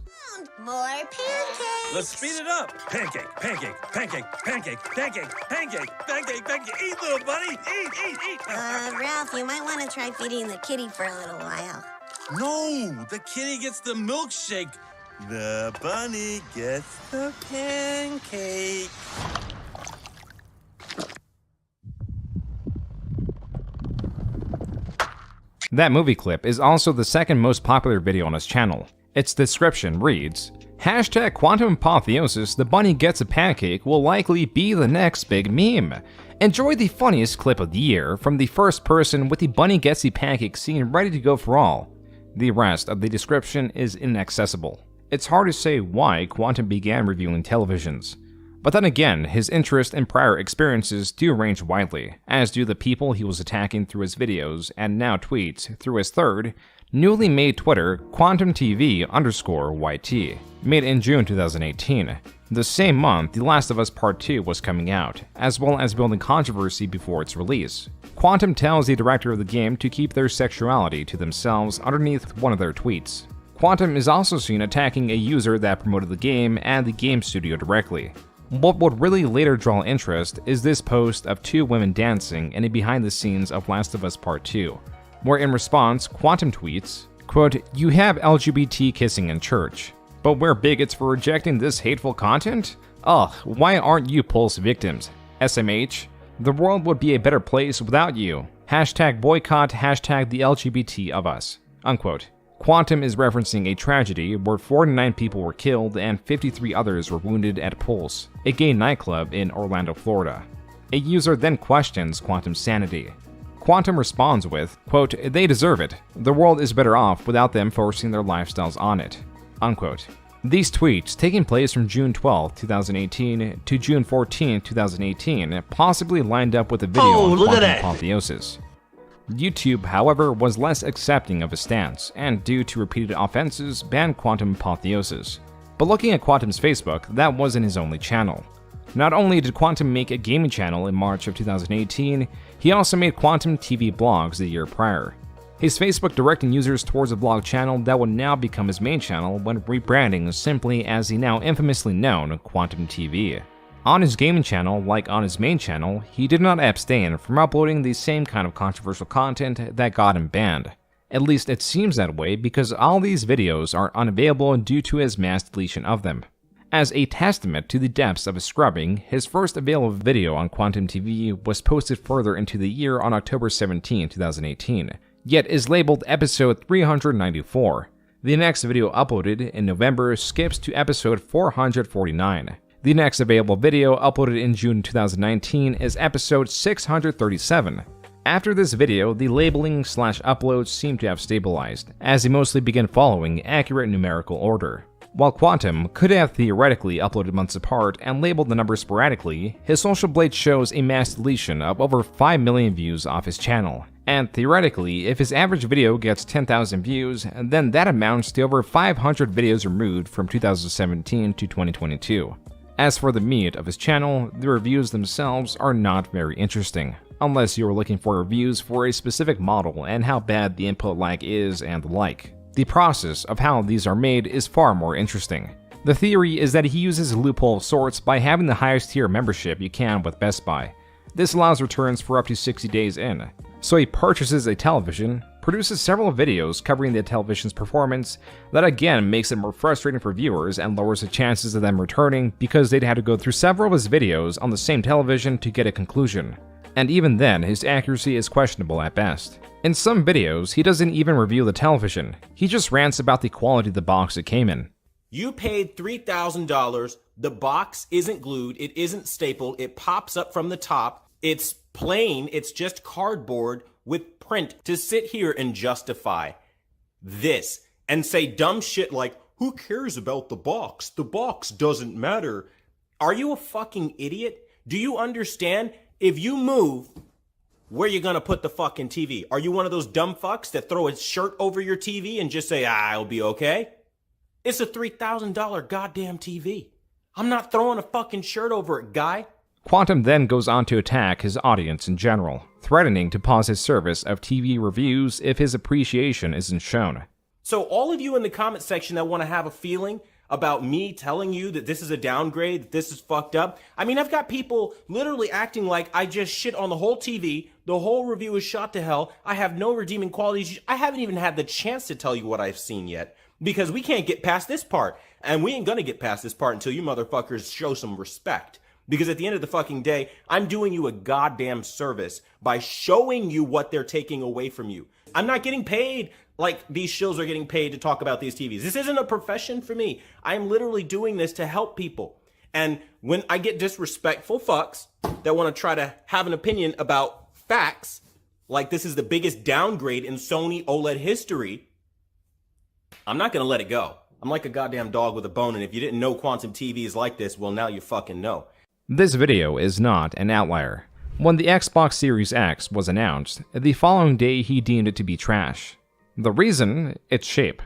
More pancakes. Let's speed it up. Pancake, pancake, pancake, pancake, pancake, pancake, pancake, pancake. Eat, little buddy. Eat. Ralph, you might want to try feeding the kitty for a little while. No, the kitty gets the milkshake. The bunny gets the pancake. That movie clip is also the second most popular video on his channel. Its description reads, Hashtag Quantum Apotheosis, the bunny gets a pancake will likely be the next big meme. Enjoy the funniest clip of the year from the first person with the bunny gets the pancake scene ready to go for all. The rest of the description is inaccessible. It's hard to say why Quantum began reviewing televisions, But then again, his interest and prior experiences do range widely, as do the people he was attacking through his videos and now tweets through his third, newly made Twitter QuantumTV_YT, made in June 2018. The same month, The Last of Us Part 2 was coming out, as well as building controversy before its release. Quantum tells the director of the game to keep their sexuality to themselves underneath one of their tweets. Quantum is also seen attacking a user that promoted the game and the game studio directly. What would really later draw interest is this post of two women dancing in a behind the scenes of Last of Us Part 2, where in response, Quantum tweets, quote, "You have LGBT kissing in church, but we're bigots for rejecting this hateful content? Ugh, why aren't you Pulse victims? SMH, the world would be a better place without you. Hashtag boycott, hashtag the LGBT of us." Unquote. Quantum is referencing a tragedy where 49 people were killed and 53 others were wounded at Pulse, a gay nightclub in Orlando, Florida. A user then questions Quantum's sanity. Quantum responds with, quote, "They deserve it. The world is better off without them forcing their lifestyles on it." Unquote. These tweets, taking place from June 12, 2018 to June 14, 2018, possibly lined up with a video on quantum apotheosis. YouTube, however, was less accepting of his stance, and due to repeated offenses, banned quantum apotheosis. But looking at Quantum's Facebook, that wasn't his only channel. Not only did Quantum make a gaming channel in March of 2018, he also made Quantum TV blogs the year prior. His Facebook directing users towards a blog channel that would now become his main channel when rebranding simply as the now infamously known Quantum TV. On his gaming channel, like on his main channel, he did not abstain from uploading the same kind of controversial content that got him banned. At least it seems that way because all these videos are unavailable due to his mass deletion of them. As a testament to the depths of his scrubbing, his first available video on Quantum TV was posted further into the year on October 17, 2018, yet is labeled episode 394. The next video uploaded in November skips to episode 449. The next available video uploaded in June 2019 is episode 637. After this video, the labeling/uploads seem to have stabilized, as they mostly begin following accurate numerical order. While Quantum could have theoretically uploaded months apart and labeled the numbers sporadically, his Social Blade shows a mass deletion of over 5 million views off his channel. And theoretically, if his average video gets 10,000 views, then that amounts to over 500 videos removed from 2017 to 2022. As for the meat of his channel, the reviews themselves are not very interesting, unless you are looking for reviews for a specific model and how bad the input lag is and the like. The process of how these are made is far more interesting. The theory is that he uses a loophole of sorts by having the highest tier membership you can with Best Buy. This allows returns for up to 60 days in. So he purchases a television, produces several videos covering the television's performance, that again makes it more frustrating for viewers and lowers the chances of them returning because they'd have to go through several of his videos on the same television to get a conclusion. And even then, his accuracy is questionable at best. In some videos, he doesn't even review the television, he just rants about the quality of the box it came in. You paid $3,000, the box isn't glued, it isn't stapled, it pops up from the top, it's plain, it's just cardboard with print to sit here and justify this and say dumb shit like, who cares about the box? The box doesn't matter. Are you a fucking idiot? Do you understand? If you move, where you gonna put the fucking TV? Are you one of those dumb fucks that throw a shirt over your TV and just say, I'll be okay? It's a $3,000 goddamn TV. I'm not throwing a fucking shirt over it, guy. Quantum then goes on to attack his audience in general, threatening to pause his service of TV reviews if his appreciation isn't shown. So all of you in the comment section that want to have a feeling about me telling you that this is a downgrade, that this is fucked up. I mean, I've got people literally acting like I just shit on the whole TV, the whole review is shot to hell, I have no redeeming qualities. I haven't even had the chance to tell you what I've seen yet, because we can't get past this part. And we ain't gonna get past this part until you motherfuckers show some respect. Because at the end of the fucking day, I'm doing you a goddamn service by showing you what they're taking away from you. I'm not getting paid like these shills are getting paid to talk about these TVs. This isn't a profession for me. I'm literally doing this to help people. And when I get disrespectful fucks that want to try to have an opinion about facts, like this is the biggest downgrade in Sony OLED history, I'm not going to let it go. I'm like a goddamn dog with a bone, and if you didn't know Quantum TV is like this, well, now you fucking know. This video is not an outlier. When the Xbox Series X was announced, the following day he deemed it to be trash. The reason? Its shape.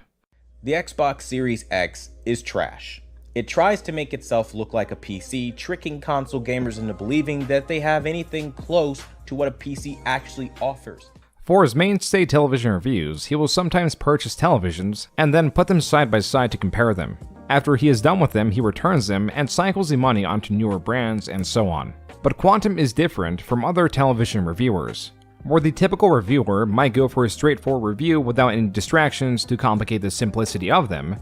The Xbox Series X is trash. It tries to make itself look like a PC, tricking console gamers into believing that they have anything close to what a PC actually offers. For his mainstay television reviews, he will sometimes purchase televisions and then put them side by side to compare them. After he is done with them, he returns them and cycles the money onto newer brands and so on. But Quantum is different from other television reviewers. Where the typical reviewer might go for a straightforward review without any distractions to complicate the simplicity of them,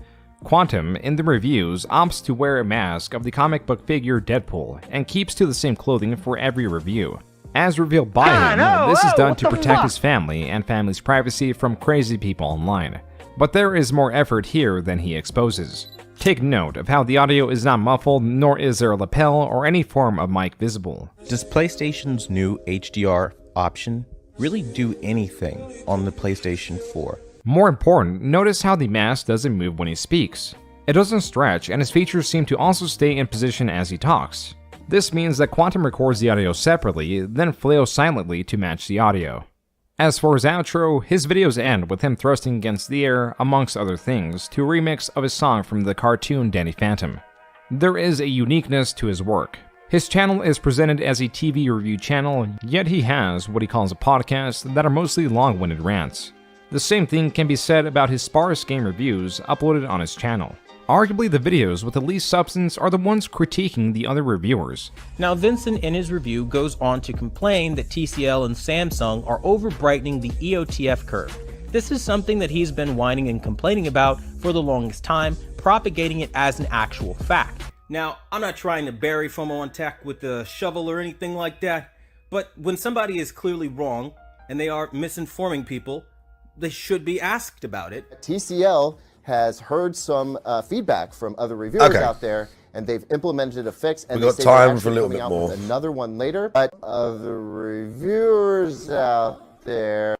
Quantum, in the reviews, opts to wear a mask of the comic book figure Deadpool and keeps to the same clothing for every review. As revealed by him, this is done to protect his family and family's privacy from crazy people online. But there is more effort here than he exposes. Take note of how the audio is not muffled, nor is there a lapel or any form of mic visible. Does PlayStation's new HDR option really do anything on the PlayStation 4? More important, notice how the mask doesn't move when he speaks. It doesn't stretch, and his features seem to also stay in position as he talks. This means that Quantum records the audio separately, then flails silently to match the audio. As for his outro, his videos end with him thrusting against the air, amongst other things, to a remix of a song from the cartoon Danny Phantom. There is a uniqueness to his work. His channel is presented as a TV review channel, yet he has what he calls a podcast that are mostly long-winded rants. The same thing can be said about his sparse game reviews uploaded on his channel. Arguably, the videos with the least substance are the ones critiquing the other reviewers. Now, Vincent in his review goes on to complain that TCL and Samsung are over-brightening the EOTF curve. This is something that he's been whining and complaining about for the longest time, propagating it as an actual fact. Now, I'm not trying to bury FOMO on tech with a shovel or anything like that, but when somebody is clearly wrong and they are misinforming people, they should be asked about it. TCL has heard some feedback from other reviewers out there, and they've implemented a fix. And we've got time for a little bit more. Another one later, but other reviewers out there.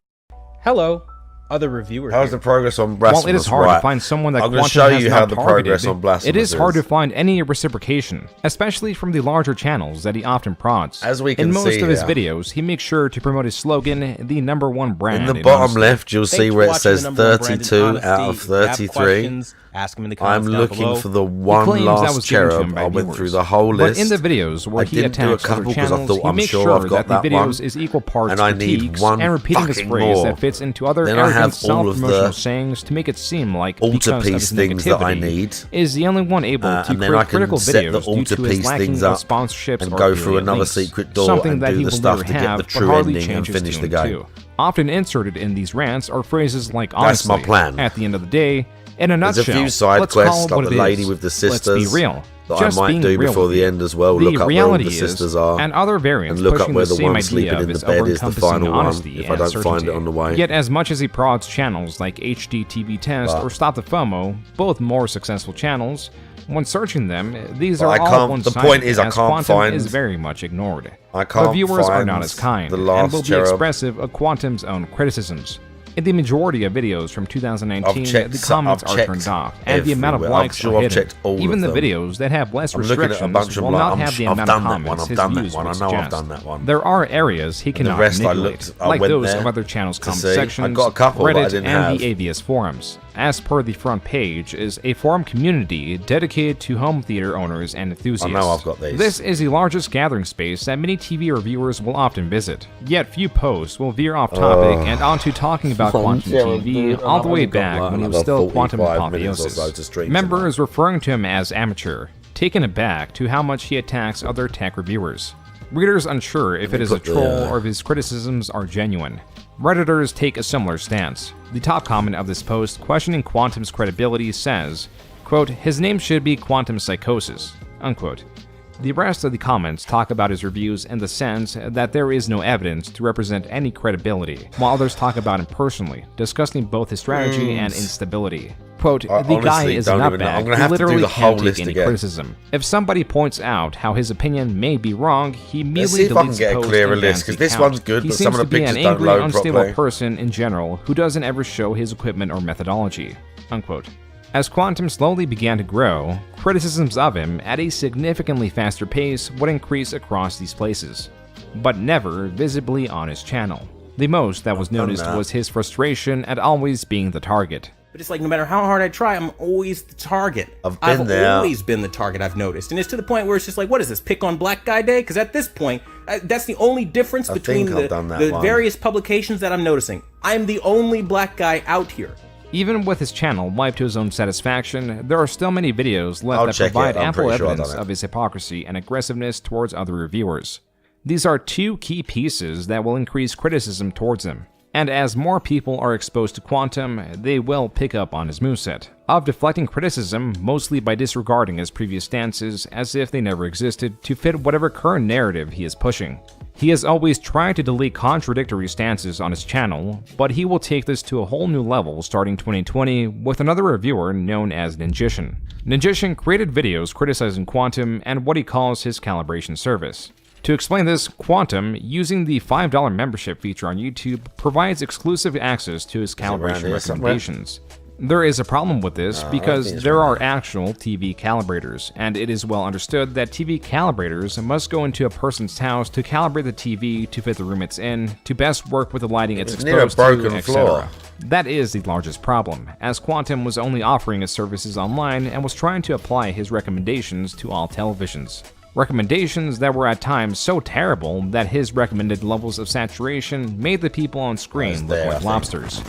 Hello, other reviewers. How's the progress on Blasphemous? While it is hard to find someone that I'm going to Quantum show has you not how the progress on targeted, Blasphemous it is hard to find any reciprocation, especially from the larger channels that he often prods. As we can in most see of his here. videos, he makes sure to promote his slogan, the #1 brand. In the bottom honesty. left, you'll see where it says 32 out of 33. Ask him in the I'm comments down looking below. for the He one claims that last was given to him cherub. by I went viewers. through the whole list. But in the videos where I he didn't do a attacks other couple because I channels, thought he I'm makes sure sure I've got that the that one. videos is equal parts And I need critiques one and repeating his fucking phrase more. that fits into other Then I have arrogant all of self-promotional the sayings to make it seem like because of altarpiece his things that I negativity need. is the only one able to and then I create can critical set the videos due to his altarpiece lacking things of up sponsorships and or go through affiliate another links, secret door something and that do he the will stuff never to get have, the but true hardly ending and changes finish to the him game. too. Often inserted in these rants are phrases like That's my honestly. plan. At the end of the day, in a There's nutshell, a few side let's call quests, it like what the it lady is. with the Let's sisters, be real. that Just I might being do real before with the you. end as well. The Look up where all reality the is, sisters are, and other variants and look up pushing where the the same one idea sleeping of in the his bed is the over-encompassing final one. honesty If I and don't find certainty. it on the way. Yet as much as he prods channels like HDTV Test But- or Stop the FOMO, both more successful channels, when searching them, these But are I all can't- one-sided, the point is I as can't Quantum find- is very much ignored. I can't The viewers are find not as kind the and last will be cherub. expressive of Quantum's own criticisms. In the majority of videos from 2019, checked the some- comments I've are checked turned off, and the amount of everywhere. I'm likes sure are I've hidden. checked all Even of the them. videos that have less I'm looking at a restrictions bunch of will like, not I'm have sh- the I've amount done of that one, comments I've his done that views one, would I know I've suggest. done that one. There are areas he And the cannot rest I manipulate, looked- I like went those there of other channels' to comment see. I sections, got a couple, but I Reddit, didn't and have. the AVS forums. As per the front page is a forum community dedicated to home theater owners and enthusiasts. I know I've got these. This is the largest gathering space that many TV reviewers will often visit. Yet few posts will veer off topic and onto talking about Quantum TV all the way back when he was still Quantum Apotheosis. Members referring to him as amateur, taken aback to how much he attacks other tech reviewers. Readers unsure if it is a troll or if his criticisms are genuine. Redditors take a similar stance. The top comment of this post questioning Quantum's credibility says, quote, "His name should be Quantum Psychosis," unquote. The rest of the comments talk about his reviews in the sense that there is no evidence to represent any credibility, while others talk about him personally, discussing both his strategy and instability. Quote, "The guy is a nutbag who literally can't take any criticism. If somebody points out how his opinion may be wrong, he Let's immediately see if I can deletes get a the post clearer and list, bans because the this account. one's good, He but some seems of the to be an pictures don't angry, load unstable properly. person in general who doesn't ever show his equipment or methodology," unquote. As Quantum slowly began to grow, criticisms of him at a significantly faster pace would increase across these places, but never visibly on his channel. The most that was noticed was his frustration at always being the target. But it's like, no matter how hard I try, I'm always the target. I've always been the target, I've noticed. And it's to the point where it's just like, what is this, pick on black guy day? Because at this point, that's the only difference between the various publications that I'm noticing. I'm the only black guy out here. Even with his channel wiped to his own satisfaction, there are still many videos left that provide ample evidence of his hypocrisy and aggressiveness towards other reviewers. These are two key pieces that will increase criticism towards him. And as more people are exposed to Quantum, they will pick up on his moveset of deflecting criticism mostly by disregarding his previous stances as if they never existed to fit whatever current narrative he is pushing. He has always tried to delete contradictory stances on his channel, but he will take this to a whole new level starting 2020 with another reviewer known as Ninjishin. Ninjishin created videos criticizing Quantum and what he calls his calibration service. To explain this, Quantum, using the $5 membership feature on YouTube, provides exclusive access to his calibration recommendations. There is a problem with this because there are actual TV calibrators, and it is well understood that TV calibrators must go into a person's house to calibrate the TV to fit the room it's in, to best work with the lighting it's exposed to, etc. That is the largest problem, as Quantum was only offering his services online and was trying to apply his recommendations to all televisions. Recommendations that were at times so terrible that his recommended levels of saturation made the people on screen look like lobsters.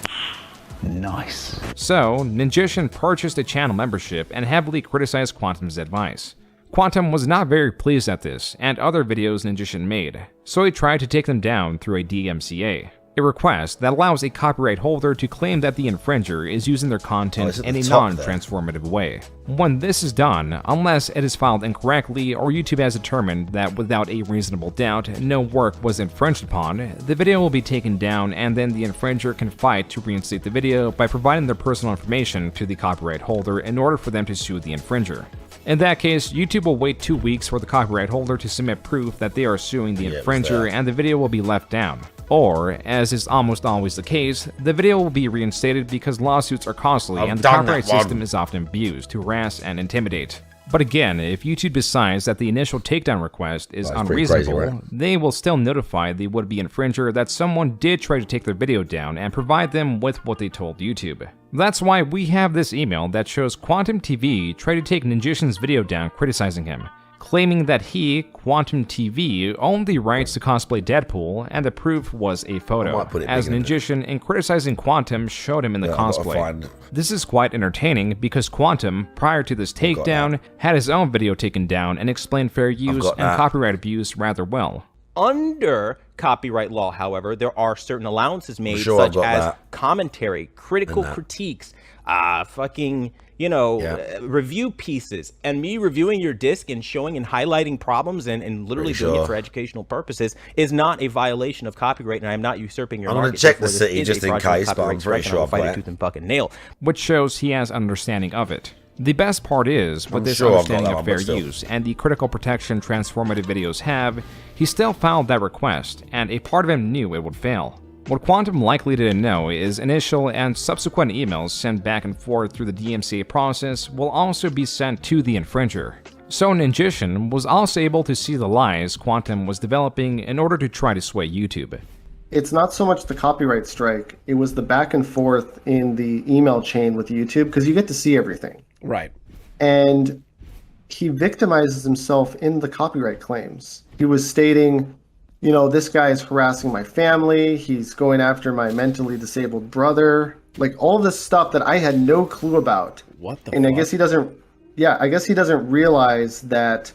Nice. So, Ninjishin purchased a channel membership and heavily criticized Quantum's advice. Quantum was not very pleased at this and other videos Ninjishin made, so he tried to take them down through a DMCA. A request that allows a copyright holder to claim that the infringer is using their content in a non-transformative way. When this is done, unless it is filed incorrectly or YouTube has determined that without a reasonable doubt no work was infringed upon, the video will be taken down and then the infringer can fight to reinstate the video by providing their personal information to the copyright holder in order for them to sue the infringer. In that case, YouTube will wait 2 weeks for the copyright holder to submit proof that they are suing the infringer and the video will be left down. Or, as is almost always the case, the video will be reinstated because lawsuits are costly and the copyright system is often abused to harass and intimidate. But again, if YouTube decides that the initial takedown request is unreasonable, they will still notify the would-be infringer that someone did try to take their video down and provide them with what they told YouTube. That's why we have this email that shows Quantum TV tried to take Ninjishin's video down criticizing him, claiming that he, Quantum TV, owned the rights to cosplay Deadpool, and the proof was a photo, as Ninjishin, in criticizing Quantum, showed him in the cosplay. This is quite entertaining because Quantum, prior to this takedown, had his own video taken down and explained fair use and copyright abuse rather well. Under copyright law, however, there are certain allowances made, such as commentary, critical critiques, review pieces, and me reviewing your disc and showing and highlighting problems and literally doing it for educational purposes is not a violation of copyright, and I'm not usurping your market. I'm going to check the city just in case, but I'm pretty sure I'll fight it tooth and fucking nail. Which shows he has understanding of it. The best part is, with this understanding of fair use and the critical protection transformative videos have, he still filed that request, and a part of him knew it would fail. What Quantum likely didn't know is initial and subsequent emails sent back and forth through the DMCA process will also be sent to the infringer. So Ninjishin was also able to see the lies Quantum was developing in order to try to sway YouTube. It's not so much the copyright strike, it was the back and forth in the email chain with YouTube, because you get to see everything. Right. And he victimizes himself in the copyright claims. He was stating, this guy is harassing my family, he's going after my mentally disabled brother, like all this stuff that I had no clue about. What the And fuck? I guess he doesn't realize that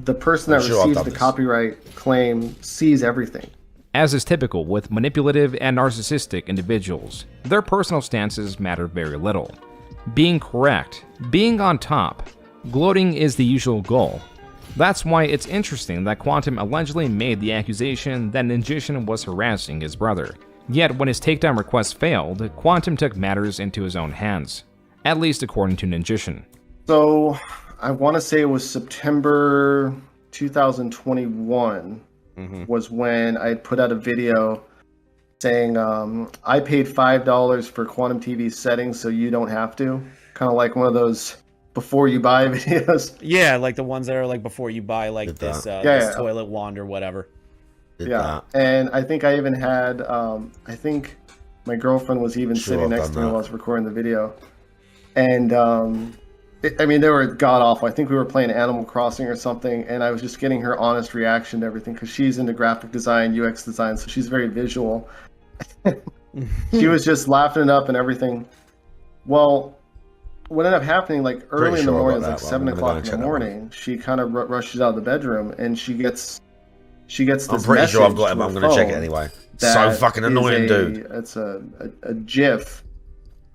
the person that receives the copyright claim sees everything. As is typical with manipulative and narcissistic individuals, their personal stances matter very little. Being correct, being on top, gloating is the usual goal. That's why it's interesting that Quantum allegedly made the accusation that Ninjishin was harassing his brother. Yet when his takedown request failed, Quantum took matters into his own hands, at least according to Ninjishin. So, I want to say it was September 2021 was when I put out a video saying, I paid $5 for Quantum TV's settings so you don't have to, kind of like one of those before you buy videos. Yeah, like the ones that are like before you buy like this, this toilet wand or whatever. And I think I even had, I think my girlfriend was even sitting next to me while I was recording the video. And, I mean, they were god-awful. I think we were playing Animal Crossing or something, and I was just getting her honest reaction to everything, because she's into graphic design, UX design, so she's very visual. She was just laughing it up and everything. Well, what ended up happening, like early in the morning, it was like 7 o'clock in the morning, she kind of rushes out of the bedroom, and she gets this I'm pretty sure I've got it, but I'm going to check it anyway. So fucking annoying, dude. It's a GIF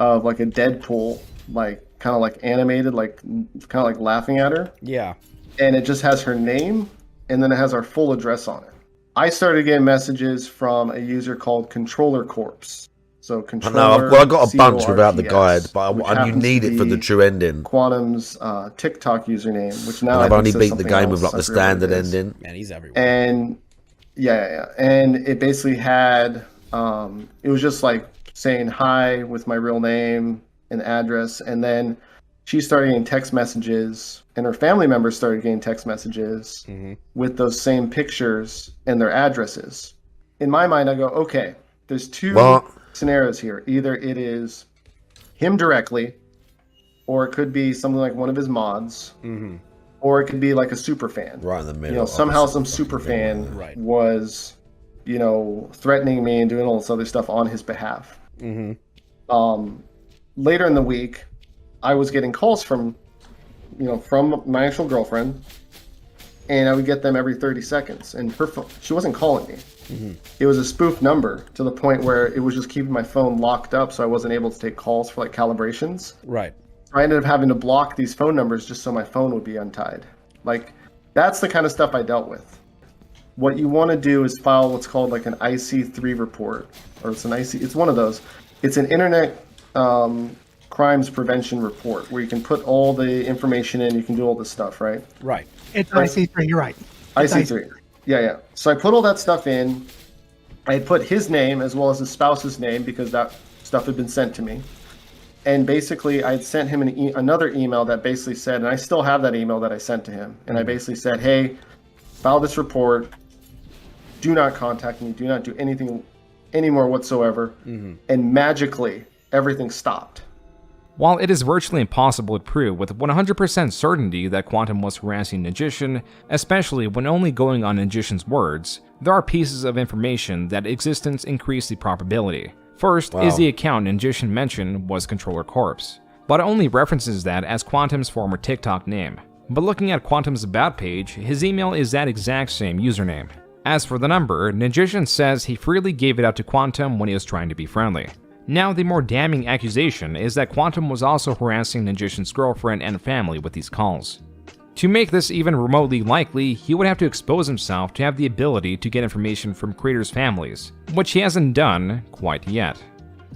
of like a Deadpool, like kind of like animated, like kind of like laughing at her. Yeah. And it just has her name, and then it has our full address on it. I started getting messages from a user called Controller Corpse. So Controller. I got a bunch without the guide, but you need it for the true ending. Quantum's TikTok username, which now I've only beat the game with like the standard ending. Man, he's everywhere. And and it basically had it was just like saying hi with my real name and address, and then she started getting text messages, and her family members started getting text messages with those same pictures and their addresses. In my mind, I go, okay, there's two scenarios here. Either it is him directly, or it could be something like one of his mods, or it could be like a super fan. Right in the middle. You know, somehow some super fan was, you know, threatening me and doing all this other stuff on his behalf. Later in the week, I was getting calls from my actual girlfriend, and I would get them every 30 seconds. And her phone, she wasn't calling me. It was a spoof number to the point where it was just keeping my phone locked up, so I wasn't able to take calls for like calibrations. Right. I ended up having to block these phone numbers just so my phone would be untied. Like, that's the kind of stuff I dealt with. What you want to do is file what's called like an IC3 report, or it's one of those. It's an internet crimes prevention report where you can put all the information in, you can do all this stuff, right? Right. It's IC3, you're right. It's IC3. Yeah. So I put all that stuff in. I had put his name as well as his spouse's name because that stuff had been sent to me. And basically, I had sent him another email that basically said, and I still have that email that I sent to him, and I basically said, hey, file this report. Do not contact me. Do not do anything anymore whatsoever. And magically, everything stopped. While it is virtually impossible to prove with 100% certainty that Quantum was harassing Nagician, especially when only going on Nagician's words, there are pieces of information that existence increase the probability. First is the account Nagician mentioned was Controller Corpse, but it only references that as Quantum's former TikTok name. But looking at Quantum's About page, his email is that exact same username. As for the number, Nagician says he freely gave it out to Quantum when he was trying to be friendly. Now, the more damning accusation is that Quantum was also harassing Nagician's girlfriend and family with these calls. To make this even remotely likely, he would have to expose himself to have the ability to get information from creators' families, which he hasn't done quite yet.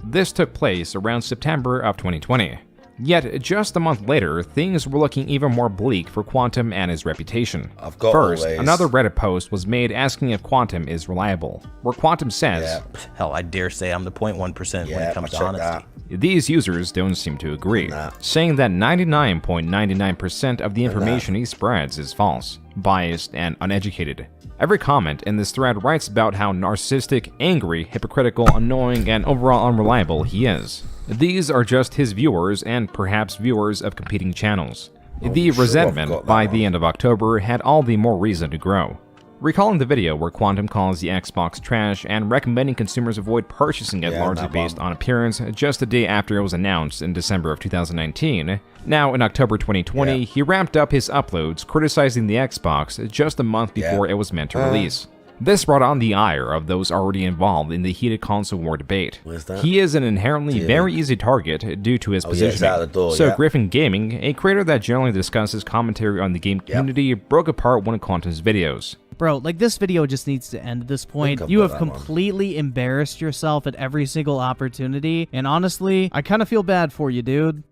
This took place around September of 2020. Yet, just a month later, things were looking even more bleak for Quantum and his reputation. First, another Reddit post was made asking if Quantum is reliable, where Quantum says, Hell, I dare say I'm the 0.1% when it comes to honesty. These users don't seem to agree, saying that 99.99% of the information he spreads is false, biased, and uneducated. Every comment in this thread writes about how narcissistic, angry, hypocritical, annoying, and overall unreliable he is. These are just his viewers and perhaps viewers of competing channels. The resentment by the end of October had all the more reason to grow. Recalling the video where Quantum calls the Xbox trash and recommending consumers avoid purchasing it largely based on appearance just a day after it was announced in December of 2019, now in October 2020, he ramped up his uploads criticizing the Xbox just a month before it was meant to release. This brought on the ire of those already involved in the heated console war debate. He is an inherently very easy target due to his positioning. Griffin Gaming, a creator that generally discusses commentary on the game community, broke apart one of Quantum's videos. Bro, like, this video just needs to end at this point. You have completely embarrassed yourself at every single opportunity, and honestly, I kind of feel bad for you, dude.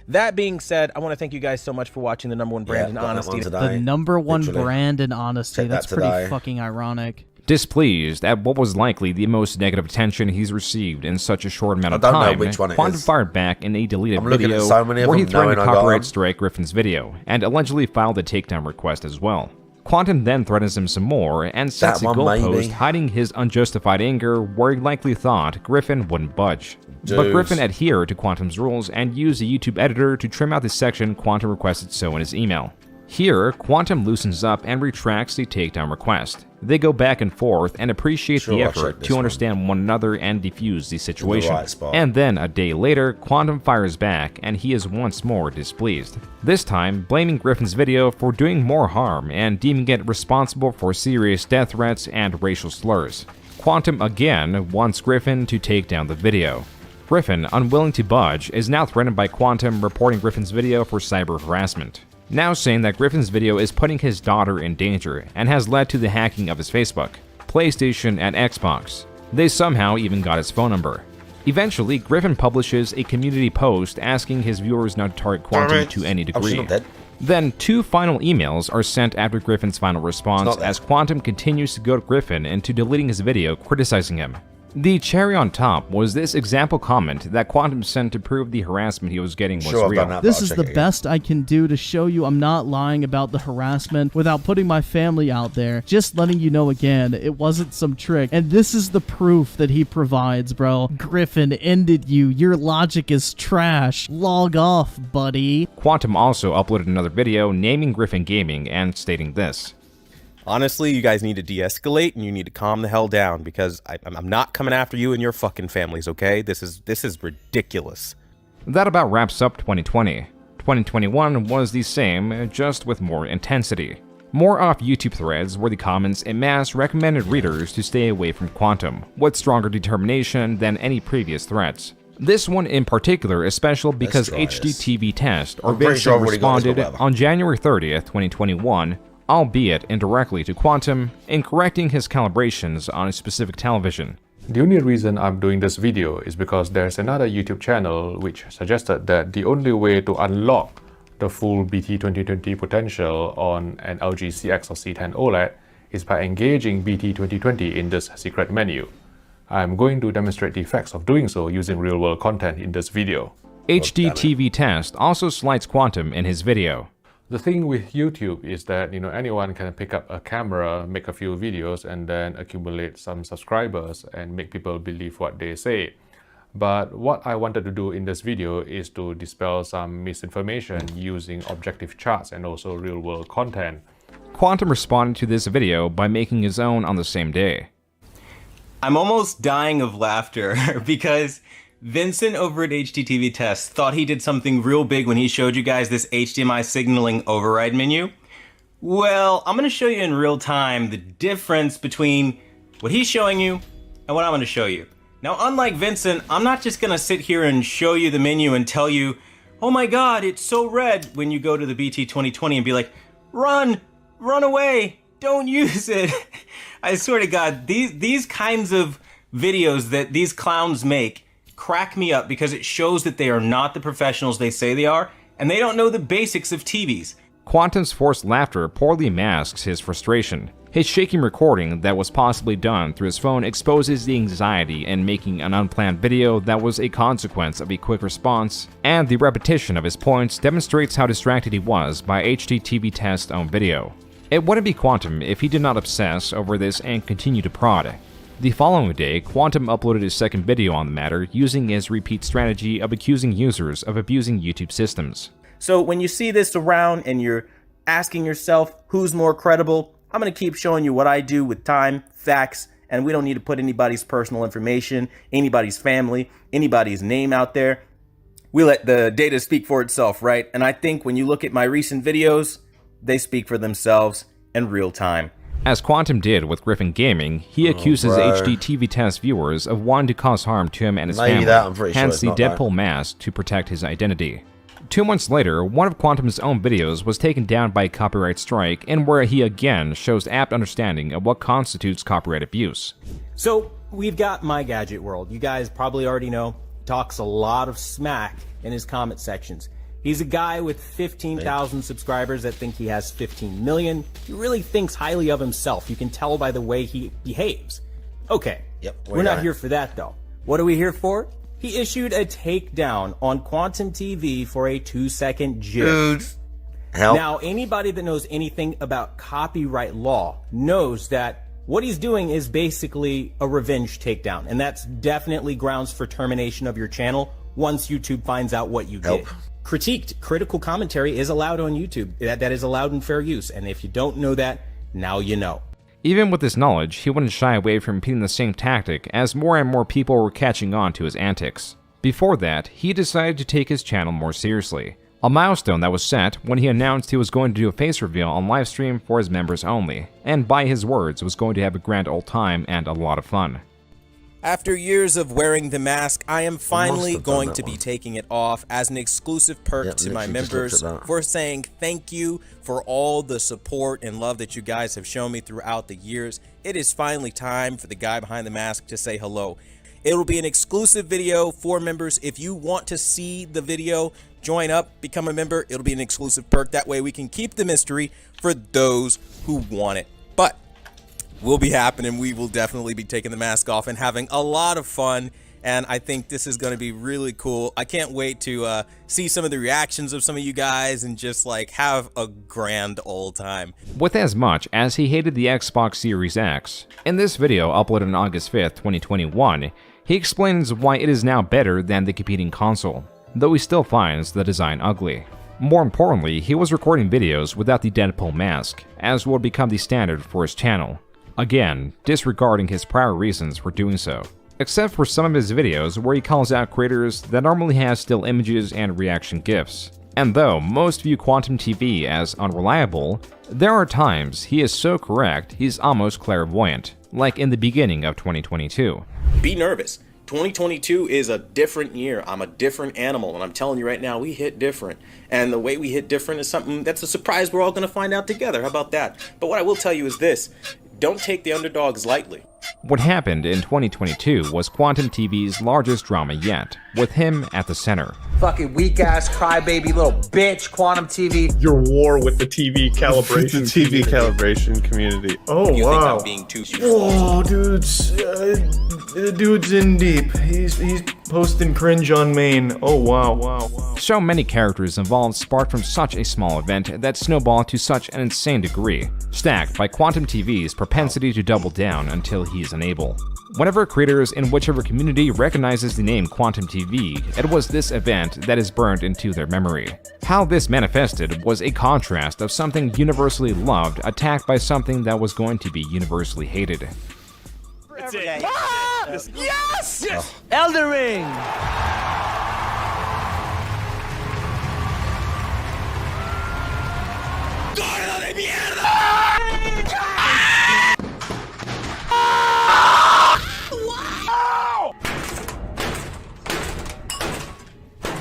That being said, I want to thank you guys so much for watching the #1 brand in honesty. The #1 brand in honesty. That's pretty fucking ironic. Displeased at what was likely the most negative attention he's received in such a short amount of I don't time, know which one it Quantum is. fired back in a deleted I'm looking video at so many of where he them, threatened to knowing I got copyright them. strike Griffin's video and allegedly filed a takedown request as well. Quantum then threatens him some more and sets a That one, goalpost, maybe. hiding his unjustified anger where he likely thought Griffin wouldn't budge. But Jeez. Griffin adhered to Quantum's rules and used a YouTube editor to trim out the section Quantum requested so in his email. Here, Quantum loosens up and retracts the takedown request. They go back and forth and appreciate Sure, the I'll effort check this to one. understand one another and defuse the situation. right spot. And then a day later, Quantum fires back and he is once more displeased. This time, blaming Griffin's video for doing more harm and deeming it responsible for serious death threats and racial slurs. Quantum again wants Griffin to take down the video. Griffin, unwilling to budge, is now threatened by Quantum reporting Griffin's video for cyber harassment. Now saying that Griffin's video is putting his daughter in danger and has led to the hacking of his Facebook, PlayStation, and Xbox. They somehow even got his phone number. Eventually, Griffin publishes a community post asking his viewers not to target Quantum to any Oh, she's degree. not dead. Then 2 final emails are sent after Griffin's final response not as Quantum continues to goad Griffin into deleting his video criticizing him. The cherry on top was this example comment that Quantum sent to prove the harassment he was getting was Sure, I've real. done that. This is the best I can do to show you I'm not lying about the harassment without putting my family out there. Just letting you know again, it wasn't some trick. And this is the proof that he provides, bro. Griffin ended you. Your logic is trash. Log off, buddy. Quantum also uploaded another video naming Griffin Gaming and stating this. Honestly, you guys need to de-escalate and you need to calm the hell down because I'm not coming after you and your fucking families, okay? This is ridiculous. That about wraps up 2020. 2021 was the same, just with more intensity. More off YouTube threads where the comments en masse recommended readers to stay away from Quantum, with stronger determination than any previous threats. This one in particular is special because HDTV Test or I'm pretty sure Vincent I've already got this, but responded whatever. on January 30th, 2021, albeit indirectly to Quantum, in correcting his calibrations on a specific television. The only reason I'm doing this video is because there's another YouTube channel which suggested that the only way to unlock the full BT 2020 potential on an LG CX or C10 OLED is by engaging BT 2020 in this secret menu. I'm going to demonstrate the effects of doing so using real-world content in this video. HDTV Test also slights Quantum in his video. The thing with YouTube is that anyone can pick up a camera, make a few videos, and then accumulate some subscribers and make people believe what they say. But what I wanted to do in this video is to dispel some misinformation using objective charts and also real-world content. Quantum responded to this video by making his own on the same day. I'm almost dying of laughter because Vincent over at HDTV Test thought he did something real big when he showed you guys this HDMI signaling override menu. Well, I'm going to show you in real time the difference between what he's showing you and what I'm going to show you. Now, unlike Vincent, I'm not just going to sit here and show you the menu and tell you, oh my god, it's so red when you go to the BT 2020 and be like, run away, don't use it. I swear to God, these kinds of videos that these clowns make crack me up because it shows that they are not the professionals they say they are, and they don't know the basics of TVs. Quantum's forced laughter poorly masks his frustration. His shaking recording that was possibly done through his phone exposes the anxiety in making an unplanned video that was a consequence of a quick response, and the repetition of his points demonstrates how distracted he was by HDTV Test's own video. It wouldn't be Quantum if he did not obsess over this and continue to prod. The following day, Quantum uploaded his second video on the matter using his repeat strategy of accusing users of abusing YouTube systems. So when you see this around and you're asking yourself who's more credible, I'm going to keep showing you what I do with time, facts, and we don't need to put anybody's personal information, anybody's family, anybody's name out there. We let the data speak for itself, right? And I think when you look at my recent videos, they speak for themselves in real time. As Quantum did with Griffin Gaming, he accuses bro. HDTV Test viewers of wanting to cause harm to him and his Maybe family, that, I'm pretty sure hence it's the not Deadpool mask to protect his identity. 2 months later, one of Quantum's own videos was taken down by a copyright strike, in where he again shows apt understanding of what constitutes copyright abuse. So we've got My Gadget World. You guys probably already know, talks a lot of smack in his comment sections. He's a guy with 15,000 subscribers that think he has 15 million. He really thinks highly of himself. You can tell by the way he behaves. Okay, we're not here for that though. What are we here for? He issued a takedown on Quantum TV for a 2-second GIF. Dude, help. Now, anybody that knows anything about copyright law knows that what he's doing is basically a revenge takedown, and that's definitely grounds for termination of your channel once YouTube finds out what you did. Critical commentary is allowed on YouTube. That is allowed in fair use, and if you don't know that, now you know. Even with this knowledge, he wouldn't shy away from repeating the same tactic as more and more people were catching on to his antics. Before that, he decided to take his channel more seriously. A milestone that was set when he announced he was going to do a face reveal on livestream for his members only, and by his words was going to have a grand old time and a lot of fun. After years of wearing the mask, I am finally going to be taking it off as an exclusive perk to my members for saying thank you for all the support and love that you guys have shown me throughout the years. It is finally time for the guy behind the mask to say hello. It will be an exclusive video for members. If you want to see the video, join up, become a member. It'll be an exclusive perk. That way we can keep the mystery for those who want it. But will be happening. We will definitely be taking the mask off and having a lot of fun, and I think this is going to be really cool. I can't wait to see some of the reactions of some of you guys and just like have a grand old time. With as much as he hated the Xbox Series X, in this video uploaded on August 5th, 2021, he explains why it is now better than the competing console, though he still finds the design ugly. More importantly, he was recording videos without the Deadpool mask, as would become the standard for his channel. Again, disregarding his prior reasons for doing so, except for some of his videos where he calls out creators that normally has still images and reaction GIFs. And though most view Quantum TV as unreliable, there are times he is so correct he's almost clairvoyant, like in the beginning of 2022. Be nervous. 2022 is a different year. I'm a different animal, and I'm telling you right now, we hit different. And the way we hit different is something that's a surprise we're all going to find out together. How about that? But what I will tell you is this. Don't take the underdogs lightly. What happened in 2022 was Quantum TV's largest drama yet, with him at the center. Fucking weak-ass crybaby little bitch, Quantum TV. Your war with the TV calibration TV calibration community. Oh, you wow. think I'm being too... Oh, dude's in deep. He's posting cringe on main. Oh, wow. So many characters involved sparked from such a small event that snowballed to such an insane degree, stacked by Quantum TV's propensity to double down until he's unable. Whenever creators in whichever community recognizes the name Quantum TV, it was this event that is burned into their memory. How this manifested was a contrast of something universally loved attacked by something that was going to be universally hated. That's it. Ah! Yes! Yes! Elden Ring!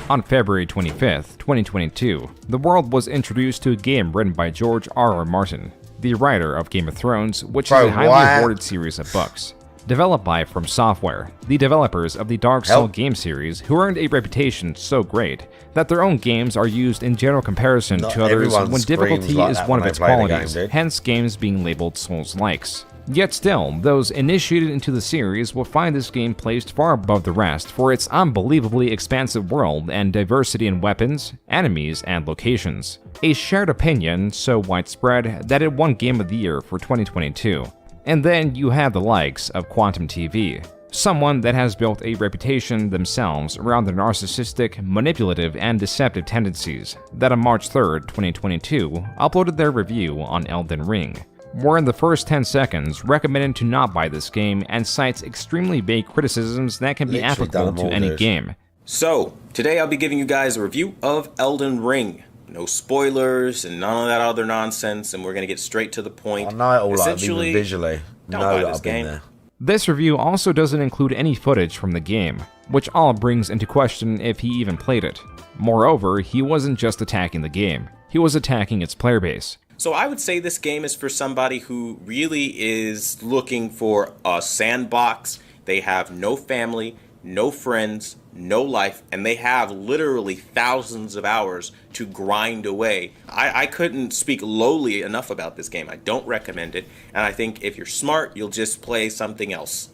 On February 25th, 2022, the world was introduced to a game written by George R.R. Martin, the writer of Game of Thrones, which is a highly awarded series of books. Developed by From Software, the developers of the Dark Souls game series, who earned a reputation so great that their own games are used in general comparison to others when difficulty like is one of its qualities, hence games being labeled Souls-likes. Yet still, those initiated into the series will find this game placed far above the rest for its unbelievably expansive world and diversity in weapons, enemies, and locations. A shared opinion so widespread that it won Game of the Year for 2022. And then you have the likes of Quantum TV, someone that has built a reputation themselves around their narcissistic, manipulative, and deceptive tendencies, that on March 3rd, 2022, uploaded their review on Elden Ring, where in the first 10 seconds recommended to not buy this game and cites extremely vague criticisms that can be applicable to any game. So, today I'll be giving you guys a review of Elden Ring. No spoilers and none of that other nonsense, and we're going to get straight to the point. I know it all, like, even visually. Don't buy this game. This review also doesn't include any footage from the game, which all brings into question if he even played it. Moreover, he wasn't just attacking the game, he was attacking its player base. So I would say this game is for somebody who really is looking for a sandbox. They have no family, no friends, no life, and they have literally thousands of hours to grind away. I couldn't speak lowly enough about this game. I don't recommend it, and I think if you're smart, you'll just play something else.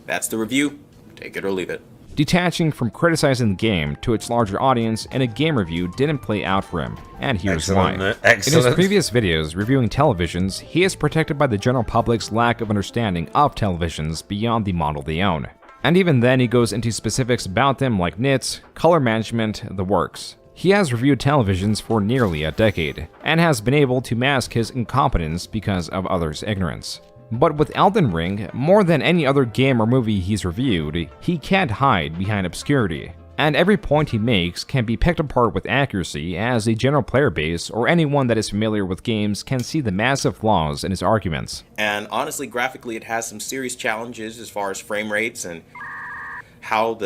That's the review. Take it or leave it. Detaching from criticizing the game to its larger audience in a game review didn't play out for him, and here's why. In his previous videos reviewing televisions, he is protected by the general public's lack of understanding of televisions beyond the model they own. And even then he goes into specifics about them like nits, color management, the works. He has reviewed televisions for nearly a decade, and has been able to mask his incompetence because of others' ignorance. But with Elden Ring, more than any other game or movie he's reviewed, he can't hide behind obscurity, and every point he makes can be picked apart with accuracy as a general player base or anyone that is familiar with games can see the massive flaws in his arguments. And honestly, graphically, it has some serious challenges as far as frame rates and how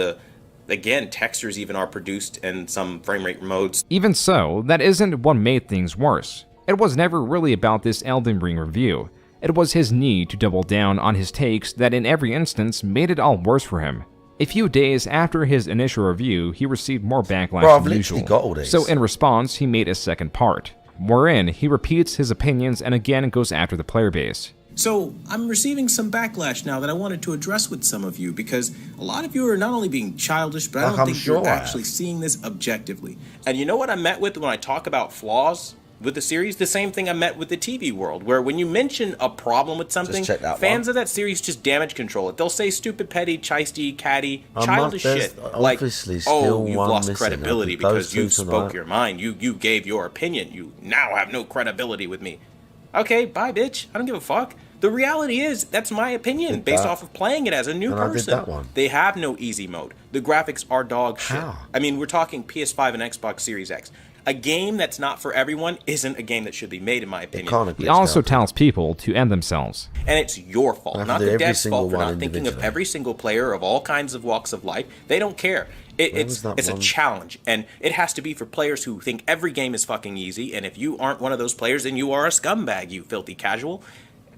again, textures even are produced in some frame rate modes. Even so, that isn't what made things worse. It was never really about this Elden Ring review. It was his need to double down on his takes that in every instance made it all worse for him. A few days after his initial review, he received more backlash than usual. So in response, he made a second part, wherein he repeats his opinions and again goes after the player base. So I'm receiving some backlash now that I wanted to address with some of you, because a lot of you are not only being childish, but I don't think you're actually seeing this objectively. And you know what I met with when I talk about flaws with the series? The same thing I met with the TV world, where when you mention a problem with something, fans of that series just damage control it. They'll say stupid, petty, chisty, catty, childish shit. Like, oh, you've lost credibility because you spoke your mind. You gave your opinion. You now have no credibility with me. Okay, bye, bitch. I don't give a fuck. The reality is, that's my opinion based off of playing it as a new person. They have no easy mode. The graphics are dog shit. I mean, we're talking PS5 and Xbox Series X. A game that's not for everyone isn't a game that should be made, in my opinion. He also tells people to end themselves. And it's your fault, not the dev's fault for not thinking of every single player of all kinds of walks of life. They don't care. It's a challenge, and it has to be for players who think every game is fucking easy, and if you aren't one of those players, then you are a scumbag, you filthy casual.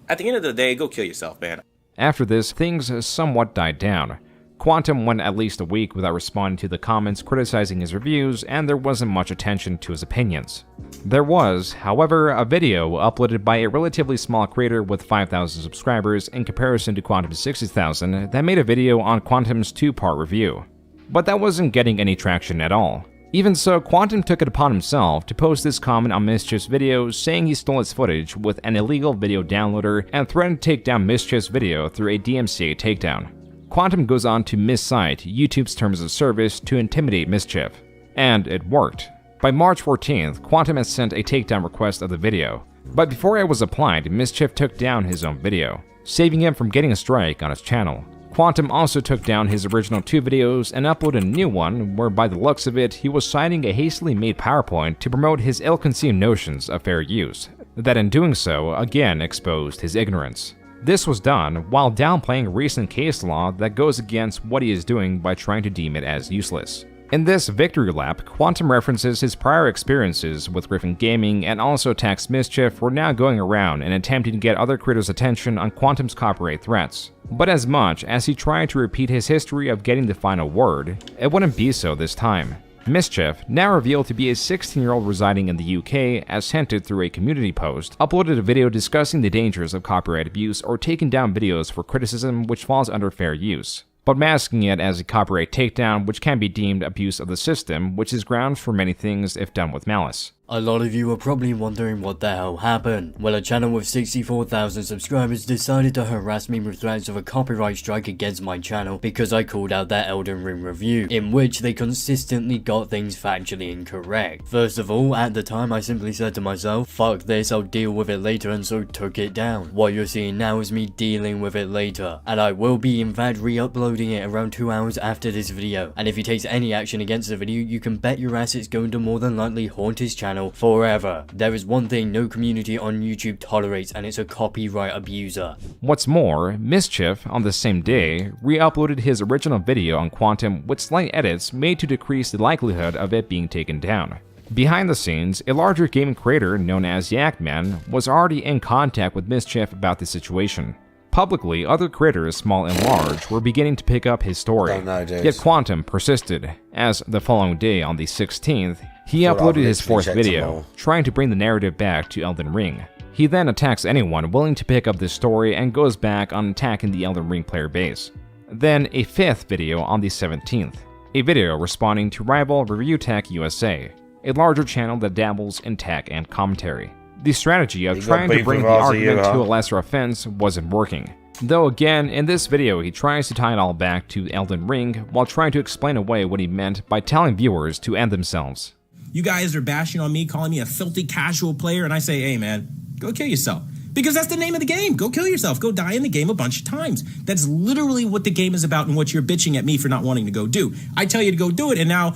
At the end of the day, go kill yourself, man. After this, things somewhat died down. Quantum went at least a week without responding to the comments criticizing his reviews, and there wasn't much attention to his opinions. There was, however, a video uploaded by a relatively small creator with 5,000 subscribers in comparison to Quantum's 60,000 that made a video on Quantum's 2-part review. But that wasn't getting any traction at all. Even so, Quantum took it upon himself to post this comment on Mischief's video saying he stole his footage with an illegal video downloader and threatened to take down Mischief's video through a DMCA takedown. Quantum goes on to miscite YouTube's terms of service to intimidate Mischief. And it worked. By March 14th, Quantum has sent a takedown request of the video. But before it was applied, Mischief took down his own video, saving him from getting a strike on his channel. Quantum also took down his original 2 videos and uploaded a new one where by the looks of it, he was citing a hastily made PowerPoint to promote his ill-conceived notions of fair use, that in doing so, again exposed his ignorance. This was done while downplaying recent case law that goes against what he is doing by trying to deem it as useless. In this victory lap, Quantum references his prior experiences with Griffin Gaming and also attacks Mischief for now going around and attempting to get other creators' attention on Quantum's copyright threats. But as much as he tried to repeat his history of getting the final word, it wouldn't be so this time. Mischief, now revealed to be a 16-year-old residing in the UK as hinted through a community post, uploaded a video discussing the dangers of copyright abuse or taking down videos for criticism which falls under fair use, but masking it as a copyright takedown which can be deemed abuse of the system, which is grounds for many things if done with malice. A lot of you are probably wondering what the hell happened. Well, a channel with 64,000 subscribers decided to harass me with threats of a copyright strike against my channel because I called out their Elden Ring review, in which they consistently got things factually incorrect. First of all, at the time I simply said to myself, fuck this, I'll deal with it later, and so took it down. What you're seeing now is me dealing with it later, and I will be in fact re-uploading it around 2 hours after this video, and if he takes any action against the video, you can bet your ass it's going to more than likely haunt his channel forever. There is one thing no community on YouTube tolerates, and it's a copyright abuser. What's more, Mischief, on the same day, re-uploaded his original video on Quantum with slight edits made to decrease the likelihood of it being taken down. Behind the scenes, a larger gaming creator known as Yakman was already in contact with Mischief about the situation. Publicly, other creators, small and large, were beginning to pick up his story. Yet Quantum persisted, as the following day, on the 16th, he uploaded his 4th video, trying to bring the narrative back to Elden Ring. He then attacks anyone willing to pick up this story and goes back on attacking the Elden Ring player base. Then a 5th video on the 17th, a video responding to rival Review Tech USA, a larger channel that dabbles in tech and commentary. The strategy of trying to bring the argument to a lesser offense wasn't working. Though again, in this video he tries to tie it all back to Elden Ring while trying to explain away what he meant by telling viewers to end themselves. You guys are bashing on me, calling me a filthy casual player, and I say, hey man, go kill yourself. Because that's the name of the game. Go kill yourself. Go die in the game a bunch of times. That's literally what the game is about and what you're bitching at me for not wanting to go do. I tell you to go do it, and now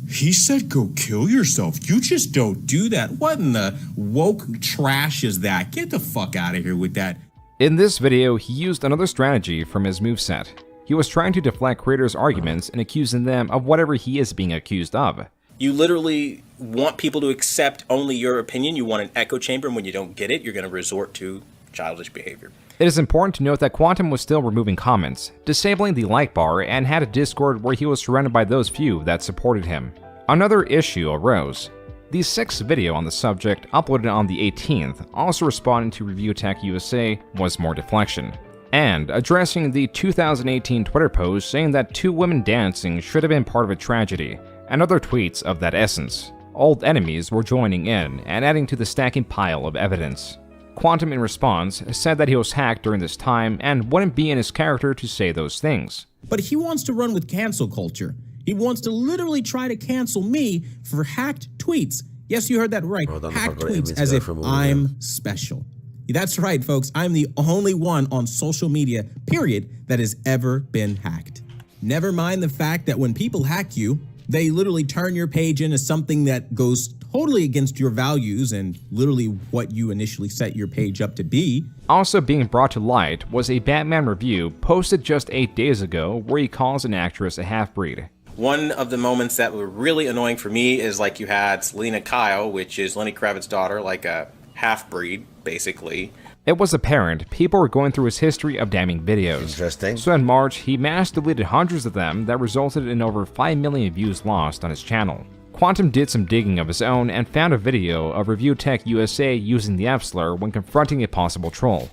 he said go kill yourself. You just don't do that. What in the woke trash is that? Get the fuck out of here with that. In this video, he used another strategy from his moveset. He was trying to deflect creators' arguments and accusing them of whatever he is being accused of. You literally want people to accept only your opinion. You want an echo chamber, and when you don't get it, you're going to resort to childish behavior. It is important to note that Quantum was still removing comments, disabling the like bar, and had a Discord where he was surrounded by those few that supported him. Another issue arose. The 6th video on the subject, uploaded on the 18th, also responding to Review Tech USA, was more deflection, and addressing the 2018 Twitter post saying that 2 women dancing should have been part of a tragedy, and other tweets of that essence. Old enemies were joining in and adding to the stacking pile of evidence. Quantum, in response, said that he was hacked during this time and wouldn't be in his character to say those things. But he wants to run with cancel culture. He wants to literally try to cancel me for hacked tweets. Yes, you heard that right. Hacked tweets as if I'm special. That's right, folks. I'm the only one on social media, period, that has ever been hacked. Never mind the fact that when people hack you, they literally turn your page into something that goes totally against your values and literally what you initially set your page up to be. Also being brought to light was a Batman review posted just 8 days ago where he calls an actress a half-breed. One of the moments that were really annoying for me is like you had Selena Kyle, which is Lenny Kravitz's daughter, like a half-breed, basically. It was apparent people were going through his history of damning videos. Interesting. So in March, he mass deleted hundreds of them that resulted in over 5 million views lost on his channel. Quantum did some digging of his own and found a video of Review Tech USA using the F-slur when confronting a possible troll.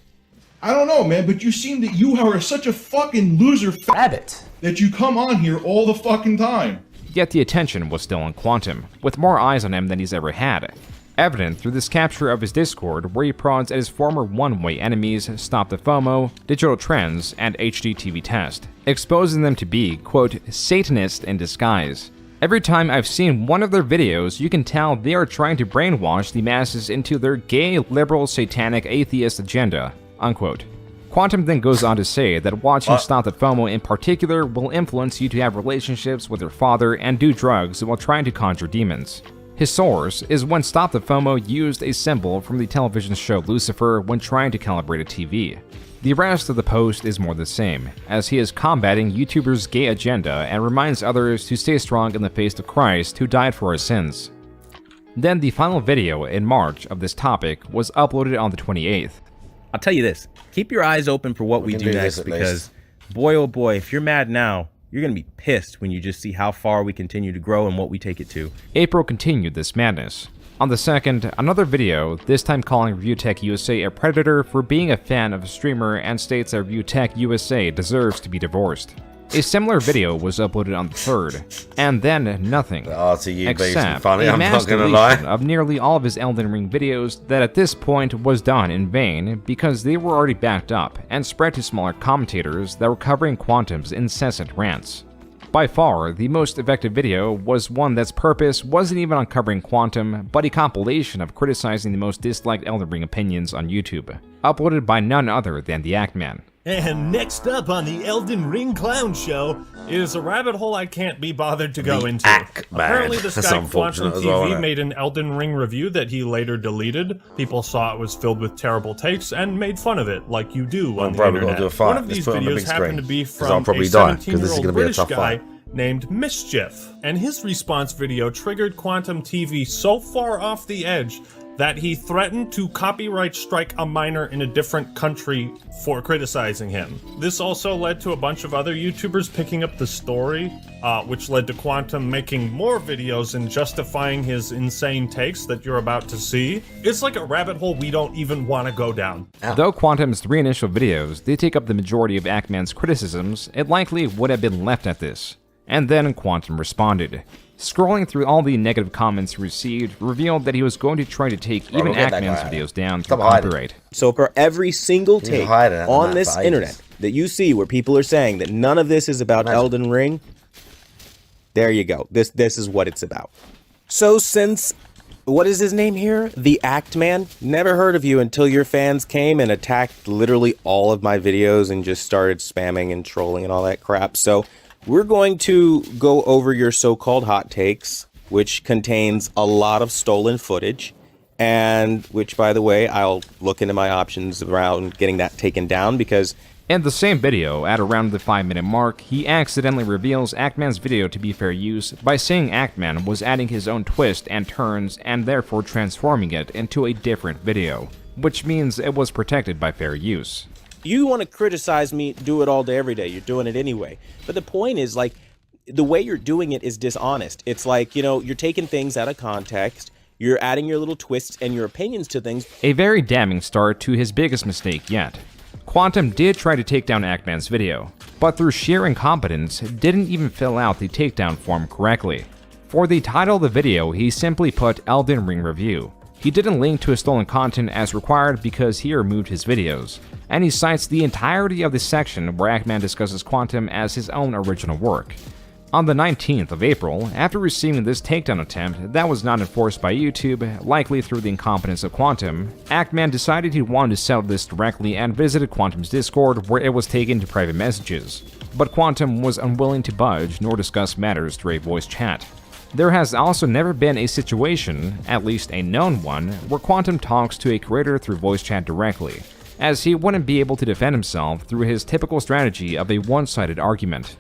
I don't know, man, but you seem that you are such a fucking loser rabbit that you come on here all the fucking time. Yet the attention was still on Quantum, with more eyes on him than he's ever had. Evident through this capture of his Discord where he prods at his former one-way enemies Stop the FOMO, Digital Trends, and HDTV Test, exposing them to be, quote, Satanist in disguise. Every time I've seen one of their videos, you can tell they are trying to brainwash the masses into their gay, liberal, satanic, atheist agenda, unquote. Quantum then goes on to say that watching Stop the FOMO in particular will influence you to have relationships with your father and do drugs while trying to conjure demons. His source is when Stop the FOMO used a symbol from the television show Lucifer when trying to calibrate a TV. The rest of the post is more the same, as he is combating YouTubers' gay agenda and reminds others to stay strong in the face of Christ who died for our sins. Then the final video in March of this topic was uploaded on the 28th. I'll tell you this, keep your eyes open for what we do next, because boy oh boy, if you're mad now, you're going to be pissed when you just see how far we continue to grow and what we take it to. April continued this madness. On the 2nd, another video, this time calling Review Tech USA a predator for being a fan of a streamer and states that Review Tech USA deserves to be divorced. A similar video was uploaded on the 3rd, and then nothing, except a mass deletion of nearly all of his Elden Ring videos that at this point was done in vain because they were already backed up and spread to smaller commentators that were covering Quantum's incessant rants. By far, the most effective video was one that's purpose wasn't even on covering Quantum, but a compilation of criticizing the most disliked Elden Ring opinions on YouTube, uploaded by none other than the Actman. And next up on the Elden Ring Clown Show is a rabbit hole I can't be bothered to go into. Apparently this guy Quantum TV made an Elden Ring review that he later deleted. People saw it was filled with terrible takes and made fun of it, like you do on the internet. One of these videos happened to be from a 17-year-old British guy named Mischief, and his response video triggered Quantum TV so far off the edge that he threatened to copyright strike a minor in a different country for criticizing him. This also led to a bunch of other YouTubers picking up the story, which led to Quantum making more videos and justifying his insane takes that you're about to see. It's like a rabbit hole we don't even want to go down. Though Quantum's 3 initial videos did take up the majority of Ackman's criticisms, it likely would have been left at this. And then Quantum responded. Scrolling through all the negative comments he received revealed that he was going to try to take even Ackman's videos down through copyright. So for every single take on this internet that you see where people are saying that none of this is about Elden Ring, there you go. This is what it's about. So since, what is his name here? The Act Man? Never heard of you until your fans came and attacked literally all of my videos and just started spamming and trolling and all that crap. So we're going to go over your so-called hot takes, which contains a lot of stolen footage, and which, by the way, I'll look into my options around getting that taken down because... In the same video, at around the 5-minute mark, he accidentally reveals Ackman's video to be fair use by saying Ackman was adding his own twist and turns and therefore transforming it into a different video, which means it was protected by fair use. You want to criticize me, do it all day, every day. You're doing it anyway. But the point is, like, the way you're doing it is dishonest. It's like, you know, you're taking things out of context, you're adding your little twists and your opinions to things. A very damning start to his biggest mistake yet. Quantum did try to take down Ackman's video, but through sheer incompetence, didn't even fill out the takedown form correctly. For the title of the video, he simply put Elden Ring Review. He didn't link to his stolen content as required because he removed his videos, and he cites the entirety of the section where Ackman discusses Quantum as his own original work. On the 19th of April, after receiving this takedown attempt that was not enforced by YouTube, likely through the incompetence of Quantum, Ackman decided he wanted to settle this directly and visited Quantum's Discord where it was taken to private messages. But Quantum was unwilling to budge nor discuss matters through a voice chat. There has also never been a situation, at least a known one, where Quantum talks to a creator through voice chat directly, as he wouldn't be able to defend himself through his typical strategy of a one-sided argument.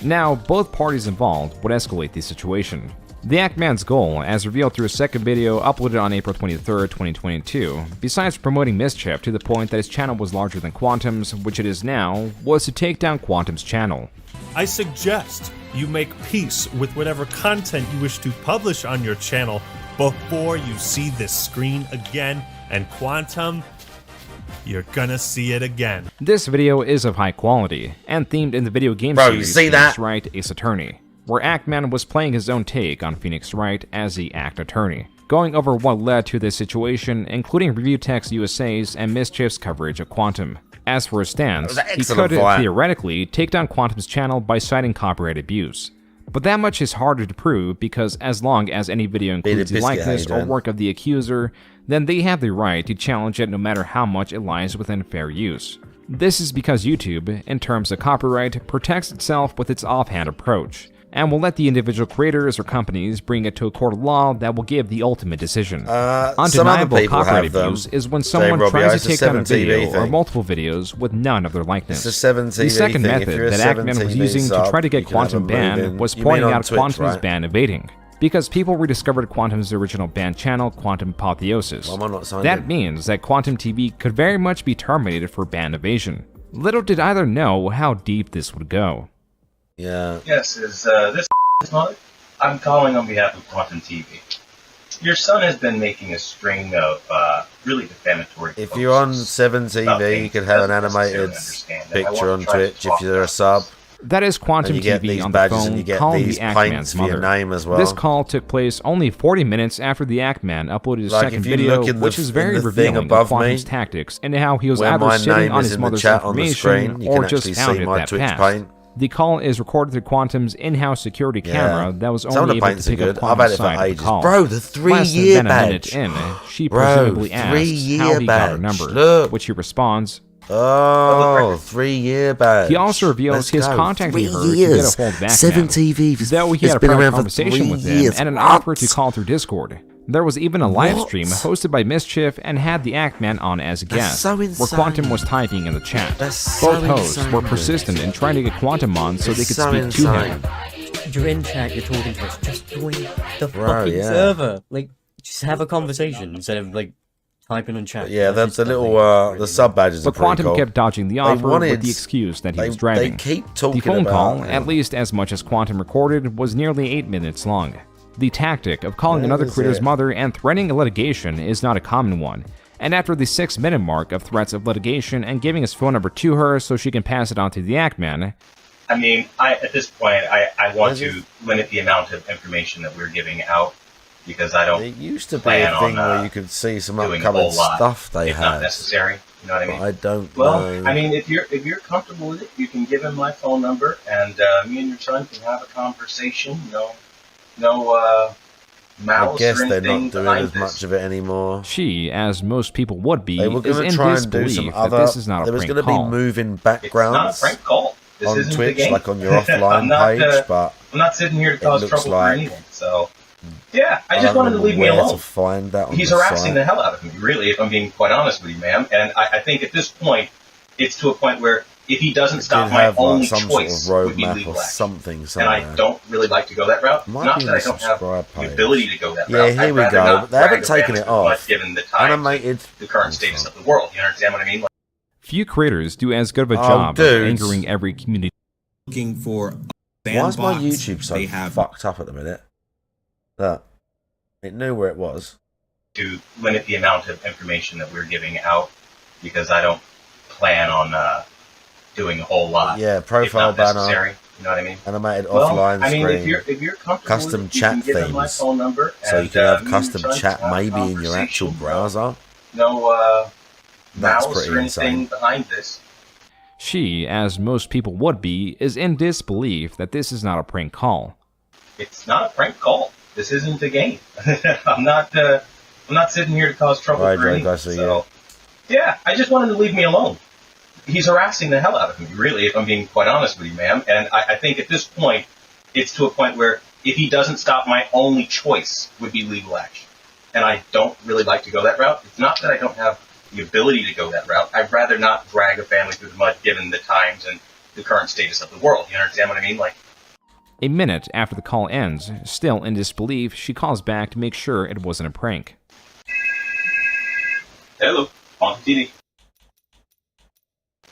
Now, both parties involved would escalate the situation. The Ackman's goal, as revealed through a second video uploaded on April 23, 2022, besides promoting mischief to the point that his channel was larger than Quantum's, which it is now, was to take down Quantum's channel. I suggest you make peace with whatever content you wish to publish on your channel before you see this screen again, and Quantum, you're gonna see it again. This video is of high quality, and themed in the video game series Phoenix Wright Ace Attorney, where Ackman was playing his own take on Phoenix Wright as the Act Attorney, going over what led to this situation, including Review Text USA's and Mischief's coverage of Quantum. As for his stance, he could theoretically take down Quantum's channel by citing copyright abuse. But that much is harder to prove because as long as any video includes the likeness or work of the accuser, then they have the right to challenge it no matter how much it lies within fair use. This is because YouTube, in terms of copyright, protects itself with its offhand approach, and will let the individual creators or companies bring it to a court of law that will give the ultimate decision. Undeniable copyright abuse is when someone tries to take down a video or multiple videos with none of their likeness. The second method that Ackman was using to try to get Quantum banned was pointing out Quantum's ban evading, because people rediscovered Quantum's original banned channel, Quantum Apotheosis. That means that Quantum TV could very much be terminated for ban evasion. Little did either know how deep this would go. Yeah. Yes, is this Mike? I'm calling on behalf of Quantum TV. Your son has been making a string of really defamatory. If you're on 7TV, you can have an animated picture on Twitch if you're a sub. That is Quantum TV on the phone calling the Ackman's mother. Name as well. This call took place only 40 minutes after the Ackman uploaded his second video, which is very revealing of Quantum's tactics and how he was either sitting on his mother's information or just found it that passed. The call is recorded through Quantum's in-house security camera that was only able to pick up Quantum's side of the call. Bro, the 3-year badge. Less than a minute in, she presumably asks how he got her number, which he responds, Oh, 3-year badge. He also reveals his contacting her to get a hold of Ackman, 7TV though he had a private conversation with him and an offer to call through Discord. There was even a live stream hosted by Mischief and had the Ackman on as a guest, where Quantum was typing in the chat. Both hosts were persistent in trying to get Quantum on so they could speak to him. You're in chat, you're talking to us, just join the fucking server. Like, Just have a conversation instead of like typing on chat. Yeah, the little the sub badges. But Quantum kept dodging the offer with the excuse that he was driving. They keep talking the phone about, call, at least as much as Quantum recorded, was nearly 8 minutes long. The tactic of calling another creator's mother and threatening a litigation is not a common one. And after the 6-minute mark of threats of litigation and giving his phone number to her so she can pass it on to the Act-Man. I mean, at this point, I want to limit the amount of information that we're giving out because I don't. It used to be a thing where you could see some upcoming stuff they had. Not necessary. You know what I mean? I don't know. Well, I mean, if you're comfortable with it, you can give him my phone number, and me and your son can have a conversation. No I guess they're not doing as much of it anymore. She, as most people would be, they were is in try and do some disbelief other, that this is not a there was prank going to call. be moving backgrounds It's not a prank call. This on isn't Twitch, the game. like on your offline page, but I'm not sitting here to cause trouble for anyone. So, yeah, I just wanted to leave me where alone. to find that on He's the harassing site. the hell out of me, really, if I'm being quite honest with you, ma'am. And I think at this point, it's to a point where if he doesn't stop, my only choice would be legal action. Something and I don't really like to go that route. Not that I don't have the ability to go that route. Yeah, here we go. But they haven't taken it off. Given the time, Animated. The current status of the world. You understand what I mean? Few creators do as good of a job of dudes. anchoring every community. Looking for Why is my YouTube so fucked up at the minute? That it knew where it was. To limit the amount of information that we're giving out because I don't plan on doing a whole lot. Yeah, profile banner. You know what I mean? Animated offline I mean, screen. if you're comfortable custom with it, chat you can give him my themes. phone number So you and, can have me custom and John chat can have a maybe in your actual conversation. browser. No That's malice pretty or anything insane. behind this. She, as most people would be, is in disbelief that this is not a prank call. It's not a prank call. This isn't a game. I'm not sitting here to cause trouble for anyone. So, yeah, I just wanted to leave me alone. He's harassing the hell out of me, really, if I'm being quite honest with you, ma'am. And I think at this point, it's to a point where if he doesn't stop, my only choice would be legal action. And I don't really like to go that route. It's not that I don't have the ability to go that route. I'd rather not drag a family through the mud given the times and the current status of the world. You understand what I mean? Like, A minute after the call ends, still in disbelief, she calls back to make sure it wasn't a prank. hello, Quantum TV.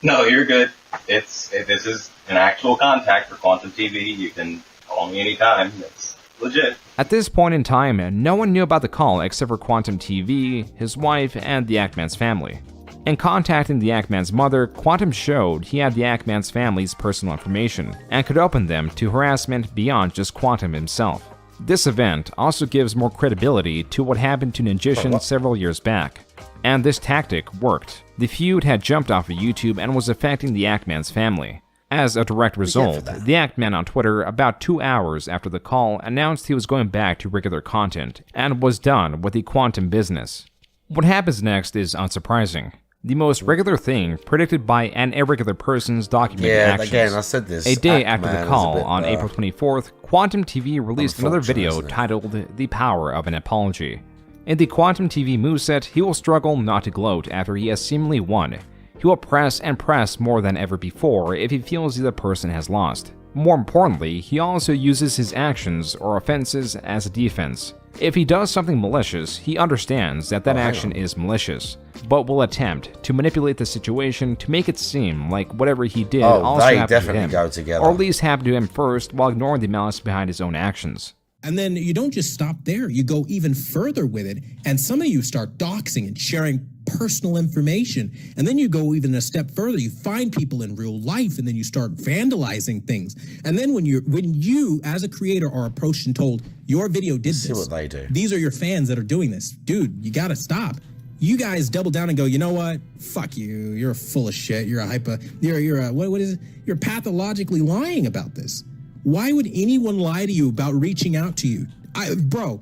No, you're good. This is an actual contact for Quantum TV. You can call me anytime. It's legit. At this point in time, no one knew about the call except for Quantum TV, his wife, and the Act-Man's family. In contacting the Act-Man's mother, Quantum showed he had the Act-Man's family's personal information and could open them to harassment beyond just Quantum himself. This event also gives more credibility to what happened to Ninjishin several years back. And this tactic worked. The feud had jumped off of YouTube and was affecting the Act-Man's family. As a direct result, the Act-Man on Twitter, about 2 hours after the call, announced he was going back to regular content and was done with the Quantum business. What happens next is unsurprising. The most regular thing predicted by an irregular person's documented actions. Again, I said this. A day after Act-Man the is call, a bit, on April 24th, Quantum TV released another video titled The Power of an Apology. In the Quantum TV moveset, he will struggle not to gloat after he has seemingly won. He will press and press more than ever before if he feels the other person has lost. More importantly, he also uses his actions or offenses as a defense. If he does something malicious, he understands that action is malicious, but will attempt to manipulate the situation to make it seem like whatever he did also they happened definitely to him, go together. or at least happened to him first while ignoring the malice behind his own actions. And then you don't just stop there. You go even further with it. And some of you start doxing and sharing personal information. And then you go even a step further. You find people in real life and then you start vandalizing things. And then when you as a creator are approached and told your video did this. See what they do. These are your fans that are doing this. Dude, you got to stop. You guys double down and go, you know what? Fuck you. You're full of shit. You're what is it? You're pathologically lying about this. Why would anyone lie to you about reaching out to you? Bro,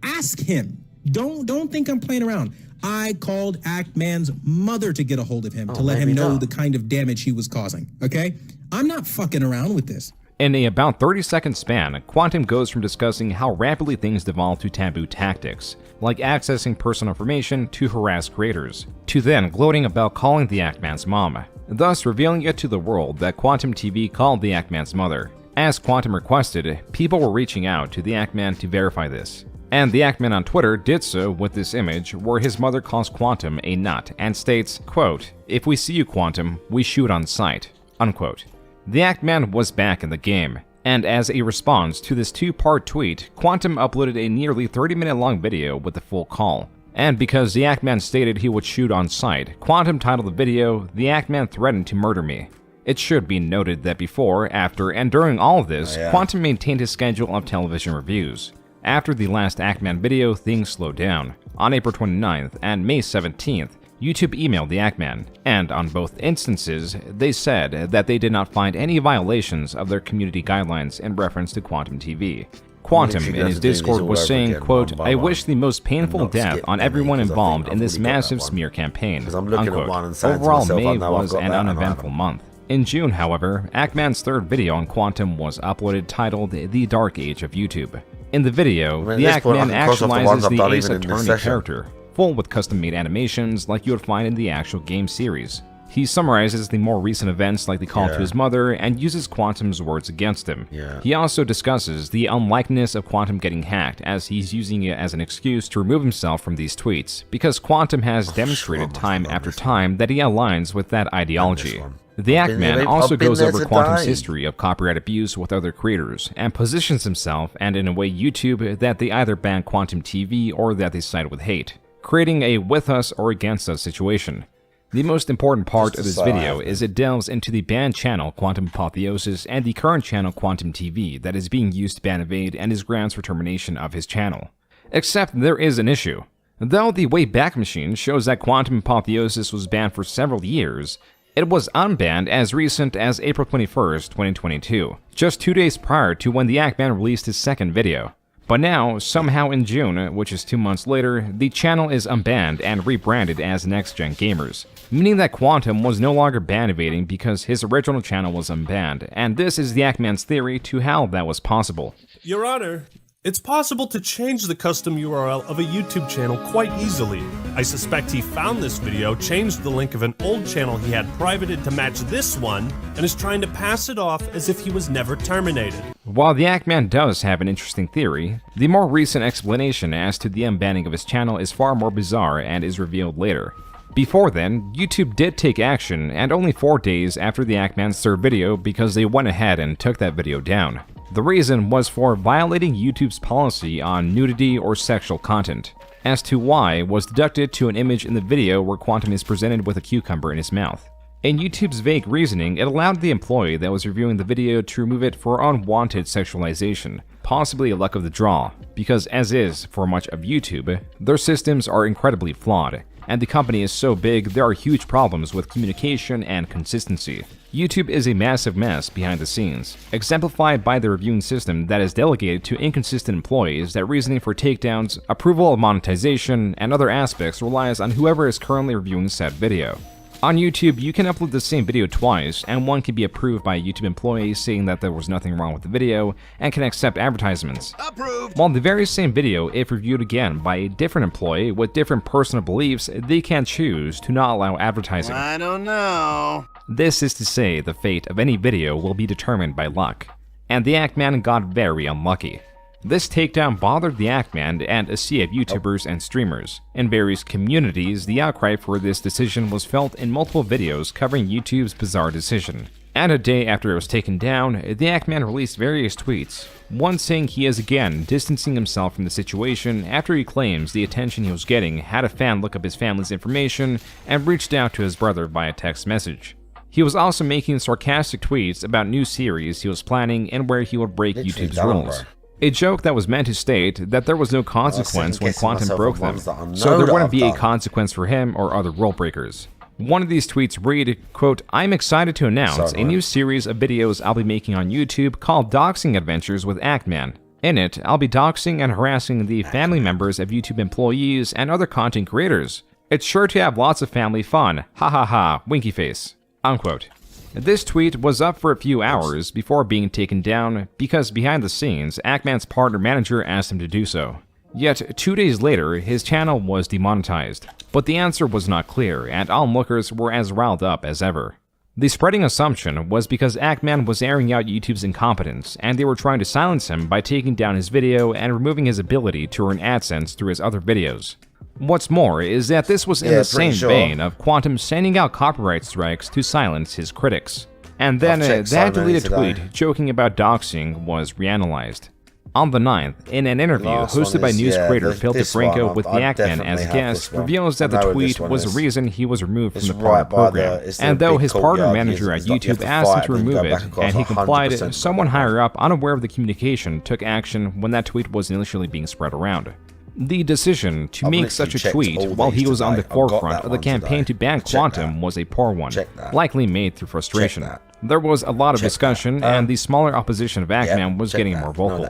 ask him. Don't think I'm playing around. I called Act-Man's mother to get a hold of him to let him know the kind of damage he was causing, okay? I'm not fucking around with this. In a about 30-second span, Quantum goes from discussing how rapidly things devolve to taboo tactics, like accessing personal information to harass creators, to then gloating about calling the Act-Man's mom, thus revealing it to the world that Quantum TV called the Act-Man's mother. As Quantum requested, people were reaching out to the Act-Man to verify this. And the Ackman on Twitter did so with this image where his mother calls Quantum a nut and states, quote, "If we see you, Quantum, we shoot on sight," unquote. The Ackman was back in the game, and as a response to this two-part tweet, Quantum uploaded a nearly 30-minute long video with the full call. And because the Ackman stated he would shoot on sight, Quantum titled the video, "The Ackman threatened to murder me." It should be noted that before, after, and during all of this, Quantum maintained his schedule of television reviews. After the last Ackman video, things slowed down. On April 29th and May 17th, YouTube emailed the Ackman, and on both instances, they said that they did not find any violations of their community guidelines in reference to Quantum TV. Quantum in his Discord was saying, quote, "I wish the most painful death on everyone involved in this massive smear campaign," unquote. Overall, May was an uneventful month. In June, however, Ackman's third video on Quantum was uploaded titled The Dark Age of YouTube. In the video, the Ackman actualizes the Ace Attorney character, full with custom-made animations like you would find in the actual game series. He summarizes the more recent events like the call to his mother and uses Quantum's words against him. He also discusses the unlikeliness of Quantum getting hacked, as he's using it as an excuse to remove himself from these tweets, because Quantum has demonstrated time after time that he aligns with that ideology. The Ackman also goes over Quantum's history of copyright abuse with other creators, and positions himself and in a way YouTube that they either ban Quantum TV or that they side with hate, creating a with us or against us situation. The most important part of this video is it delves into the banned channel Quantum Apotheosis and the current channel Quantum TV that is being used to ban Evade and his grounds for termination of his channel. Except there is an issue. Though the Wayback Machine shows that Quantum Apotheosis was banned for several years, it was unbanned as recent as April 21st, 2022, just 2 days prior to when the Ackman released his second video. But now, somehow in June, which is 2 months later, the channel is unbanned and rebranded as Next Gen Gamers, meaning that Quantum was no longer ban evading because his original channel was unbanned, and this is the Ackman's theory to how that was possible. Your Honor, it's possible to change the custom URL of a YouTube channel quite easily. I suspect he found this video, changed the link of an old channel he had privated to match this one, and is trying to pass it off as if he was never terminated. While the Ackman does have an interesting theory, the more recent explanation as to the unbanning of his channel is far more bizarre and is revealed later. Before then, YouTube did take action, and only 4 days after the Ackman's third video because they went ahead and took that video down. The reason was for violating YouTube's policy on nudity or sexual content. As to why was deducted to an image in the video where Quantum is presented with a cucumber in his mouth. In YouTube's vague reasoning, it allowed the employee that was reviewing the video to remove it for unwanted sexualization, possibly a luck of the draw, because as is for much of YouTube, their systems are incredibly flawed, and the company is so big there are huge problems with communication and consistency. YouTube is a massive mess behind the scenes, exemplified by the reviewing system that is delegated to inconsistent employees that reasoning for takedowns, approval of monetization, and other aspects relies on whoever is currently reviewing said video. On YouTube, you can upload the same video twice, and one can be approved by a YouTube employee saying that there was nothing wrong with the video, and can accept advertisements. Approved! While the very same video, if reviewed again by a different employee with different personal beliefs, they can choose to not allow advertising. I don't know. This is to say the fate of any video will be determined by luck, and the Ackman got very unlucky. This takedown bothered the Ackman and a sea of YouTubers and streamers. In various communities, the outcry for this decision was felt in multiple videos covering YouTube's bizarre decision. And a day after it was taken down, the Ackman released various tweets, one saying he is again distancing himself from the situation after he claims the attention he was getting had a fan look up his family's information and reached out to his brother via text message. He was also making sarcastic tweets about new series he was planning and where he would break YouTube's rules. A joke that was meant to state that there was no consequence when Quantum broke them, so there wouldn't be a consequence for him or other rule breakers. One of these tweets read, quote, "I'm excited to announce a new series of videos I'll be making on YouTube called Doxing Adventures with Ackman. In it, I'll be doxing and harassing the family members of YouTube employees and other content creators. It's sure to have lots of family fun, ha ha ha, winky face," unquote. This tweet was up for a few hours before being taken down because behind the scenes, Ackman's partner manager asked him to do so. Yet 2 days later, his channel was demonetized, but the answer was not clear and onlookers were as riled up as ever. The spreading assumption was because Ackman was airing out YouTube's incompetence, and they were trying to silence him by taking down his video and removing his ability to earn AdSense through his other videos. What's more is that this was in the same vein of Quantum sending out copyright strikes to silence his critics. And then that deleted tweet joking about doxing was reanalyzed. On the 9th, in an interview hosted by news creator Phil DeFranco with the Ackman as a guest, reveals that the tweet was the reason he was removed from the partner program. And though his partner manager at YouTube asked him to remove it, and he complied, someone higher up, unaware of the communication, took action when that tweet was initially being spread around. The decision to make such a tweet while he was on the forefront of the campaign to ban Quantum was a poor one, likely made through frustration. There was a lot of discussion, and the smaller opposition of Ackman was getting more vocal.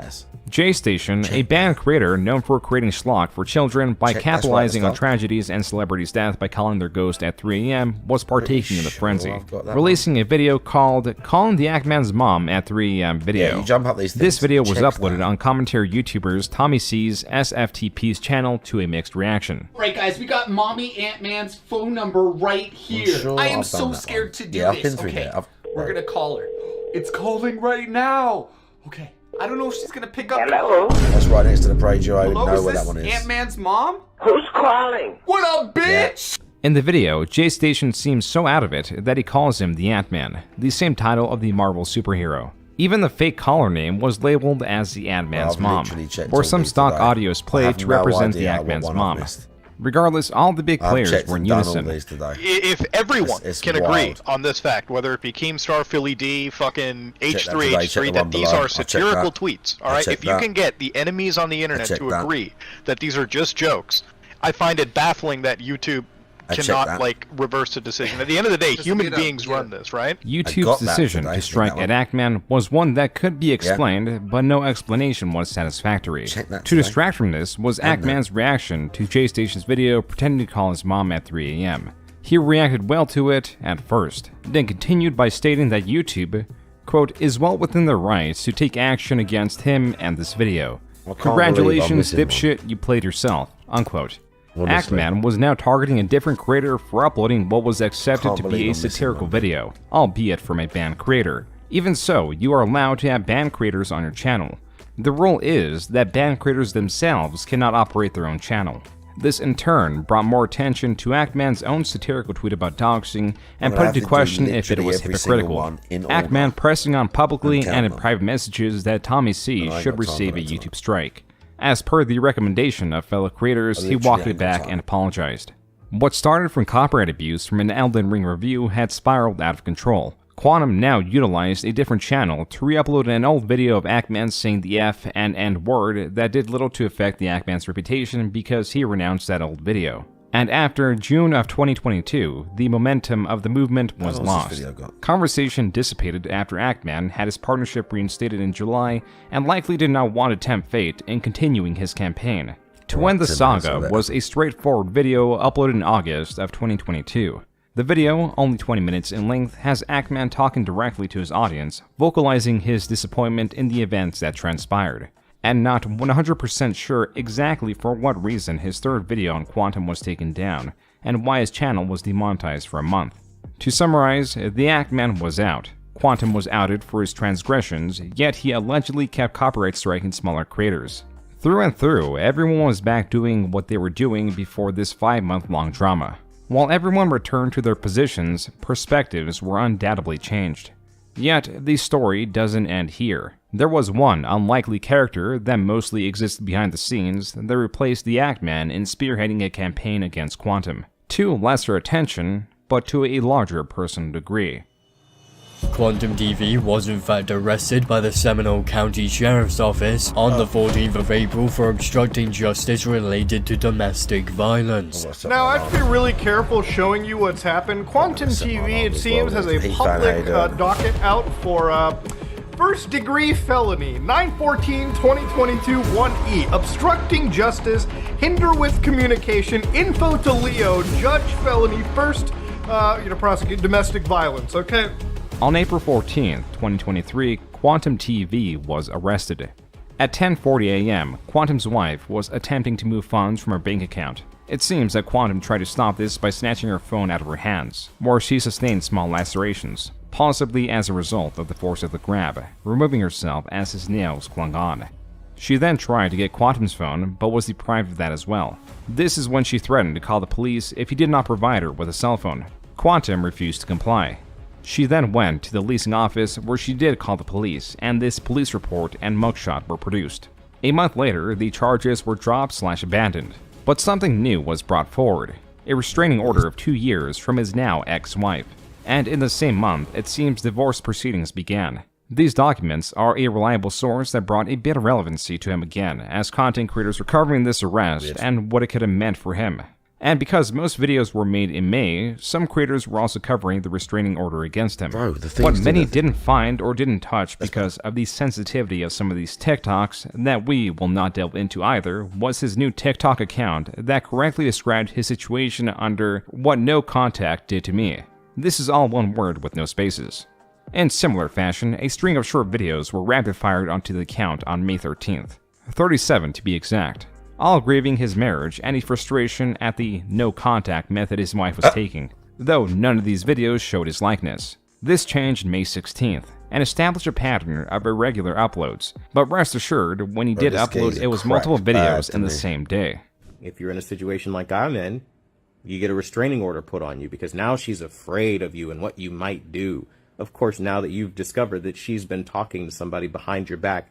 JStation, a band creator known for creating schlock for children by capitalizing on tragedies and celebrities' death by calling their ghost at 3 AM, was partaking in the frenzy, releasing a video called Calling the Ackman's Mom at 3 AM video. This video was uploaded on commentary YouTubers Tommy C's SFTP's channel to a mixed reaction. Right, guys, we got Mommy Ant-Man's phone number right here. I am so scared to do this. Okay, we're gonna call her. It's calling right now. Okay. I don't know if she's gonna pick up. Hello? That's right next to the parade. I would know where that one is. Ant-Man's mom? Who's calling? What up, bitch? In the video, JStation seems so out of it that he calls him the Ant-Man, the same title of the Marvel superhero. Even the fake caller name was labeled as the Ant-Man's mom, or some stock audio is played to represent the Ant-Man's mom. Regardless, all the big players were in unison. If everyone can agree on this fact, whether it be Keemstar, Philly D, fucking H3, H3, that these are satirical tweets, alright? If you can get the enemies on the internet to agree that these are just jokes, I find it baffling that YouTube cannot, like, reverse the decision. At the end of the day, human beings run this, right? YouTube's decision to strike at Ackman was one that could be explained, but no explanation was satisfactory. To distract from this was Ackman's reaction to JStation's video pretending to call his mom at 3 AM. He reacted well to it at first, then continued by stating that YouTube, quote, is well within their rights to take action against him and this video. Congratulations, dipshit, you played yourself, unquote. Ackman was now targeting a different creator for uploading what was accepted to be a satirical video, albeit from a banned creator. Even so, you are allowed to have banned creators on your channel. The rule is that banned creators themselves cannot operate their own channel. This in turn brought more attention to Ackman's own satirical tweet about doxing and put into question if it was hypocritical. Ackman pressing on publicly and in private messages that Tommy C should receive a YouTube strike. As per the recommendation of fellow creators, he walked it back and apologized. What started from copyright abuse from an Elden Ring review had spiraled out of control. Quantum now utilized a different channel to re-upload an old video of Ackman saying the F and N word that did little to affect the Ackman's reputation because he renounced that old video. And after June of 2022, the momentum of the movement was lost. Conversation dissipated after Ackman had his partnership reinstated in July and likely did not want to tempt fate in continuing his campaign. To end the saga was a straightforward video uploaded in August of 2022. The video, only 20 minutes in length, has Ackman talking directly to his audience, vocalizing his disappointment in the events that transpired, and not 100% sure exactly for what reason his third video on Quantum was taken down, and why his channel was demonetized for a month. To summarize, the Ackman was out. Quantum was outed for his transgressions, yet he allegedly kept copyright striking smaller creators. Through and through, everyone was back doing what they were doing before this 5-month-long drama. While everyone returned to their positions, perspectives were undoubtedly changed. Yet, the story doesn't end here. There was one unlikely character that mostly existed behind the scenes that replaced the Ackman in spearheading a campaign against Quantum, to lesser attention, but to a larger personal degree. Quantum TV was in fact arrested by the Seminole County Sheriff's Office on the 14th of April for obstructing justice related to domestic violence. Now, I have to be really careful showing you what's happened. Quantum TV, it seems, has a public docket out for first-degree felony, 9/14/2022 1E, obstructing justice, hinder with communication, info to Leo, judge felony, first, prosecute domestic violence, okay? On April 14, 2023, Quantum TV was arrested. At 10:40 AM, Quantum's wife was attempting to move funds from her bank account. It seems that Quantum tried to stop this by snatching her phone out of her hands, where she sustained small lacerations, possibly as a result of the force of the grab, removing herself as his nails clung on. She then tried to get Quantum's phone, but was deprived of that as well. This is when she threatened to call the police if he did not provide her with a cell phone. Quantum refused to comply. She then went to the leasing office where she did call the police, and this police report and mugshot were produced. A month later, the charges were dropped/abandoned. But something new was brought forward, a restraining order of 2 years from his now ex-wife. And in the same month, it seems divorce proceedings began. These documents are a reliable source that brought a bit of relevancy to him again, as content creators were covering this arrest and what it could have meant for him. And because most videos were made in May, some creators were also covering the restraining order against him. What many didn't find or didn't touch because of the sensitivity of some of these TikToks that we will not delve into either was his new TikTok account that correctly described his situation under what no contact did to me. This is all one word with no spaces. In similar fashion, a string of short videos were rapid-fired onto the account on May 13th, 37 to be exact, all grieving his marriage and a frustration at the no-contact method his wife was taking, though none of these videos showed his likeness. This changed May 16th, and established a pattern of irregular uploads, but rest assured, when he did upload, it was multiple videos in the same day. If you're in a situation like I'm in, you get a restraining order put on you because now she's afraid of you and what you might do. Of course, now that you've discovered that she's been talking to somebody behind your back,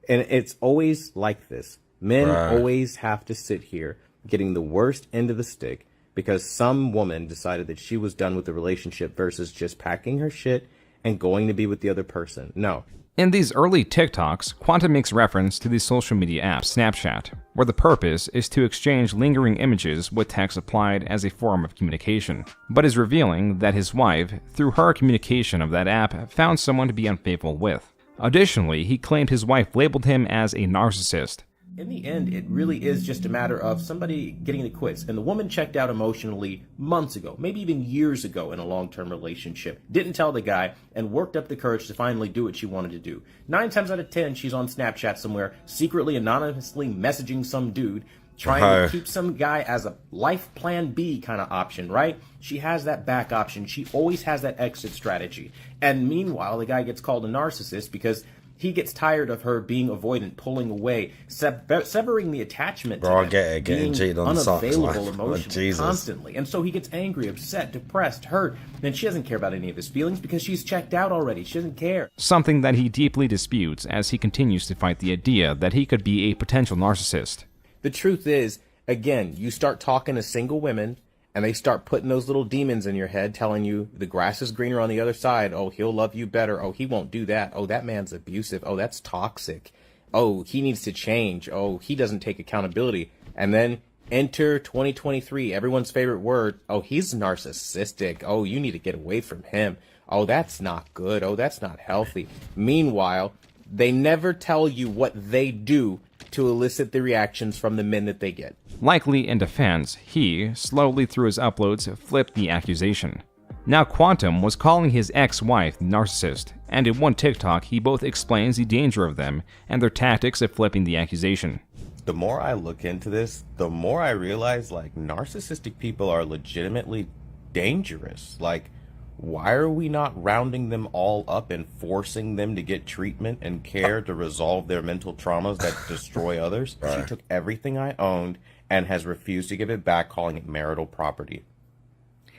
and it's always like this. Men always have to sit here getting the worst end of the stick because some woman decided that she was done with the relationship versus just packing her shit and going to be with the other person. No. In these early TikToks, Quantum makes reference to the social media app Snapchat, where the purpose is to exchange lingering images with text applied as a form of communication, but is revealing that his wife, through her communication of that app, found someone to be unfaithful with. Additionally, he claimed his wife labeled him as a narcissist. In the end, it really is just a matter of somebody getting the quits. And the woman checked out emotionally months ago, maybe even years ago in a long-term relationship. Didn't tell the guy and worked up the courage to finally do what she wanted to do. 9 times out of 10, she's on Snapchat somewhere, secretly, anonymously messaging some dude, trying to keep some guy as a life plan B kind of option, right? She has that back option. She always has that exit strategy. And meanwhile, the guy gets called a narcissist because he gets tired of her being avoidant, pulling away, severing the attachment to getting cheated on unavailable emotionally constantly. And so he gets angry, upset, depressed, hurt. Then she doesn't care about any of his feelings because she's checked out already. She doesn't care. Something that he deeply disputes as he continues to fight the idea that he could be a potential narcissist. The truth is, again, you start talking to single women, and they start putting those little demons in your head telling you the grass is greener on the other side. Oh, he'll love you better. Oh, he won't do that. Oh, that man's abusive. Oh, that's toxic. Oh, he needs to change. Oh, he doesn't take accountability. And then enter 2023, everyone's favorite word. Oh, he's narcissistic. Oh, you need to get away from him. Oh, that's not good. Oh, that's not healthy. Meanwhile, they never tell you what they do to elicit the reactions from the men that they get. Likely in defense, he, slowly through his uploads, flipped the accusation. Now Quantum was calling his ex-wife narcissist, and in one TikTok he both explains the danger of them and their tactics of flipping the accusation. The more I look into this, the more I realize, like, narcissistic people are legitimately dangerous. Like, why are we not rounding them all up and forcing them to get treatment and care to resolve their mental traumas that destroy others? She took everything I owned and has refused to give it back, calling it marital property.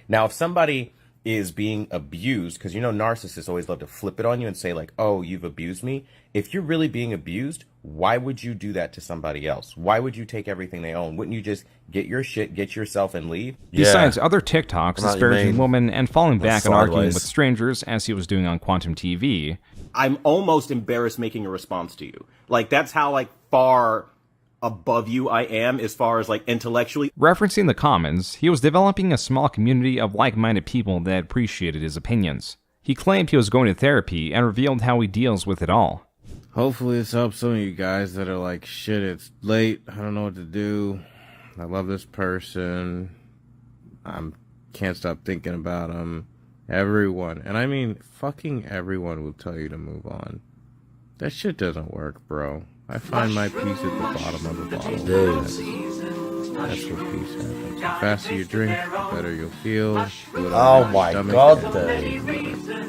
Now, if somebody is being abused, because you know narcissists always love to flip it on you and say like, oh, you've abused me. If you're really being abused, why would you do that to somebody else? Why would you take everything they own? Wouldn't you just get your shit, get yourself, and leave? Besides other TikToks disparaging women and falling back and arguing with strangers as he was doing on Quantum TV, I'm almost embarrassed making a response to you. Like, that's how like far above you I am as far as like intellectually. Referencing the comments, he was developing a small community of like-minded people that appreciated his opinions. He claimed he was going to therapy and revealed how he deals with it all. Hopefully this helps some of you guys that are like, shit, it's late, I don't know what to do, I love this person, can't stop thinking about him. Everyone, and I mean fucking everyone, will tell you to move on. That shit doesn't work, bro. I find my peace at the bottom of the bottle. That's what peace happens. The faster you drink, the better you'll feel. Oh my god, dude.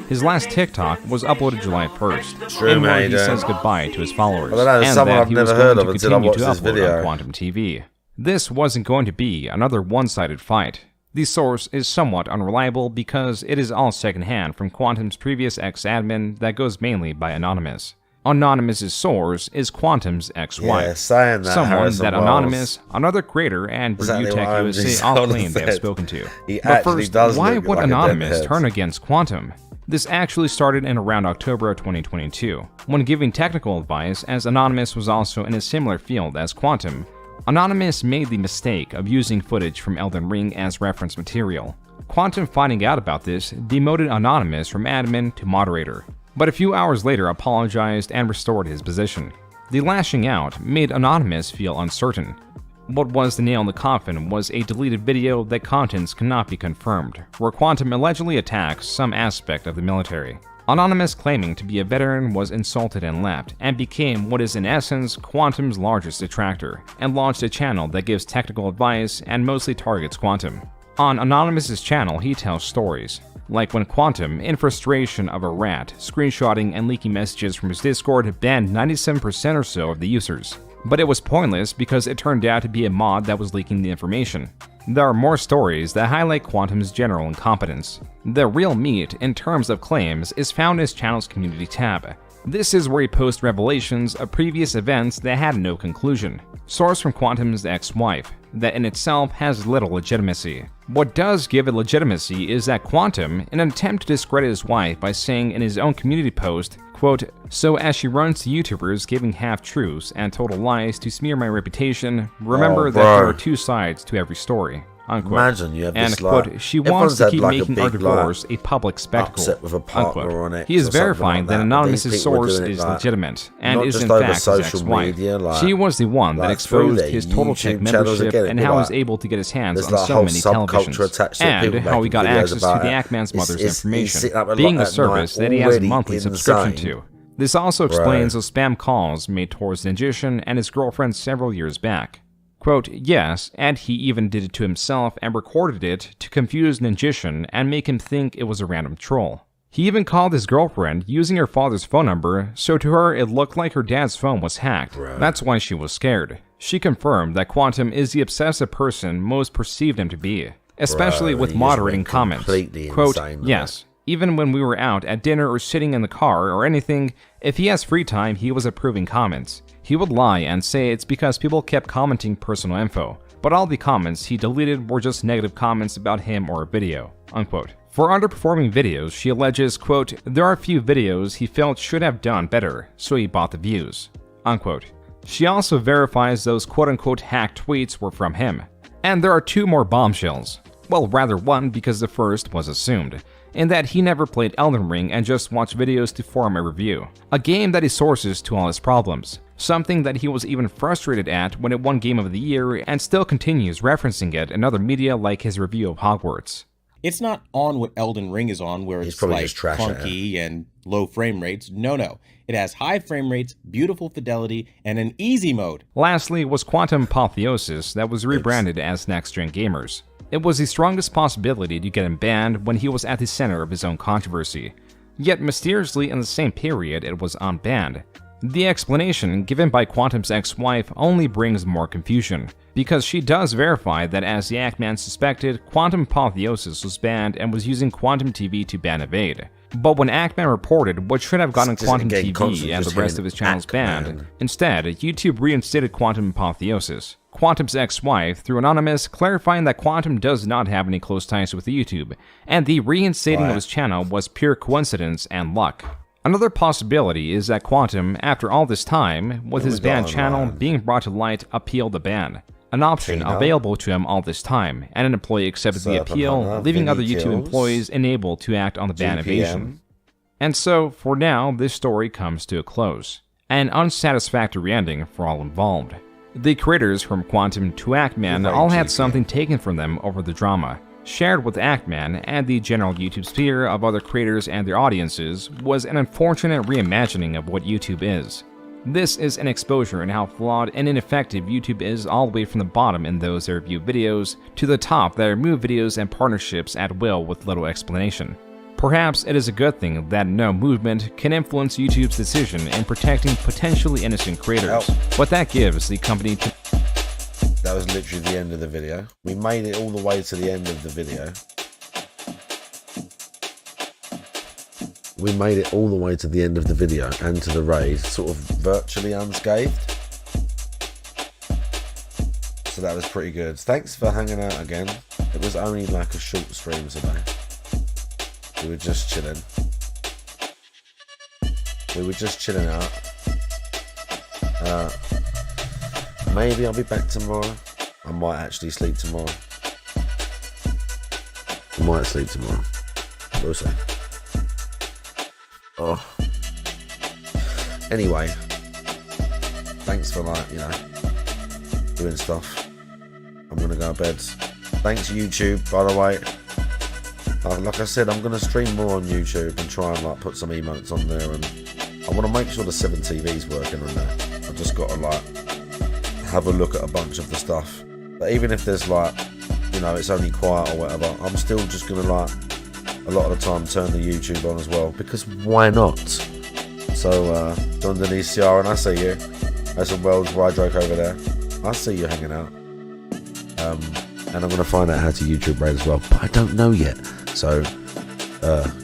His last TikTok was uploaded July 1st, True, in where mate, he says goodbye to his followers, I don't know, and someone that I've he was never going heard to of until I continue watched to this upload video. on Quantum TV. This wasn't going to be another one-sided fight. The source is somewhat unreliable because it is all secondhand from Quantum's previous ex-admin that goes mainly by Anonymous. Anonymous's source is Quantum's ex-wife. Yeah, saying that, someone Harrison that Wells. Anonymous, another creator, and Exactly Review Tech what USA I'm all just claim they have said. spoken to. He But actually first, does why look would like a Anonymous deadhead. turn against Quantum? This actually started in around October of 2022, when giving technical advice, as Anonymous was also in a similar field as Quantum. Anonymous made the mistake of using footage from Elden Ring as reference material. Quantum, finding out about this, demoted Anonymous from admin to moderator, but a few hours later apologized and restored his position. The lashing out made Anonymous feel uncertain. What was the nail in the coffin was a deleted video that contents cannot be confirmed, where Quantum allegedly attacks some aspect of the military. Anonymous, claiming to be a veteran, was insulted and left, and became what is in essence Quantum's largest detractor, and launched a channel that gives technical advice and mostly targets Quantum. On Anonymous's channel, he tells stories, like when Quantum, in frustration of a rat, screenshotting and leaking messages from his Discord, banned 97% or so of the users. But it was pointless because it turned out to be a mod that was leaking the information. There are more stories that highlight Quantum's general incompetence. The real meat, in terms of claims, is found in his channel's community tab. This is where he posts revelations of previous events that had no conclusion. Source from Quantum's ex-wife, that in itself has little legitimacy. What does give it legitimacy is that Quantum, in an attempt to discredit his wife by saying in his own community post, quote, "So as she runs to YouTubers giving half-truths and total lies to smear my reputation, remember that there are two sides to every story." Unquote. Imagine you have and this, quote, like, she wants to everyone's keep had, like, a making our big, divorce like, a public spectacle. upset with a partner unquote. on X He is or something verifying like that that, but these Anonymous' people are source doing it, is like, legitimate and not is just in over fact his social ex-wife. media, like- She was the one that like exposed through his their Total Tech YouTube channels membership again, and it'd be how he was like- able to get his hands there's on like so whole many subculture attached to it, televisions, people and how he making got videos access to about the it. Ackman's mother's He's information, sitting up a being lot a at service night, that he has a already monthly subscription insane. to. This also Bro. explains those spam calls made towards Ninjishin and his girlfriend several years back. Quote, yes, and he even did it to himself and recorded it to confuse Ninjishin and make him think it was a random troll. He even called his girlfriend using her father's phone number, so to her it looked like her dad's phone was hacked. That's why she was scared. She confirmed that Quantum is the obsessive person most perceived him to be, especially with he just moderating went comments. completely Quote, insane with yes, even when we were out at dinner or sitting in the car or anything, if he has free time, he was approving comments. He would lie and say it's because people kept commenting personal info, but all the comments he deleted were just negative comments about him or a video, unquote. For underperforming videos, she alleges, quote, there are a few videos he felt should have done better, so he bought the views, unquote. She also verifies those quote-unquote hacked tweets were from him. And there are two more bombshells. Well, rather one, because the first was assumed, in that he never played Elden Ring and just watched videos to form a review. A game that he sources to all his problems. Something that he was even frustrated at when it won Game of the Year and still continues referencing it in other media like his review of Hogwarts. It's not on what Elden Ring is on, where it's probably like just trashing it. clunky and low frame rates. No. It has high frame rates, beautiful fidelity, and an easy mode. Lastly was Quantum Apotheosis that was rebranded as Next Gen Gamers. It was the strongest possibility to get him banned when he was at the center of his own controversy. Yet mysteriously in the same period it was unbanned. The explanation given by Quantum's ex-wife only brings more confusion, because she does verify that as the Ackman suspected, Quantum Apotheosis was banned and was using Quantum TV to ban Evade. But when Ackman reported what should have gotten Quantum TV and the rest of his channels banned, instead, YouTube reinstated Quantum Apotheosis. Quantum's ex-wife, through Anonymous, clarifying that Quantum does not have any close ties with YouTube, and the reinstating of his channel was pure coincidence and luck. Another possibility is that Quantum, after all this time, with his banned channel being brought to light, appealed the ban. An option available to him all this time, and an employee accepted the appeal, leaving other YouTube employees enabled to act on the ban evasion. And so, for now, this story comes to a close. An unsatisfactory ending for all involved. The creators from Quantum to Ackman all had something taken from them over the drama. Shared with Ackman and the general YouTube sphere of other creators and their audiences was an unfortunate reimagining of what YouTube is. This is an exposure in how flawed and ineffective YouTube is, all the way from the bottom in those that review videos to the top that remove videos and partnerships at will with little explanation. Perhaps it is a good thing that no movement can influence YouTube's decision in protecting potentially innocent creators, but that gives the company to... That was literally the end of the video. We made it all the way to the end of the video. We made it all the way to the end of the video and to the raid, sort of virtually unscathed. So that was pretty good. Thanks for hanging out again. It was only like a short stream today. We were just chilling. Out. Maybe I'll be back tomorrow. I might actually sleep tomorrow. We'll see. Oh. Anyway, thanks for doing stuff. I'm gonna go to bed. Thanks YouTube, by the way. Like I said, I'm gonna stream more on YouTube and try and put some emotes on there, and I want to make sure the 7 TV's working on there. I've just got to have a look at a bunch of the stuff. But even if there's it's only quiet or whatever, I'm still just gonna a lot of the time turn the YouTube on as well, because why not? So Don Denise Ciara, and I see you. There's some Wells Rydroke over there. I see you hanging out. And I'm gonna find out how to YouTube raid as well, but I don't know yet. So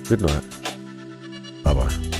good night. Bye bye.